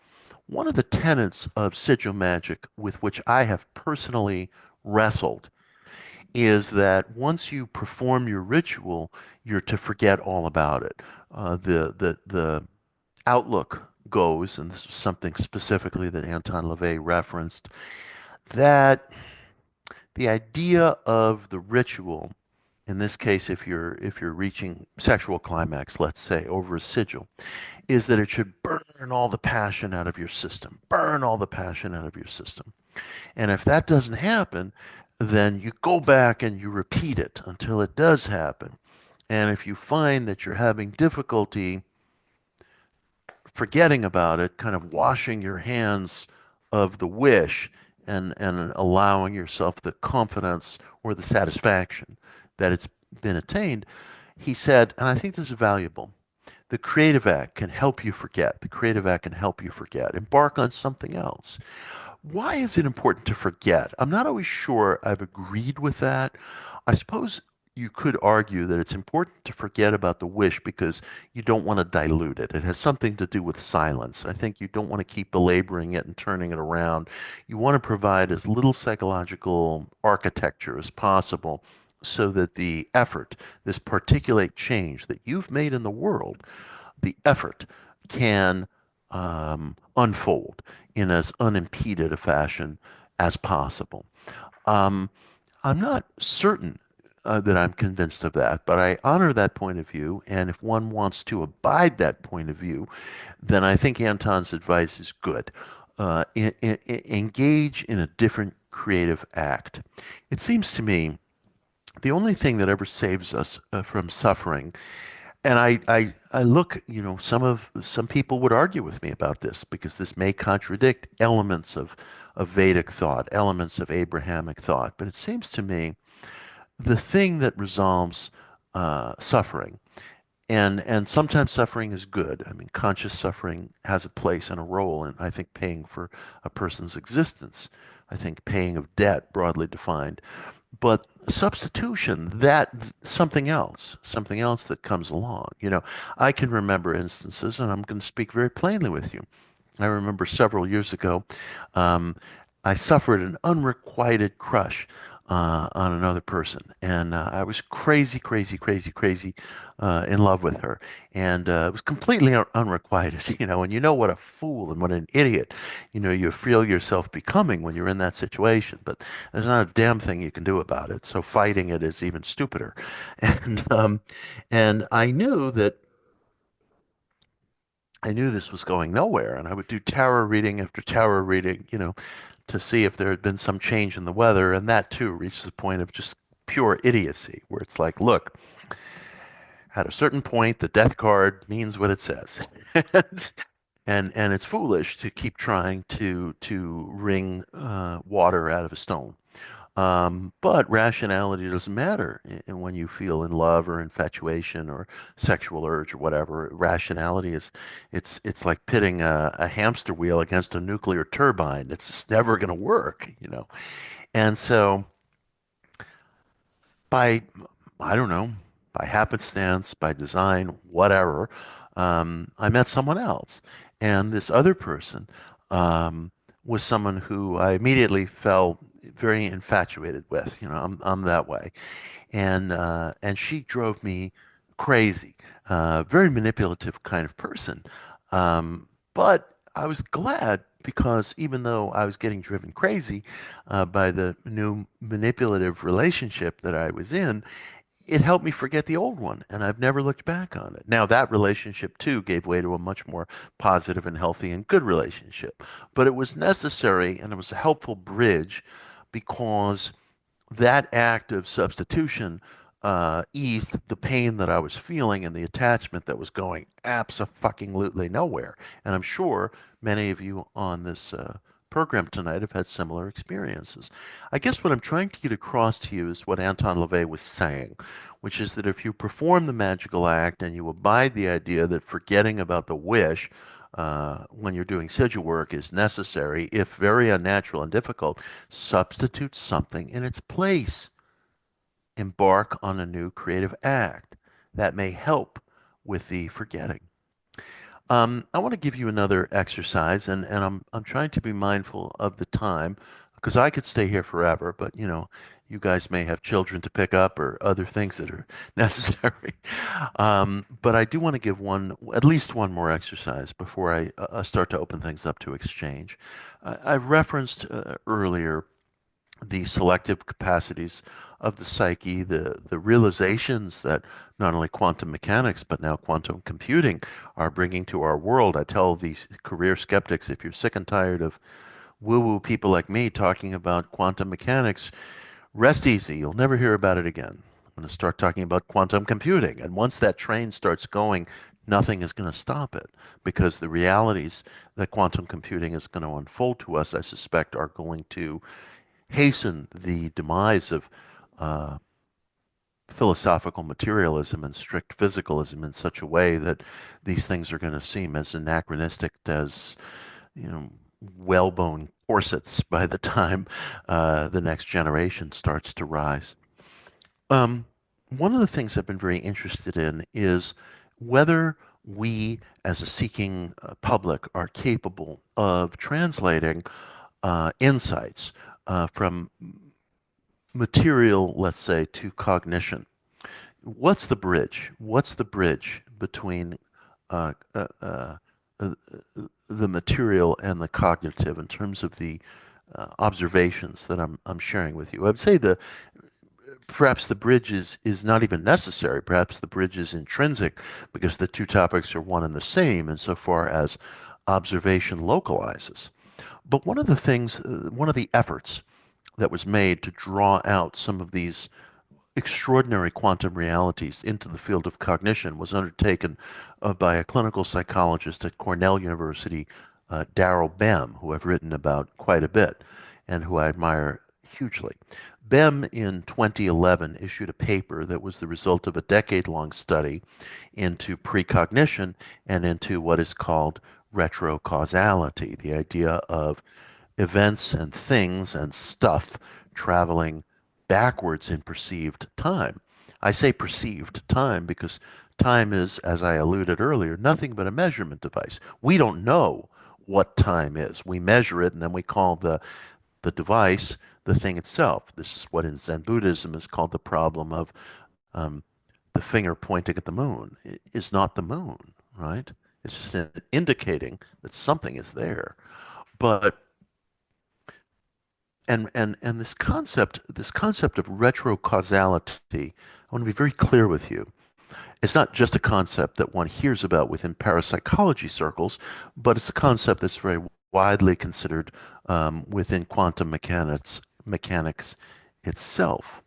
one of the tenets of sigil magic with which I have personally wrestled is that once you perform your ritual, you're to forget all about it. The outlook goes, and this is something specifically that Anton LaVey referenced, that the idea of the ritual, in this case, if you're reaching sexual climax, let's say over a sigil, is that it should burn all the passion out of your system, burn all the passion out of your system. And if that doesn't happen, then you go back and you repeat it until it does happen. And if you find that you're having difficulty forgetting about it, kind of washing your hands of the wish and allowing yourself the confidence or the satisfaction that it's been attained, he said, and I think this is valuable, the creative act can help you forget. The creative act can help you forget. Embark on something else. Why is it important to forget? I'm not always sure I've agreed with that. I suppose you could argue that it's important to forget about the wish because you don't want to dilute it. It has something to do with silence. I think you don't want to keep belaboring it and turning it around. You want to provide as little psychological architecture as possible so that the effort, this particulate change that you've made in the world, the effort can unfold in as unimpeded a fashion as possible. Um, I'm not certain that I'm convinced of that, but I honor that point of view. And if one wants to abide that point of view, then I think Anton's advice is good. Engage in a different creative act. It seems to me the only thing that ever saves us from suffering, and I look, some people would argue with me about this because this may contradict elements of Vedic thought, elements of Abrahamic thought, but it seems to me the thing that resolves suffering, and sometimes suffering is good. I mean, conscious suffering has a place and a role in, I think, paying for a person's existence. I think paying of debt, broadly defined. But substitution, that something else that comes along. I can remember instances, and I'm going to speak very plainly with you. I remember several years ago, um, I suffered an unrequited crush on another person, and I was crazy, crazy, crazy, crazy in love with her, and it was completely unrequited, and you know what a fool and what an idiot, you feel yourself becoming when you're in that situation, but there's not a damn thing you can do about it. So fighting it is even stupider, and I knew this was going nowhere, and I would do tarot reading after tarot reading, to see if there had been some change in the weather, and that too reached the point of just pure idiocy, where it's like, look, at a certain point, the death card means what it says. and it's foolish to keep trying to wring water out of a stone. But rationality doesn't matter when you feel in love or infatuation or sexual urge or whatever. Rationality is, it's like pitting a hamster wheel against a nuclear turbine. It's just never going to work, you know. And so by, I don't know, by happenstance, by design, whatever, I met someone else. And this other person um, was someone who I immediately fell very infatuated with. You know, I'm that way. And she drove me crazy. Very manipulative kind of person. But I was glad because even though I was getting driven crazy by the new manipulative relationship that I was in, it helped me forget the old one, and I've never looked back on it. Now, that relationship too gave way to a much more positive and healthy and good relationship, but it was necessary and it was a helpful bridge because that act of substitution eased the pain that I was feeling and the attachment that was going abso-fucking-lutely nowhere. And I'm sure many of you on this program tonight have had similar experiences. I guess what I'm trying to get across to you is what Anton LaVey was saying, which is that if you perform the magical act and you abide the idea that forgetting about the wish when you're doing sigil work is necessary, if very unnatural and difficult, substitute something in its place. Embark on a new creative act that may help with the forgetting. I want to give you another exercise, and I'm trying to be mindful of the time because I could stay here forever, but you know, you guys may have children to pick up or other things that are necessary. But I do want to give at least one more exercise before I start to open things up to exchange. I've referenced earlier the selective capacities of the psyche, the realizations that not only quantum mechanics, but now quantum computing are bringing to our world. I tell these career skeptics, if you're sick and tired of woo-woo people like me talking about quantum mechanics, rest easy. You'll never hear about it again. I'm going to start talking about quantum computing. And once that train starts going, nothing is going to stop it because the realities that quantum computing is going to unfold to us, I suspect, are going to hasten the demise of uh, philosophical materialism and strict physicalism in such a way that these things are going to seem as anachronistic as, you know, whalebone corsets by the time the next generation starts to rise. Um, One of the things I've been very interested in is whether we, as a seeking public, are capable of translating insights from material, let's say, to cognition. What's the bridge? What's the bridge between uh, uh, uh, uh, the material and the cognitive in terms of the observations that I'm sharing with you? I would say perhaps the bridge is not even necessary. Perhaps the bridge is intrinsic because the two topics are one and the same insofar as observation localizes. But one of the efforts that was made to draw out some of these extraordinary quantum realities into the field of cognition was undertaken by a clinical psychologist at Cornell University, Darrell Bem, who I've written about quite a bit and who I admire hugely. Bem in 2011 issued a paper that was the result of a decade-long study into precognition and into what is called retrocausality, the idea of events and things and stuff traveling backwards in perceived time. I say perceived time because time is, as I alluded earlier, nothing but a measurement device. We don't know what time is. We measure it and then we call the device the thing itself. This is what in Zen Buddhism is called the problem of um, the finger pointing at the moon. It is not the moon, right? It's just indicating that something is there. But and this concept of retrocausality, I want to be very clear with you. It's not just a concept that one hears about within parapsychology circles, but it's a concept that's very widely considered within quantum mechanics itself.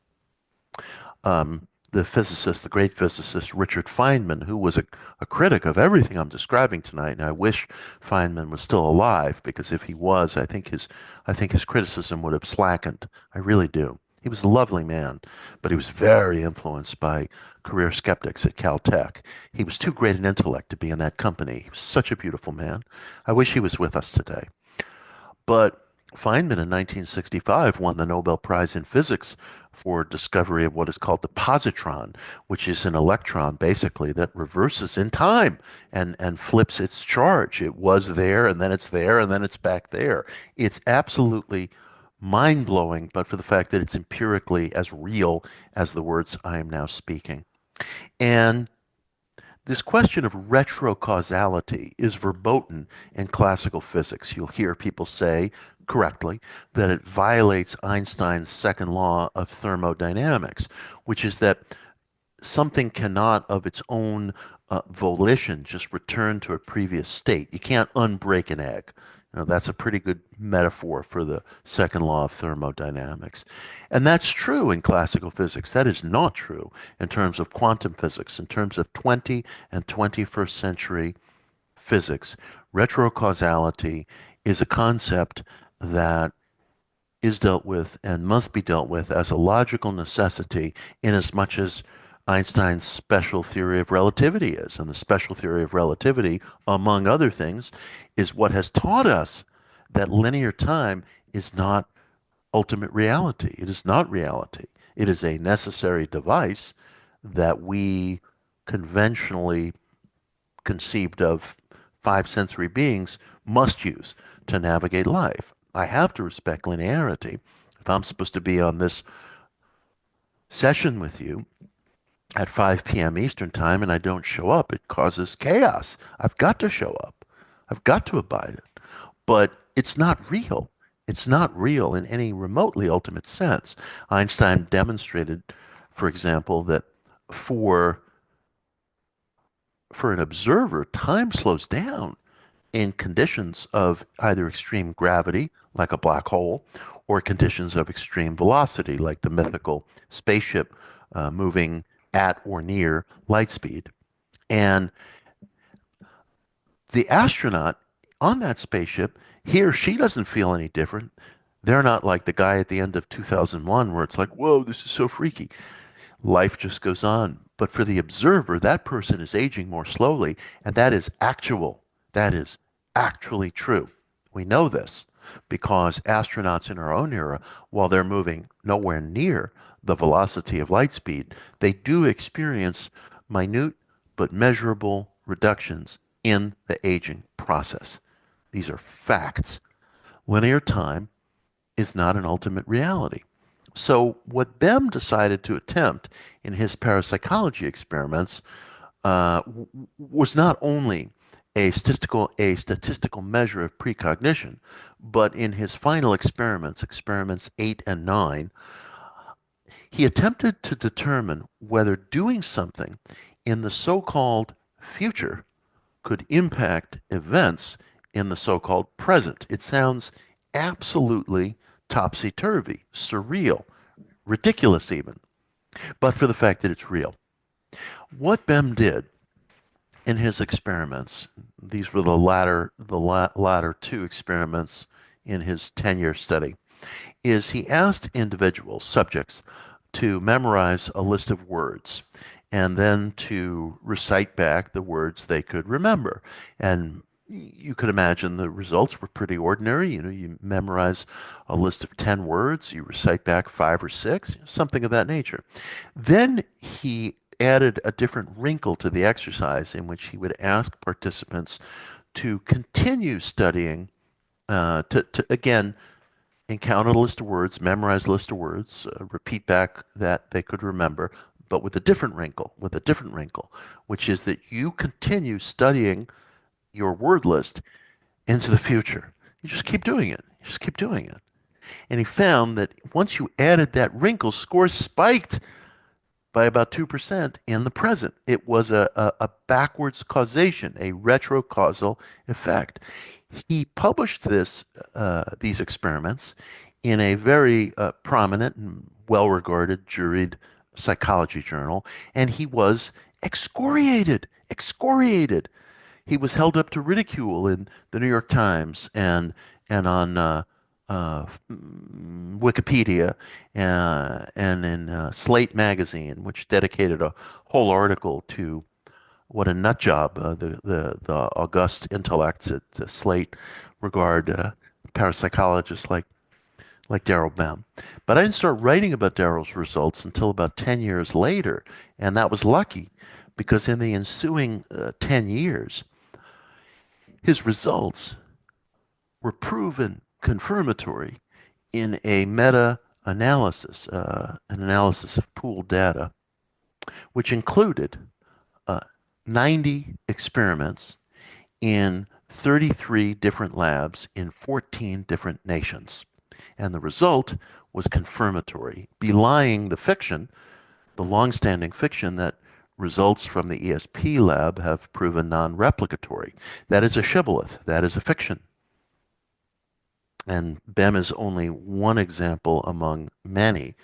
the physicist, the great physicist Richard Feynman, who was a critic of everything I'm describing tonight. And I wish Feynman was still alive, because if he was, I think his criticism would have slackened. I really do. He was a lovely man, but he was very influenced by career skeptics at Caltech. He was too great an intellect to be in that company. He was such a beautiful man. I wish he was with us today. But Feynman in 1965 won the Nobel Prize in Physics for discovery of what is called the positron, which is an electron basically that reverses in time and flips its charge. It was there, and then it's there, and then it's back there. It's absolutely mind-blowing, but for the fact that it's empirically as real as the words I am now speaking. And this question of retrocausality is verboten in classical physics. You'll hear people say, correctly, that it violates Einstein's second law of thermodynamics, which is that something cannot, of its own volition, just return to a previous state. You can't unbreak an egg. You know, that's a pretty good metaphor for the second law of thermodynamics. And that's true in classical physics. That is not true in terms of quantum physics, in terms of 20 and 21st century physics. Retrocausality is a concept that is dealt with and must be dealt with as a logical necessity, in as much as Einstein's special theory of relativity is. And the special theory of relativity, among other things, is what has taught us that linear time is not ultimate reality. It is not reality. It is a necessary device that we conventionally conceived of five sensory beings must use to navigate life. I have to respect linearity. If I'm supposed to be on this session with you at 5 p.m. Eastern Time and I don't show up, it causes chaos. I've got to show up. I've got to abide it. But it's not real. It's not real in any remotely ultimate sense. Einstein demonstrated, for example, that for for an observer, time slows down in conditions of either extreme gravity, like a black hole, or conditions of extreme velocity, like the mythical spaceship moving at or near light speed. And the astronaut on that spaceship, he or she doesn't feel any different. They're not like the guy at the end of 2001 where it's like, whoa, this is so freaky. Life just goes on. But for the observer, that person is aging more slowly, and that is actual. That is actually true. We know this because astronauts in our own era, while they're moving nowhere near the velocity of light speed, they do experience minute but measurable reductions in the aging process. These are facts. Linear time is not an ultimate reality. So what Bem decided to attempt in his parapsychology experiments was not only a statistical measure of precognition, but in his final experiments, experiments 8 and 9, he attempted to determine whether doing something in the so-called future could impact events in the so-called present. It sounds absolutely topsy-turvy, surreal, ridiculous even, but for the fact that it's real. What Bem did in his experiments, these were the latter two experiments in his 10-year study, is he asked individuals, subjects, to memorize a list of words and then to recite back the words they could remember. And you could imagine the results were pretty ordinary. You know, you memorize a list of 10 words, you recite back 5 or 6, something of that nature. Then he added a different wrinkle to the exercise in which he would ask participants to continue studying, to again encounter a list of words, memorize a list of words, repeat back that they could remember, but with a different wrinkle, which is that you continue studying your word list into the future. You just keep doing it. You just keep doing it. And he found that once you added that wrinkle, scores spiked by about 2% in the present. It was a backwards causation, a retrocausal effect. He published these experiments in a very prominent and well-regarded juried psychology journal, and he was excoriated. He was held up to ridicule in the New York Times and on Wikipedia and in Slate magazine, which dedicated a whole article to what a nut job the august intellects at Slate regard parapsychologists like Daryl Bem. But I didn't start writing about Daryl's results until about 10 years later, and that was lucky because in the ensuing 10 years, his results were proven confirmatory in a meta-analysis, an analysis of pooled data, which included uh, 90 experiments in 33 different labs in 14 different nations. And the result was confirmatory, belying the fiction, the long-standing fiction that results from the ESP lab have proven non-replicatory. That is a shibboleth. That is a fiction. And BEM is only one example among many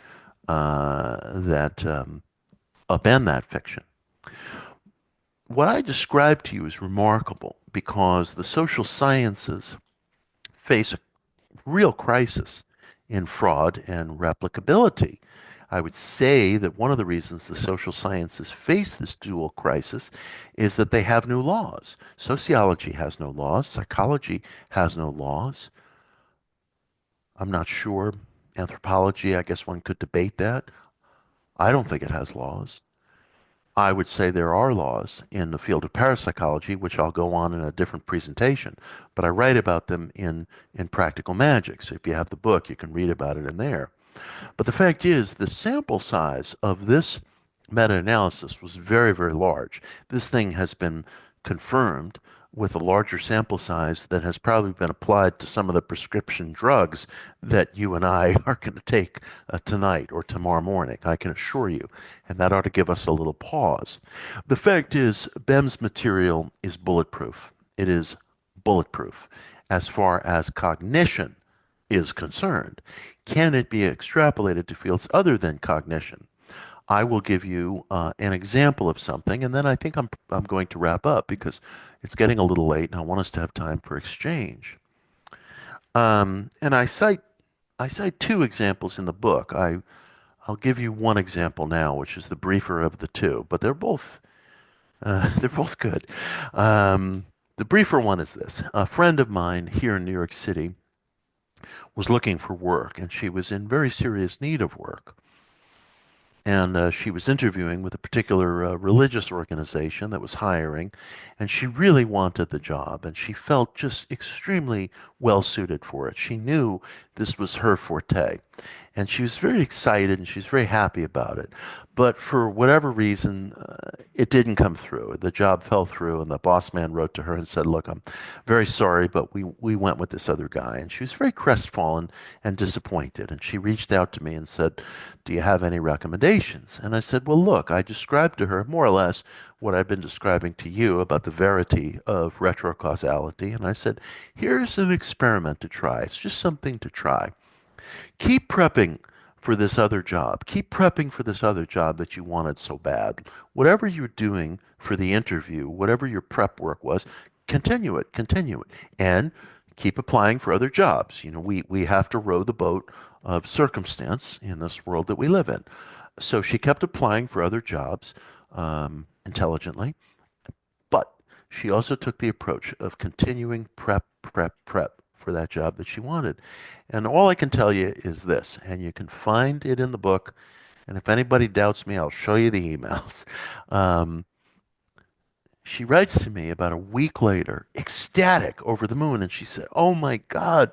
that upend that fiction. What I described to you is remarkable because the social sciences face a real crisis in fraud and replicability. I would say that one of the reasons the social sciences face this dual crisis is that they have no laws. Sociology has no laws, psychology has no laws. I'm not sure. Anthropology, I guess one could debate that. I don't think it has laws. I would say there are laws in the field of parapsychology, which I'll go on in a different presentation, but I write about them in Practical Magick. So if you have the book, you can read about it in there. But the fact is, the sample size of this meta-analysis was very, very large. This thing has been confirmed with a larger sample size that has probably been applied to some of the prescription drugs that you and I are going to take tonight or tomorrow morning, I can assure you. And that ought to give us a little pause. The fact is, BEM's material is bulletproof. It is bulletproof as far as cognition is concerned. Can it be extrapolated to fields other than cognition? I will give you an example of something, and then I think I'm going to wrap up because it's getting a little late, and I want us to have time for exchange. And I cite two examples in the book. I'll give you one example now, which is the briefer of the two, but they're both good. The briefer one is this: a friend of mine here in New York City was looking for work, and she was in very serious need of work. And she was interviewing with a particular religious organization that was hiring, and she really wanted the job, and she felt just extremely well suited for it. She knew this was her forte, and she was very excited and she was very happy about it. But for whatever reason, it didn't come through. The job fell through, and the boss man wrote to her and said, "Look, I'm very sorry, but we went with this other guy." And she was very crestfallen and disappointed. And she reached out to me and said, "Do you have any recommendations?" And I said, "Well, look," I described to her more or less what I've been describing to you about the verity of retrocausality. And I said, "Here's an experiment to try. It's just something to try. Keep prepping for this other job. Keep prepping for this other job that you wanted so bad. Whatever you're doing for the interview, whatever your prep work was, continue it, and keep applying for other jobs. You know, we have to row the boat of circumstance in this world that we live in." So she kept applying for other jobs intelligently, but she also took the approach of continuing prep for that job that she wanted. And all I can tell you is this, and you can find it in the book. And if anybody doubts me, I'll show you the emails. Um, she writes to me about a week later, ecstatic, over the moon, and she said, "Oh my God,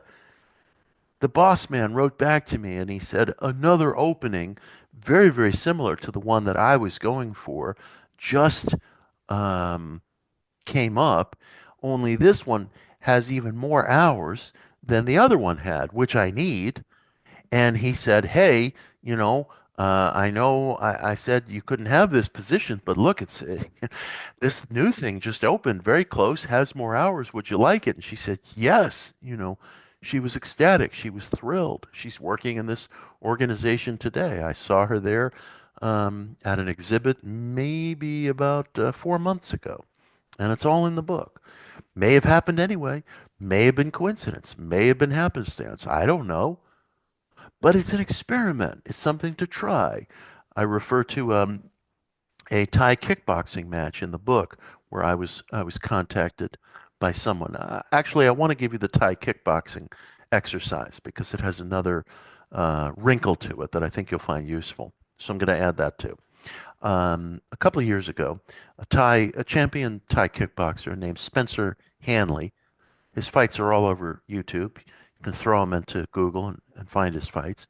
the boss man wrote back to me and he said another opening, very, very similar to the one that I was going for, just um, came up, only this one has even more hours than the other one had, which I need." And he said, "Hey, you know, I said you couldn't have this position, but look, it's this new thing just opened very close, has more hours. Would you like it?" And she said, "Yes." You know, she was ecstatic. She was thrilled. She's working in this organization today. I saw her there at an exhibit maybe about 4 months ago. And it's all in the book. May have happened anyway, may have been coincidence, may have been happenstance. I don't know. But it's an experiment. It's something to try. I refer to a Thai kickboxing match in the book where I was contacted by someone. Actually, I want to give you the Thai kickboxing exercise because it has another wrinkle to it that I think you'll find useful. So I'm going to add that too. A couple of years ago, a champion Thai kickboxer named Spencer Hanley. His fights are all over YouTube. You can throw them into Google and find his fights.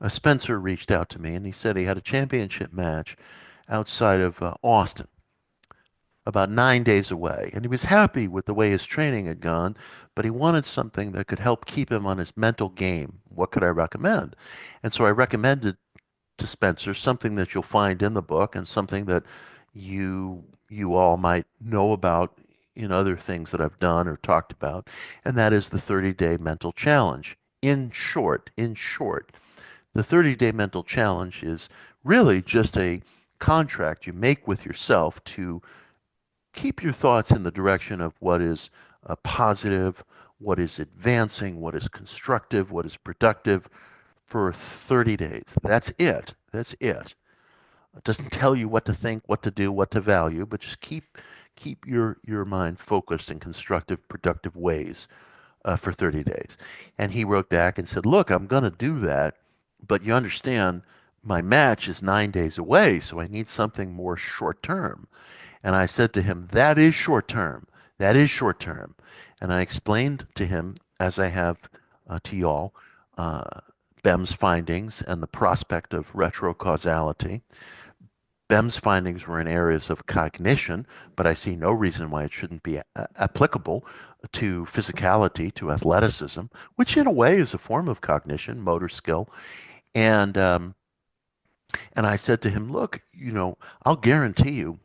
Spencer reached out to me and he said he had a championship match outside of Austin, about 9 days away. And he was happy with the way his training had gone, but he wanted something that could help keep him on his mental game. What could I recommend? And so I recommended to Spencer something that you'll find in the book and something that you all might know about in other things that I've done or talked about, and that is the 30-day mental challenge. In short, the 30-day mental challenge is really just a contract you make with yourself to keep your thoughts in the direction of what is positive, what is advancing, what is constructive, what is productive for 30 days. That's it. That's it. It doesn't tell you what to think, what to do, what to value, but just keep your mind focused in constructive, productive ways for 30 days. And he wrote back and said, "Look, I'm going to do that, but you understand my match is 9 days away, so I need something more short term." And I said to him, "That is short term. That is short term." And I explained to him, as I have to y'all, uh, Bem's findings and the prospect of retrocausality. Bem's findings were in areas of cognition, but I see no reason why it shouldn't be applicable to physicality, to athleticism, which in a way is a form of cognition, motor skill. And and I said to him, "Look, I'll guarantee you,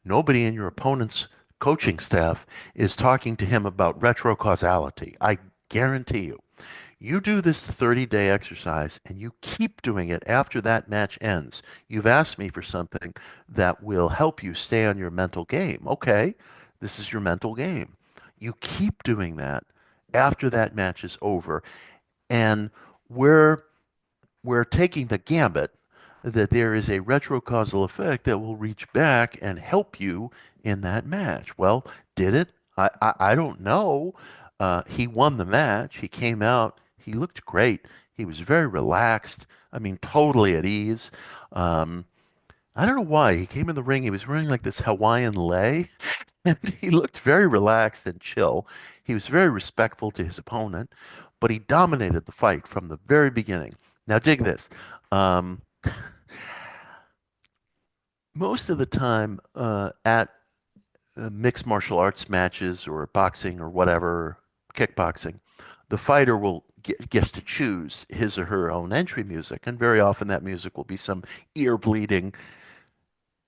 nobody in your opponent's coaching staff is talking to him about retrocausality. I guarantee you. You do this 30-day exercise and you keep doing it after that match ends. You've asked me for something that will help you stay on your mental game. Okay, this is your mental game. You keep doing that after that match is over. And we're we're taking the gambit that there is a retrocausal effect that will reach back and help you in that match. Well, did it? I don't know. He won the match. He came out. He looked great. He was very relaxed. I mean, totally at ease. Um, I don't know why. He came in the ring. He was wearing like this Hawaiian lei, and he looked very relaxed and chill. He was very respectful to his opponent, but he dominated the fight from the very beginning. Now, dig this. Um, Most of the time at mixed martial arts matches or boxing or whatever, kickboxing, the fighter gets to choose his or her own entry music, and very often that music will be some ear-bleeding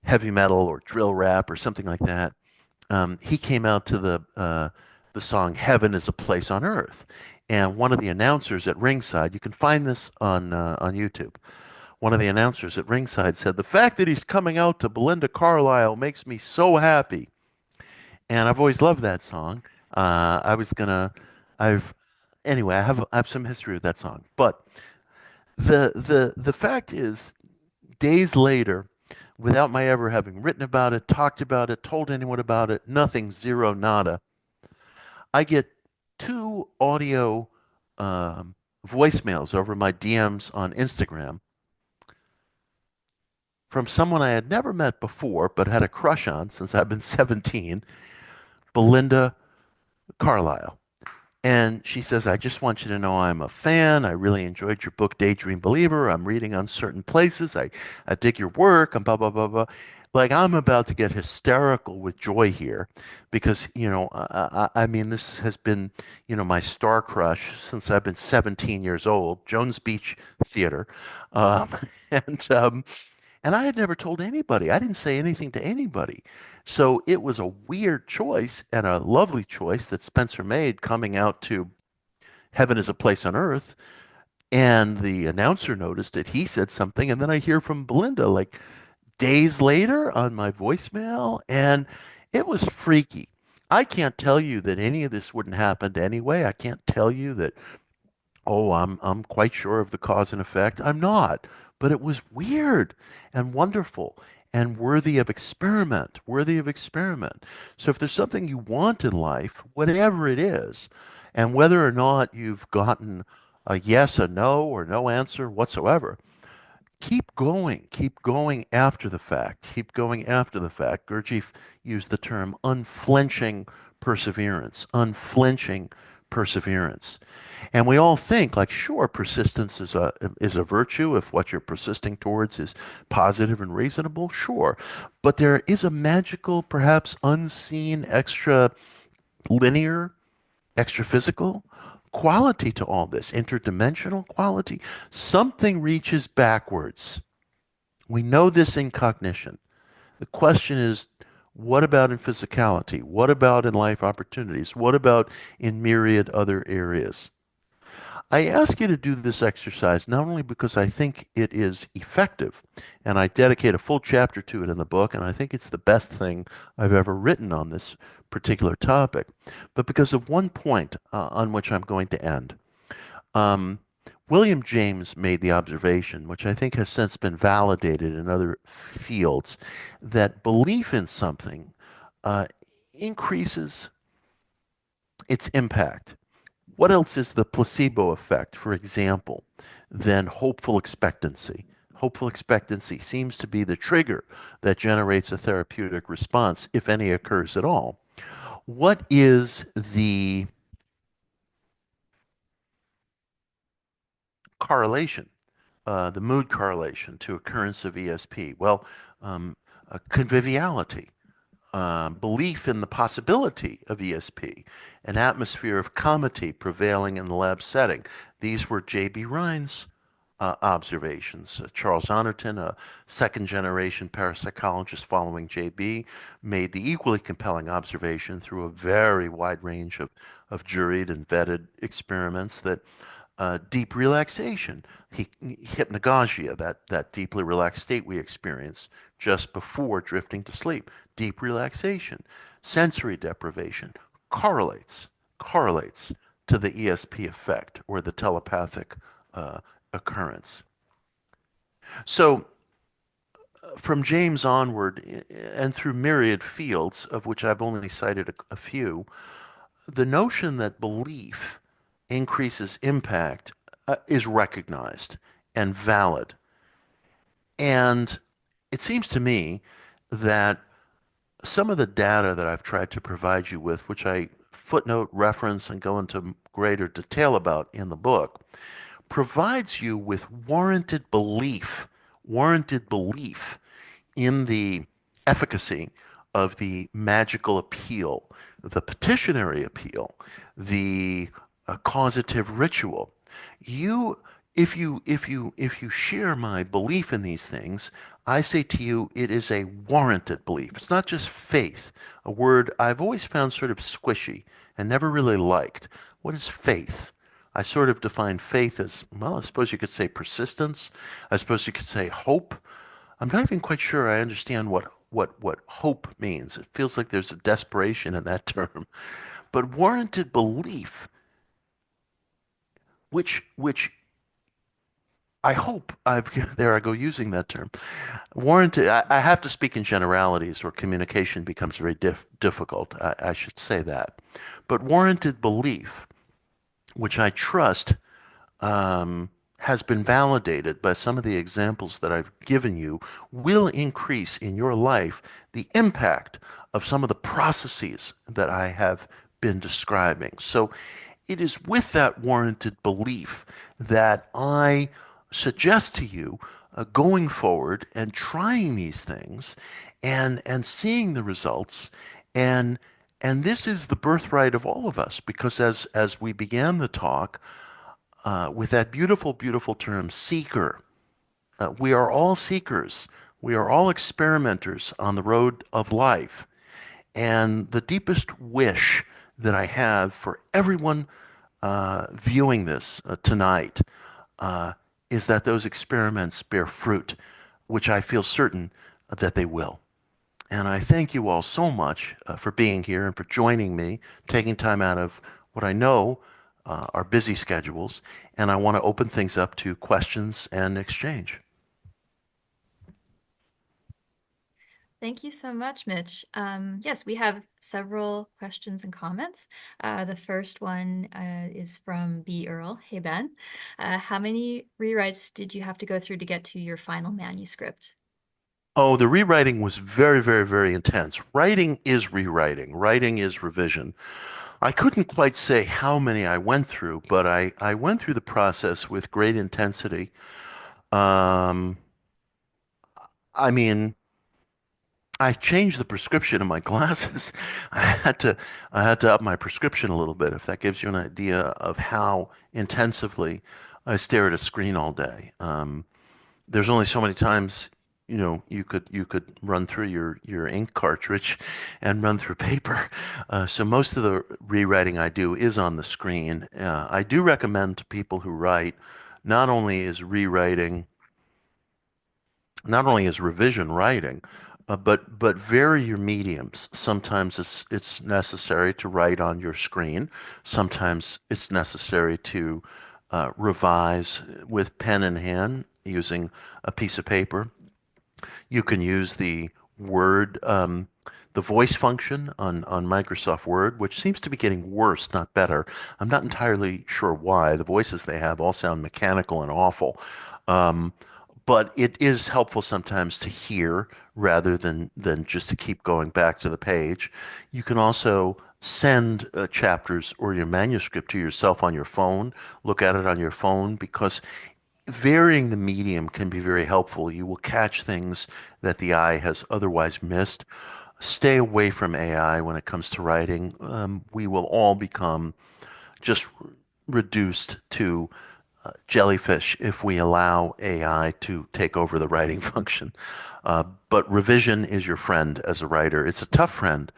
heavy metal or drill rap or something like that. He came out to the song "Heaven Is a Place on Earth," and one of the announcers at ringside, you can find this on YouTube. One of the announcers at ringside said, "The fact that he's coming out to Belinda Carlisle makes me so happy." And I've always loved that song. I was gonna, I've, anyway, I have some history with that song. But the fact is, days later, without my ever having written about it, talked about it, told anyone about it, nothing, zero, nada, I get two audio voicemails over my DMs on Instagram from someone I had never met before, but had a crush on since I've been 17, Belinda Carlisle. And she says, "I just want you to know I'm a fan. I really enjoyed your book, Daydream Believer. I'm reading on certain places. I dig your work, and blah, blah, blah, blah." Like, I'm about to get hysterical with joy here because, I mean, this has been, my star crush since I've been 17 years old, Jones Beach Theater. Um, and, um, and I had never told anybody. I didn't say anything to anybody. So it was a weird choice and a lovely choice that Spencer made coming out to Heaven is a Place on Earth And the announcer noticed it. He said something, and then I hear from Belinda like days later on my voicemail, and it was freaky. I can't tell you that any of this wouldn't happen anyway. I can't tell you that, oh, I'm quite sure of the cause and effect. I'm not. But it was weird and wonderful and worthy of experiment, worthy of experiment. So if there's something you want in life, whatever it is, and whether or not you've gotten a yes, a no, or no answer whatsoever, keep going after the fact, keep going after the fact. Gurdjieff used the term unflinching perseverance, unflinching perseverance. And we all think like, sure, persistence is a virtue if what you're persisting towards is positive and reasonable, sure. But there is a magical, perhaps unseen, extra linear, extra physical quality to all this, interdimensional quality. Something reaches backwards. We know this in cognition. The question is, what about in physicality? What about in life opportunities? What about in myriad other areas? I ask you to do this exercise not only because I think it is effective, and I dedicate a full chapter to it in the book, and I think it's the best thing I've ever written on this particular topic, but because of one point on which I'm going to end. Um, William James made the observation, which I think has since been validated in other fields, that belief in something uh, increases its impact. What else is the placebo effect, for example, than hopeful expectancy? Hopeful expectancy seems to be the trigger that generates a therapeutic response, if any occurs at all. What is the correlation, the mood correlation to occurrence of ESP? Well, conviviality, belief in the possibility of ESP, an atmosphere of comity prevailing in the lab setting. These were J.B. Rhine's observations. Charles Honorton, a second generation parapsychologist following J.B., made the equally compelling observation through a very wide range of juried and vetted experiments that deep relaxation, hypnagogia, that deeply relaxed state we experience just before drifting to sleep, deep relaxation, sensory deprivation correlates to the ESP effect or the telepathic uh, occurrence. So from James onward and through myriad fields, of which I've only cited a few, the notion that belief increases impact is recognized and valid. And it seems to me that some of the data that I've tried to provide you with, which I footnote, reference, and go into greater detail about in the book, provides you with warranted belief in the efficacy of the magical appeal, the petitionary appeal, the causative ritual. You, if you share my belief in these things, I say to you, it is a warranted belief. It's not just faith, a word I've always found sort of squishy and never really liked. What is faith? I sort of define faith as, well, I suppose you could say persistence. I suppose you could say hope. I'm not even quite sure I understand what hope means. It feels like there's a desperation in that term. But warranted belief, which I hope I've there I go using that term. Warranted. I have to speak in generalities, or communication becomes very difficult. I should say that. But warranted belief, which I trust has been validated by some of the examples that I've given you, will increase in your life the impact of some of the processes that I have been describing. So it is with that warranted belief that I suggest to you going forward and trying these things and seeing the results and this is the birthright of all of us because as we began the talk with that beautiful, beautiful term, seeker. We are all seekers. We are all experimenters on the road of life. And the deepest wish that I have for everyone viewing this tonight is that those experiments bear fruit, which I feel certain that they will. And I thank you all so much for being here and for joining me, taking time out of what I know are busy schedules. And I want to open things up to questions and exchange. Thank you so much, Mitch. Yes, we have several questions and comments. The first one is from B. Earl. Hey, Ben. How many rewrites did you have to go through to get to your final manuscript? Oh, the rewriting was very, very, very intense. Writing is rewriting. Writing is revision. I couldn't quite say how many I went through, but I went through the process with great intensity. Um, I mean, I changed the prescription in my glasses. I had to I had to up my prescription a little bit, if that gives you an idea of how intensively I stare at a screen all day. There's only so many times, you could run through your ink cartridge and run through paper. So most of the rewriting I do is on the screen. I do recommend to people who write, not only is rewriting not only is revision writing, but vary your mediums. Sometimes it's necessary to write on your screen. Sometimes it's necessary to revise with pen in hand using a piece of paper. You can use the voice function on Microsoft Word, which seems to be getting worse, not better. I'm not entirely sure why. The voices they have all sound mechanical and awful. Um, but it is helpful sometimes to hear rather than just to keep going back to the page. You can also send chapters or your manuscript to yourself on your phone, look at it on your phone, because varying the medium can be very helpful. You will catch things that the eye has otherwise missed. Stay away from AI when it comes to writing. We will all become just reduced to jellyfish if we allow AI to take over the writing function. But revision is your friend as a writer. It's a tough friend,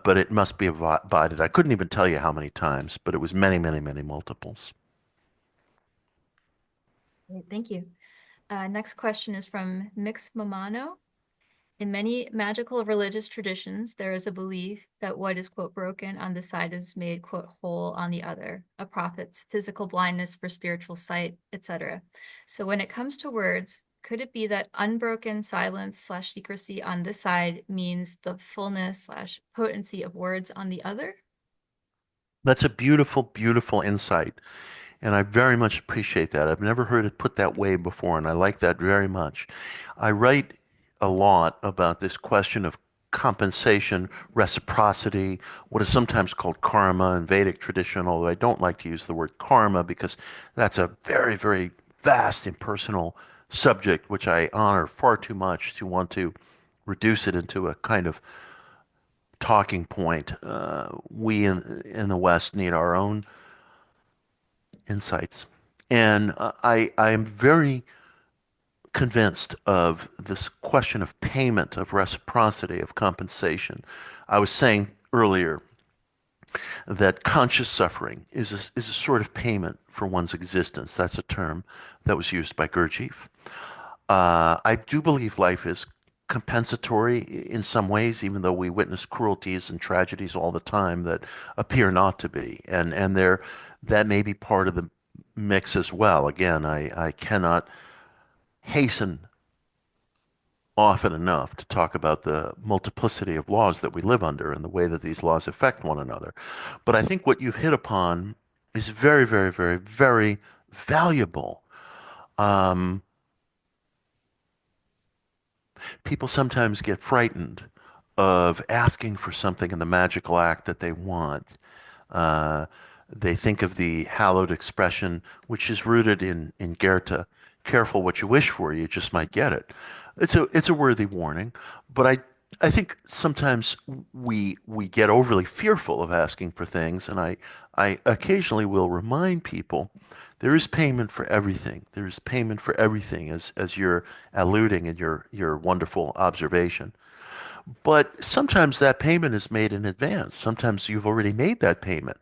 but it must be abided. I couldn't even tell you how many times, but it was many, many, many multiples. Great, thank you. Next question is from Mix Mamano. In many magical religious traditions, there is a belief that what is, quote, broken on this side is made, quote, whole on the other, a prophet's physical blindness for spiritual sight, etc. So when it comes to words, could it be that unbroken silence slash secrecy on this side means the fullness slash potency of words on the other? That's a beautiful, beautiful insight. And I very much appreciate that. I've never heard it put that way before, and I like that very much. I write a lot about this question of compensation, reciprocity, what is sometimes called karma in Vedic tradition, although I don't like to use the word karma because that's a very, very vast impersonal subject, which I honor far too much to want to reduce it into a kind of talking point. We in the West need our own insights. And I am very convinced of this question of payment, of reciprocity, of compensation. I was saying earlier that conscious suffering is a sort of payment for one's existence. That's a term that was used by Gurdjieff. I do believe life is compensatory in some ways, even though we witness cruelties and tragedies all the time that appear not to be. And that may be part of the mix as well. Again, I cannot hasten often enough to talk about the multiplicity of laws that we live under and the way that these laws affect one another. But I think what you've hit upon is very, very, very, very valuable. Um, People sometimes get frightened of asking for something in the magical act that they want. Uh, they think of the hallowed expression, which is rooted in Goethe, careful what you wish for, you just might get it. It's a worthy warning, but I think sometimes we get overly fearful of asking for things, and I occasionally will remind people there is payment for everything. There is payment for everything, as you're alluding in your wonderful observation. But sometimes that payment is made in advance. Sometimes you've already made that payment.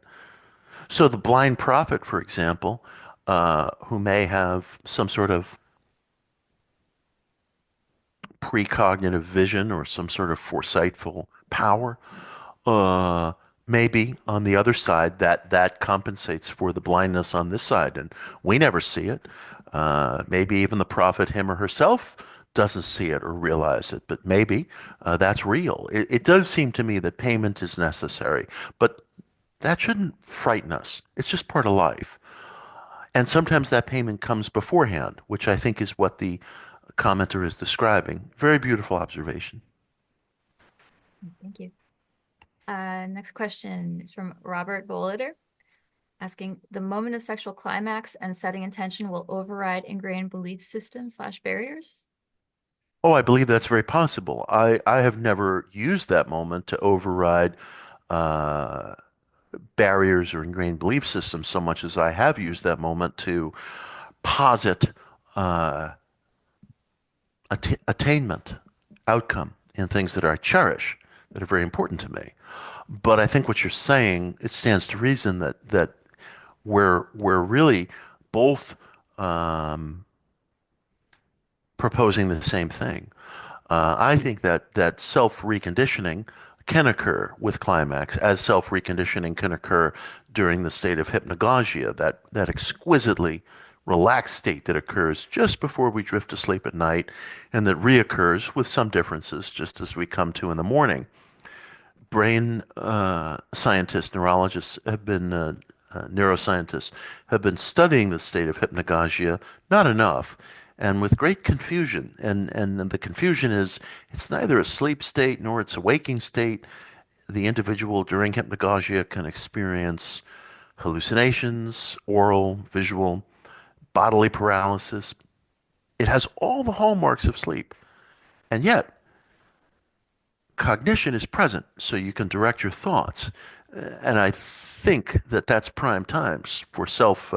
So the blind prophet, for example, who may have some sort of precognitive vision or some sort of foresightful power. Uh, Maybe on the other side that compensates for the blindness on this side, and we never see it. Maybe even the prophet, him or herself, doesn't see it or realize it, but maybe that's real. It does seem to me that payment is necessary, but that shouldn't frighten us. It's just part of life. And sometimes that payment comes beforehand, which I think is what the commenter is describing. Very beautiful observation. Thank you. Next question is from Robert Boliter, asking, the moment of sexual climax and setting intention will override ingrained belief systems / barriers? Oh, I believe that's very possible. I have never used that moment to override uh, barriers or ingrained belief systems so much as I have used that moment to posit uh, attainment, outcome in things that I cherish, that are very important to me. But I think what you're saying, it stands to reason that we're really both um, proposing the same thing. I think that self-reconditioning can occur with climax, as self-reconditioning can occur during the state of hypnagogia, that exquisitely relaxed state that occurs just before we drift to sleep at night, and that reoccurs with some differences just as we come to in the morning. Brain scientists, neurologists have been neuroscientists have been studying the state of hypnagogia, not enough, and with great confusion. And the confusion is it's neither a sleep state nor it's a waking state. The individual during hypnagogia can experience hallucinations, oral, visual, bodily paralysis. It has all the hallmarks of sleep. And yet, cognition is present, so you can direct your thoughts. And I think that that's prime times for self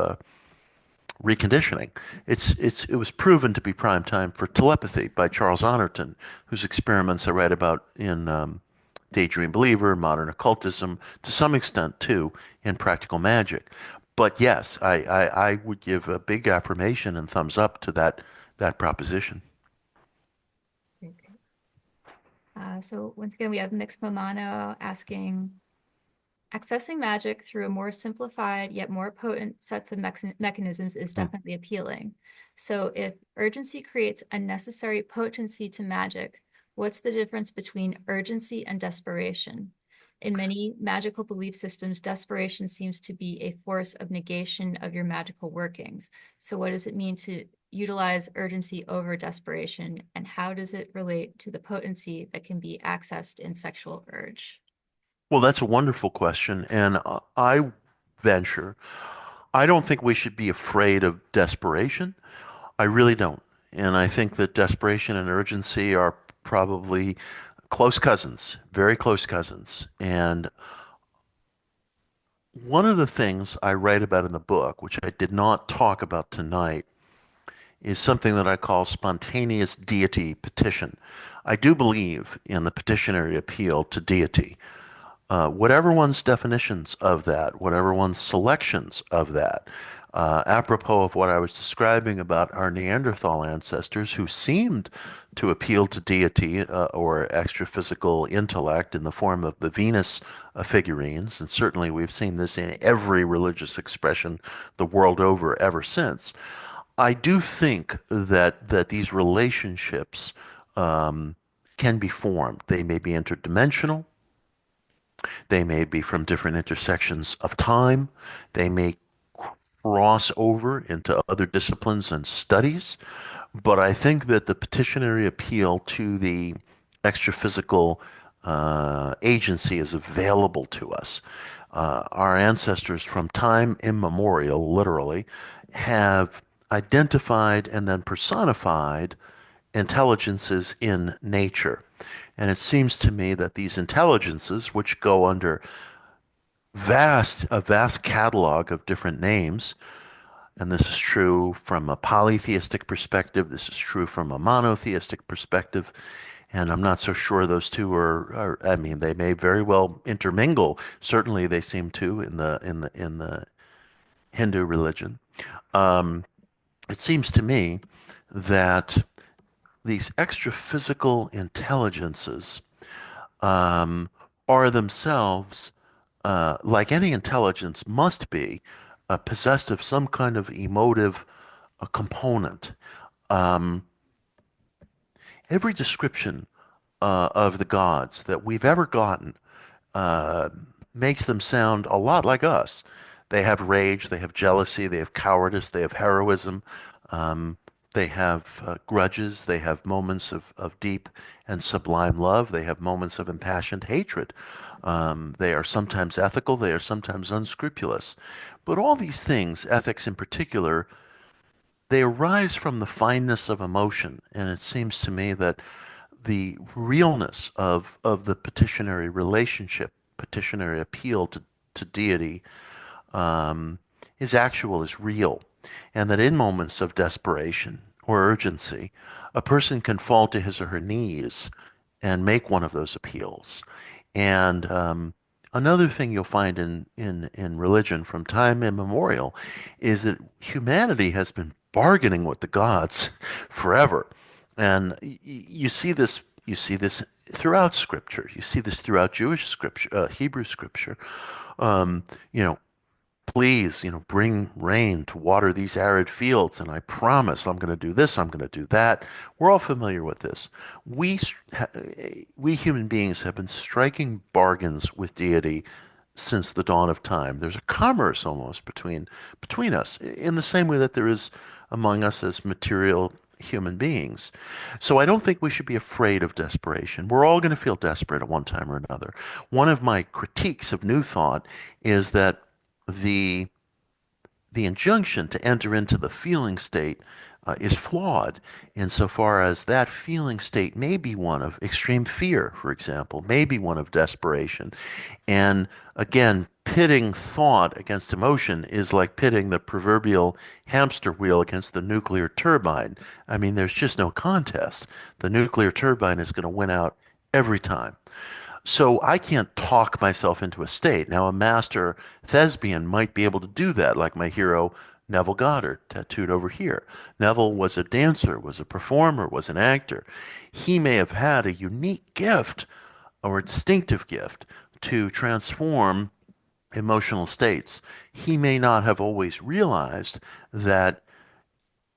reconditioning. It was proven to be prime time for telepathy by Charles Honorton, whose experiments I read about in Daydream Believer, Modern Occultism, to some extent too in Practical Magick. But yes, I would give a big affirmation and thumbs up to that proposition. Okay. So once again, we have Mix Momano asking, accessing magic through a more simplified yet more potent sets of mechanisms is Hmm. definitely appealing. So if urgency creates a necessary potency to magic, what's the difference between urgency and desperation? In many magical belief systems, desperation seems to be a force of negation of your magical workings. So what does it mean to utilize urgency over desperation, and how does it relate to the potency that can be accessed in sexual urge? Well, that's a wonderful question, and I venture I don't think we should be afraid of desperation. I really don't. And I think that desperation and urgency are probably close cousins, very close cousins. And one of the things I write about in the book, which I did not talk about tonight, is something that I call spontaneous deity petition. I do believe in the petitionary appeal to deity. Whatever one's definitions of that, whatever one's selections of that, apropos of what I was describing about our Neanderthal ancestors who seemed to appeal to deity or extra-physical intellect in the form of the Venus figurines, and certainly we've seen this in every religious expression the world over ever since. I do think that these relationships um, can be formed. They may be interdimensional. They may be from different intersections of time. They may cross over into other disciplines and studies. But I think that the petitionary appeal to the extra-physical agency is available to us. Our ancestors from time immemorial, literally, have identified and then personified intelligences in nature. And it seems to me that these intelligences, which go under a vast catalog of different names, and this is true from a polytheistic perspective, this is true from a monotheistic perspective, and I'm not so sure those two I mean, they may very well intermingle. Certainly they seem to in the Hindu religion. Um, it seems to me that these extra physical intelligences um, are themselves, like any intelligence must be, possessed of some kind of emotive component. Um, every description of the gods that we've ever gotten uh, makes them sound a lot like us. They have rage, they have jealousy, they have cowardice, they have heroism, um, they have grudges, they have moments of deep and sublime love, they have moments of impassioned hatred. They are sometimes ethical, they are sometimes unscrupulous. But all these things, ethics in particular, they arise from the fineness of emotion. And it seems to me that the realness of the petitionary relationship, petitionary appeal to deity, um, is actual, is real, and that in moments of desperation or urgency, a person can fall to his or her knees and make one of those appeals. And another thing you'll find in religion from time immemorial is that humanity has been bargaining with the gods forever. And you see this throughout scripture. You see this throughout Jewish scripture, Hebrew scripture. You know, please, bring rain to water these arid fields, and I promise I'm going to do this, I'm going to do that. We're all familiar with this. We, we human beings have been striking bargains with deity since the dawn of time. There's a commerce almost between us, in the same way that there is among us as material human beings. So I don't think we should be afraid of desperation. We're all going to feel desperate at one time or another. One of my critiques of New Thought is that the the injunction to enter into the feeling state is flawed insofar as that feeling state may be one of extreme fear, for example, may be one of desperation. And again, pitting thought against emotion is like pitting the proverbial hamster wheel against the nuclear turbine. I mean, there's just no contest. The nuclear turbine is going to win out every time. So I can't talk myself into a state. Now, a master thespian might be able to do that, like my hero Neville Goddard, tattooed over here. Neville was a dancer, was a performer, was an actor. He may have had a unique gift or a distinctive gift to transform emotional states. He may not have always realized that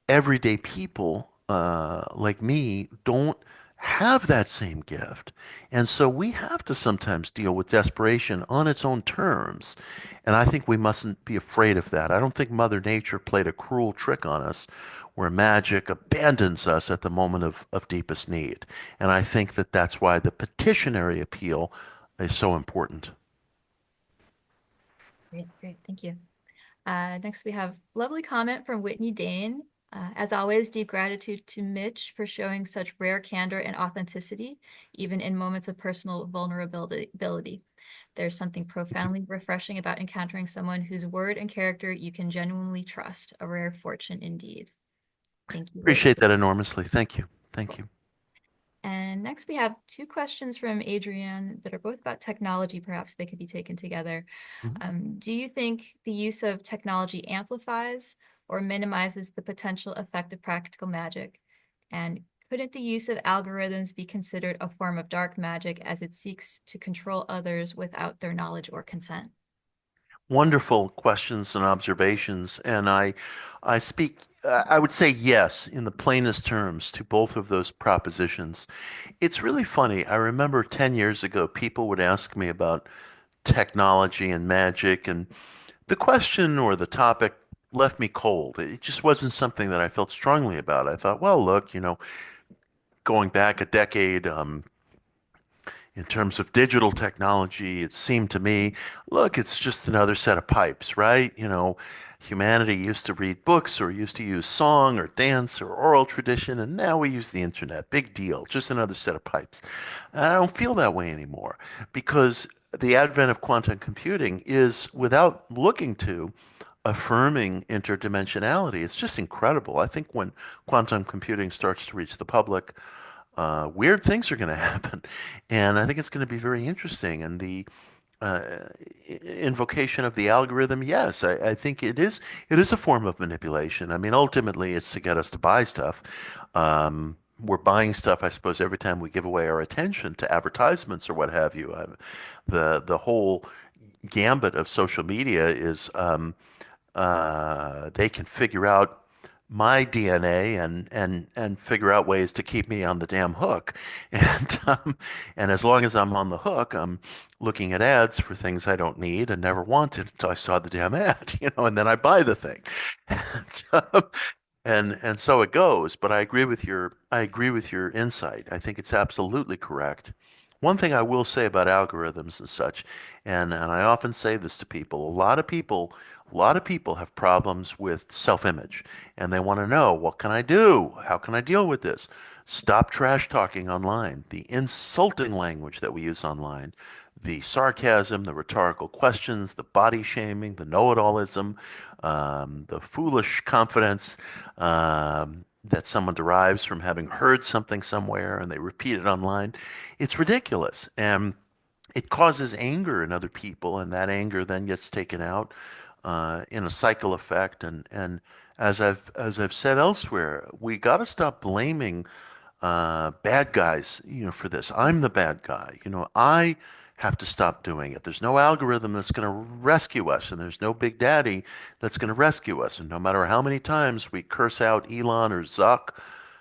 everyday people like me don't have that same gift. And so we have to sometimes deal with desperation on its own terms. And I think we mustn't be afraid of that. I don't think Mother Nature played a cruel trick on us where magic abandons us at the moment of deepest need. And I think that that's why the petitionary appeal is so important. Great, great. Thank you. Next, we have lovely comment from Whitney Dane. As always, deep gratitude to Mitch for showing such rare candor and authenticity, even in moments of personal vulnerability. There's something Thank you. profoundly refreshing about encountering someone whose word and character you can genuinely trust. A rare fortune indeed. Thank you, Appreciate Whitney. that enormously. Thank you. Thank you. And next we have two questions from Adrienne that are both about technology. Perhaps they could be taken together. Mhm. Do you think the use of technology amplifies or minimizes the potential effect of practical magic? And couldn't the use of algorithms be considered a form of dark magic as it seeks to control others without their knowledge or consent? Wonderful questions and observations, and I speak, I would say yes in the plainest terms to both of those propositions. It's really funny. I remember 10 years ago, people would ask me about technology and magic, and the question or the topic left me cold. It just wasn't something that I felt strongly about. I thought, well, look, going back a decade, in terms of digital technology, it seemed to me, look, it's just another set of pipes, right? Humanity used to read books or used to use song or dance or oral tradition, and now we use the internet. Big deal, just another set of pipes. And I don't feel that way anymore because the advent of quantum computing is, without looking to, affirming interdimensionality. It's just incredible. I think when quantum computing starts to reach the public, weird things are going to happen. And I think it's going to be very interesting. And uh, invocation of the algorithm, yes, I think it is a form of manipulation. I mean, ultimately, it's to get us to buy stuff. We're buying stuff, I suppose, every time we give away our attention to advertisements or what have you. The whole gambit of social media is they can figure out my DNA and figure out ways to keep me on the damn hook. And as long as I'm on the hook, I'm looking at ads for things I don't need and never wanted until I saw the damn ad, and then I buy the thing. And so it goes. But I agree with your insight. I think it's absolutely correct. One thing I will say about algorithms and such, and I often say this to people, a lot of people have problems with self-image, and they want to know, what can I do? How can I deal with this? Stop trash talking online. The insulting language that we use online, the sarcasm, the rhetorical questions, the body shaming, the know-it-allism, the foolish confidence that someone derives from having heard something somewhere and they repeat it online. It's ridiculous. And it causes anger in other people, and that anger then gets taken out in a cycle effect. And as I've said elsewhere, we got to stop blaming bad guys, for this. I'm the bad guy. I have to stop doing it. There's no algorithm that's going to rescue us, and there's no big daddy that's going to rescue us. And no matter how many times we curse out Elon or Zuck,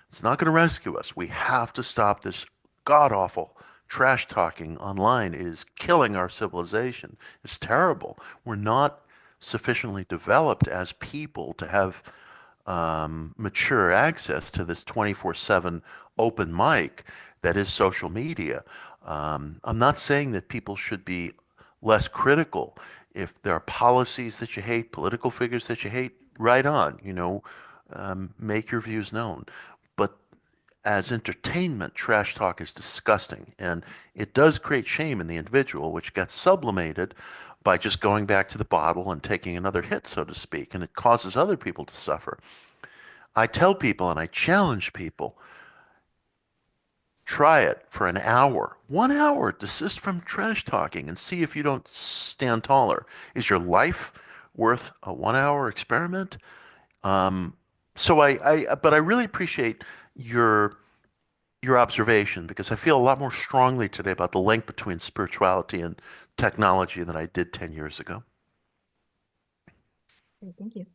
it's not going to rescue us. We have to stop this god awful trash talking online. It is killing our civilization. It's terrible. We're not sufficiently developed as people to have mature access to this 24/7 open mic that is social media. I'm not saying that people should be less critical. If there are policies that you hate, political figures that you hate, right on, make your views known. But as entertainment, trash talk is disgusting, and it does create shame in the individual, which gets sublimated by just going back to the bottle and taking another hit, so to speak, and it causes other people to suffer. I tell people and I challenge people, try it for an hour, 1 hour, desist from trash talking and see if you don't stand taller. Is your life worth a 1 hour experiment? Um, but I really appreciate your your observation because I feel a lot more strongly today about the link between spirituality and technology than I did 10 years ago. Great, thank you.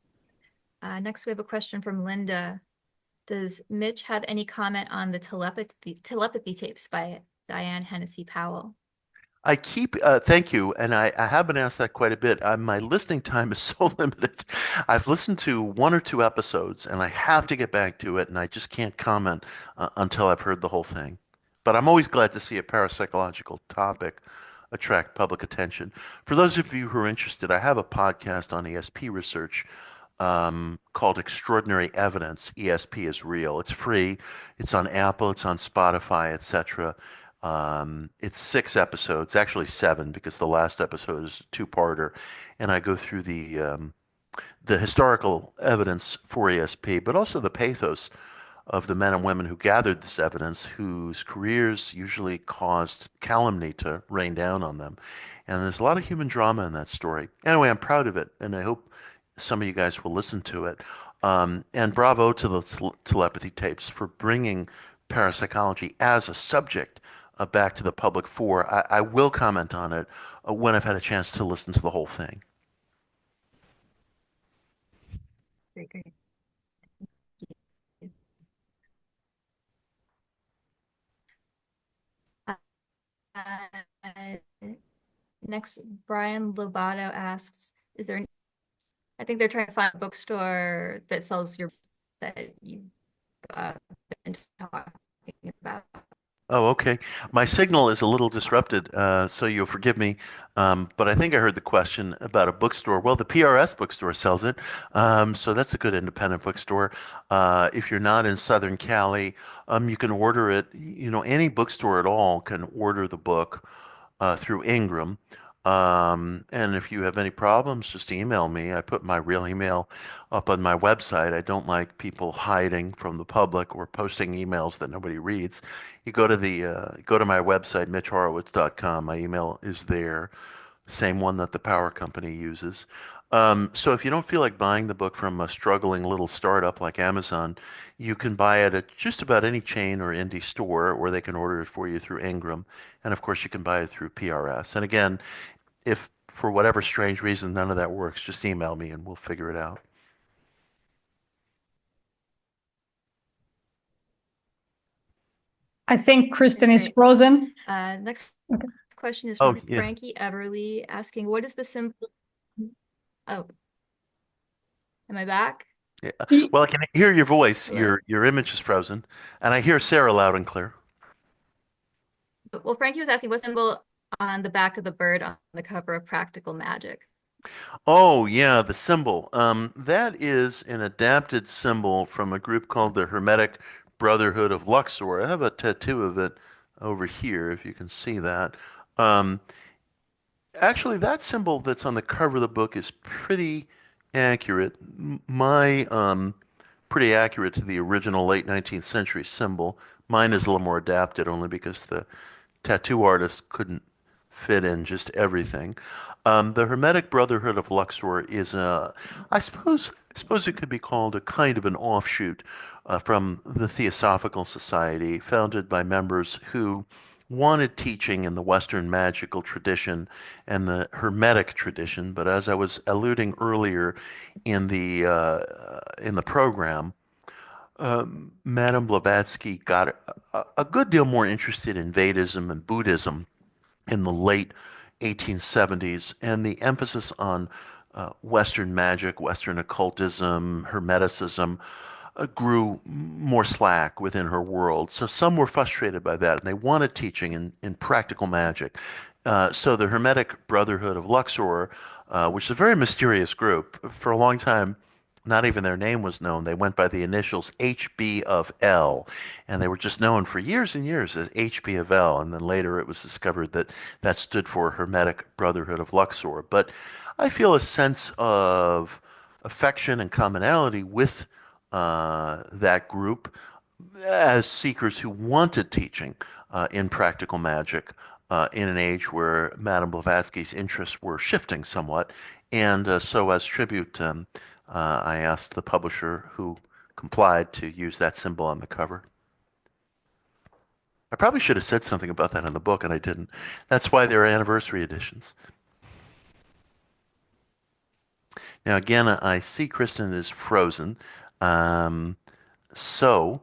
Next, we have a question from Linda. Does Mitch have any comment on the telepathy tapes by Diane Hennessy Powell? Thank you, and I have been asked that quite a bit. My listening time is so limited. I've listened to one or two episodes, and I have to get back to it, and I just can't comment until I've heard the whole thing. But I'm always glad to see a parapsychological topic attract public attention. For those of you who are interested, I have a podcast on ESP research called Extraordinary Evidence. ESP is real. It's free. It's on Apple. It's on Spotify, etc. It's 6 episodes, actually seven, because the last episode is a two-parter, and I go through the historical evidence for ESP, but also the pathos of the men and women who gathered this evidence, whose careers usually caused calumny to rain down on them. And there's a lot of human drama in that story. Anyway, I'm proud of it, and I hope some of you guys will listen to it. And bravo to the telepathy tapes for bringing parapsychology as a subject back to the public for. I will comment on it when I've had a chance to listen to the whole thing. Great, great. Uh, Next, Brian Lobato asks, is there I think they're trying to find a bookstore that sells your that you've been talking about. Oh, okay. My signal is a little disrupted, so you'll forgive me. But I think I heard the question about a bookstore. Well, the PRS bookstore sells it, so that's a good independent bookstore. If you're not in Southern Cali, you can order it. Any bookstore at all can order the book through Ingram. And if you have any problems, just email me. I put my real email up on my website. I don't like people hiding from the public or posting emails that nobody reads. You go to my website, mitchhorowitz.com. My email is there. same one that the power company uses. So if you don't feel like buying the book from a struggling little startup like Amazon, you can buy it at just about any chain or indie store, or they can order it for you through Ingram. And of course, you can buy it through PRS. And again, if for whatever strange reason none of that works, just email me and we'll figure it out. I think Okay, Kristen is great. frozen. Next Okay. question is Oh, from yeah. Frankie Everly asking, what is the symbol? Oh, am I back? Yeah. Well, I can hear your voice. Hello. Your image is frozen, and I hear Sarah loud and clear. Well, Frankie was asking what symbol on the back of the bird on the cover of Practical Magick. Oh, yeah, the symbol. That is an adapted symbol from a group called the Hermetic Brotherhood of Luxor. I have a tattoo of it over here, if you can see that. Um, Actually, that symbol that's on the cover of the book is pretty accurate. Pretty accurate to the original late 19th century symbol. Mine is a little more adapted only because the tattoo artist couldn't fit in just everything. The Hermetic Brotherhood of Luxor is I suppose it could be called a kind of an offshoot from the Theosophical Society, founded by members who wanted teaching in the Western magical tradition and the Hermetic tradition. But as I was alluding earlier in the program, Madame Blavatsky got a good deal more interested in Vedism and Buddhism in the late 1870s, and the emphasis on Western magic, Western occultism, Hermeticism grew more slack within her world. So some were frustrated by that, and they wanted teaching in practical magic. So the Hermetic Brotherhood of Luxor, which is a very mysterious group, for a long time, not even their name was known. They went by the initials HB of L, and they were just known for years and years as HB of L. And then later it was discovered that that stood for Hermetic Brotherhood of Luxor. But I feel a sense of affection and commonality with that group as seekers who wanted teaching in practical magic in an age where Madame Blavatsky's interests were shifting somewhat. And so, as tribute, I asked the publisher who complied to use that symbol on the cover. I probably should have said something about that in the book, and I didn't. That's why there are anniversary editions. Now, again, I see Kristen is frozen. Um, so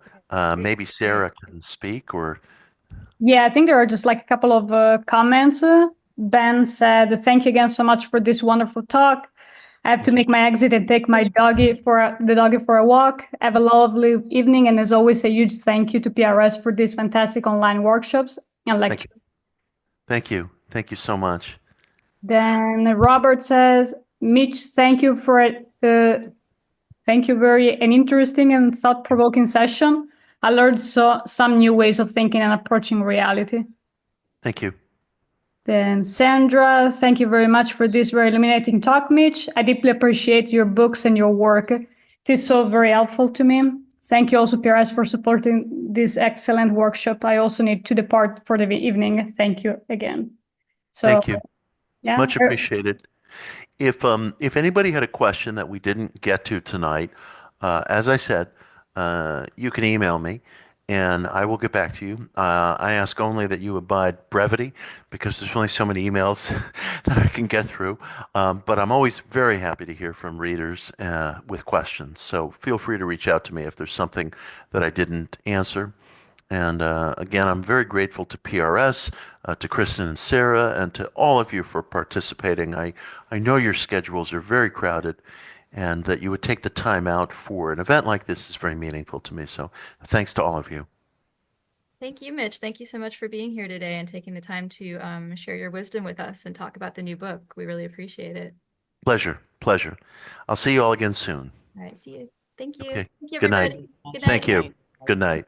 maybe Sarah can speak, or Yeah, I think there are just like a couple of comments. Ben said, "Thank you again so much for this wonderful talk. I have to make my exit and take my doggy for a walk. Have a lovely evening, and as always, a huge thank you to PRS for these fantastic online workshops and thank lectures." you. Thank you. Thank you so much. Then Robert says, "Mitch, thank you for it. Thank you, very an interesting and thought-provoking session. I learned some new ways of thinking and approaching reality." Thank you. Then Sandra, "Thank you very much for this very illuminating talk, Mitch. I deeply appreciate your books and your work. It is so very helpful to me. Thank you also, PRS, for supporting this excellent workshop. I also need to depart for the evening. Thank you again." So, Thank you. yeah. Much appreciated. If anybody had a question that we didn't get to tonight, as I said, you can email me and I will get back to you. I ask only that you abide brevity because there's only so many emails that I can get through. But I'm always very happy to hear from readers with questions. So feel free to reach out to me if there's something that I didn't answer. And again, I'm very grateful to PRS, to Kristen and Sarah, and to all of you for participating. I know your schedules are very crowded, and that you would take the time out for an event like this is very meaningful to me. So thanks to all of you. Thank you, Mitch. Thank you so much for being here today and taking the time to share your wisdom with us and talk about the new book. We really appreciate it. Pleasure, pleasure. I'll see you all again soon. All right, see you. Thank you. Okay. Thank you, Good night. everybody. Good Thank night. you. Good night.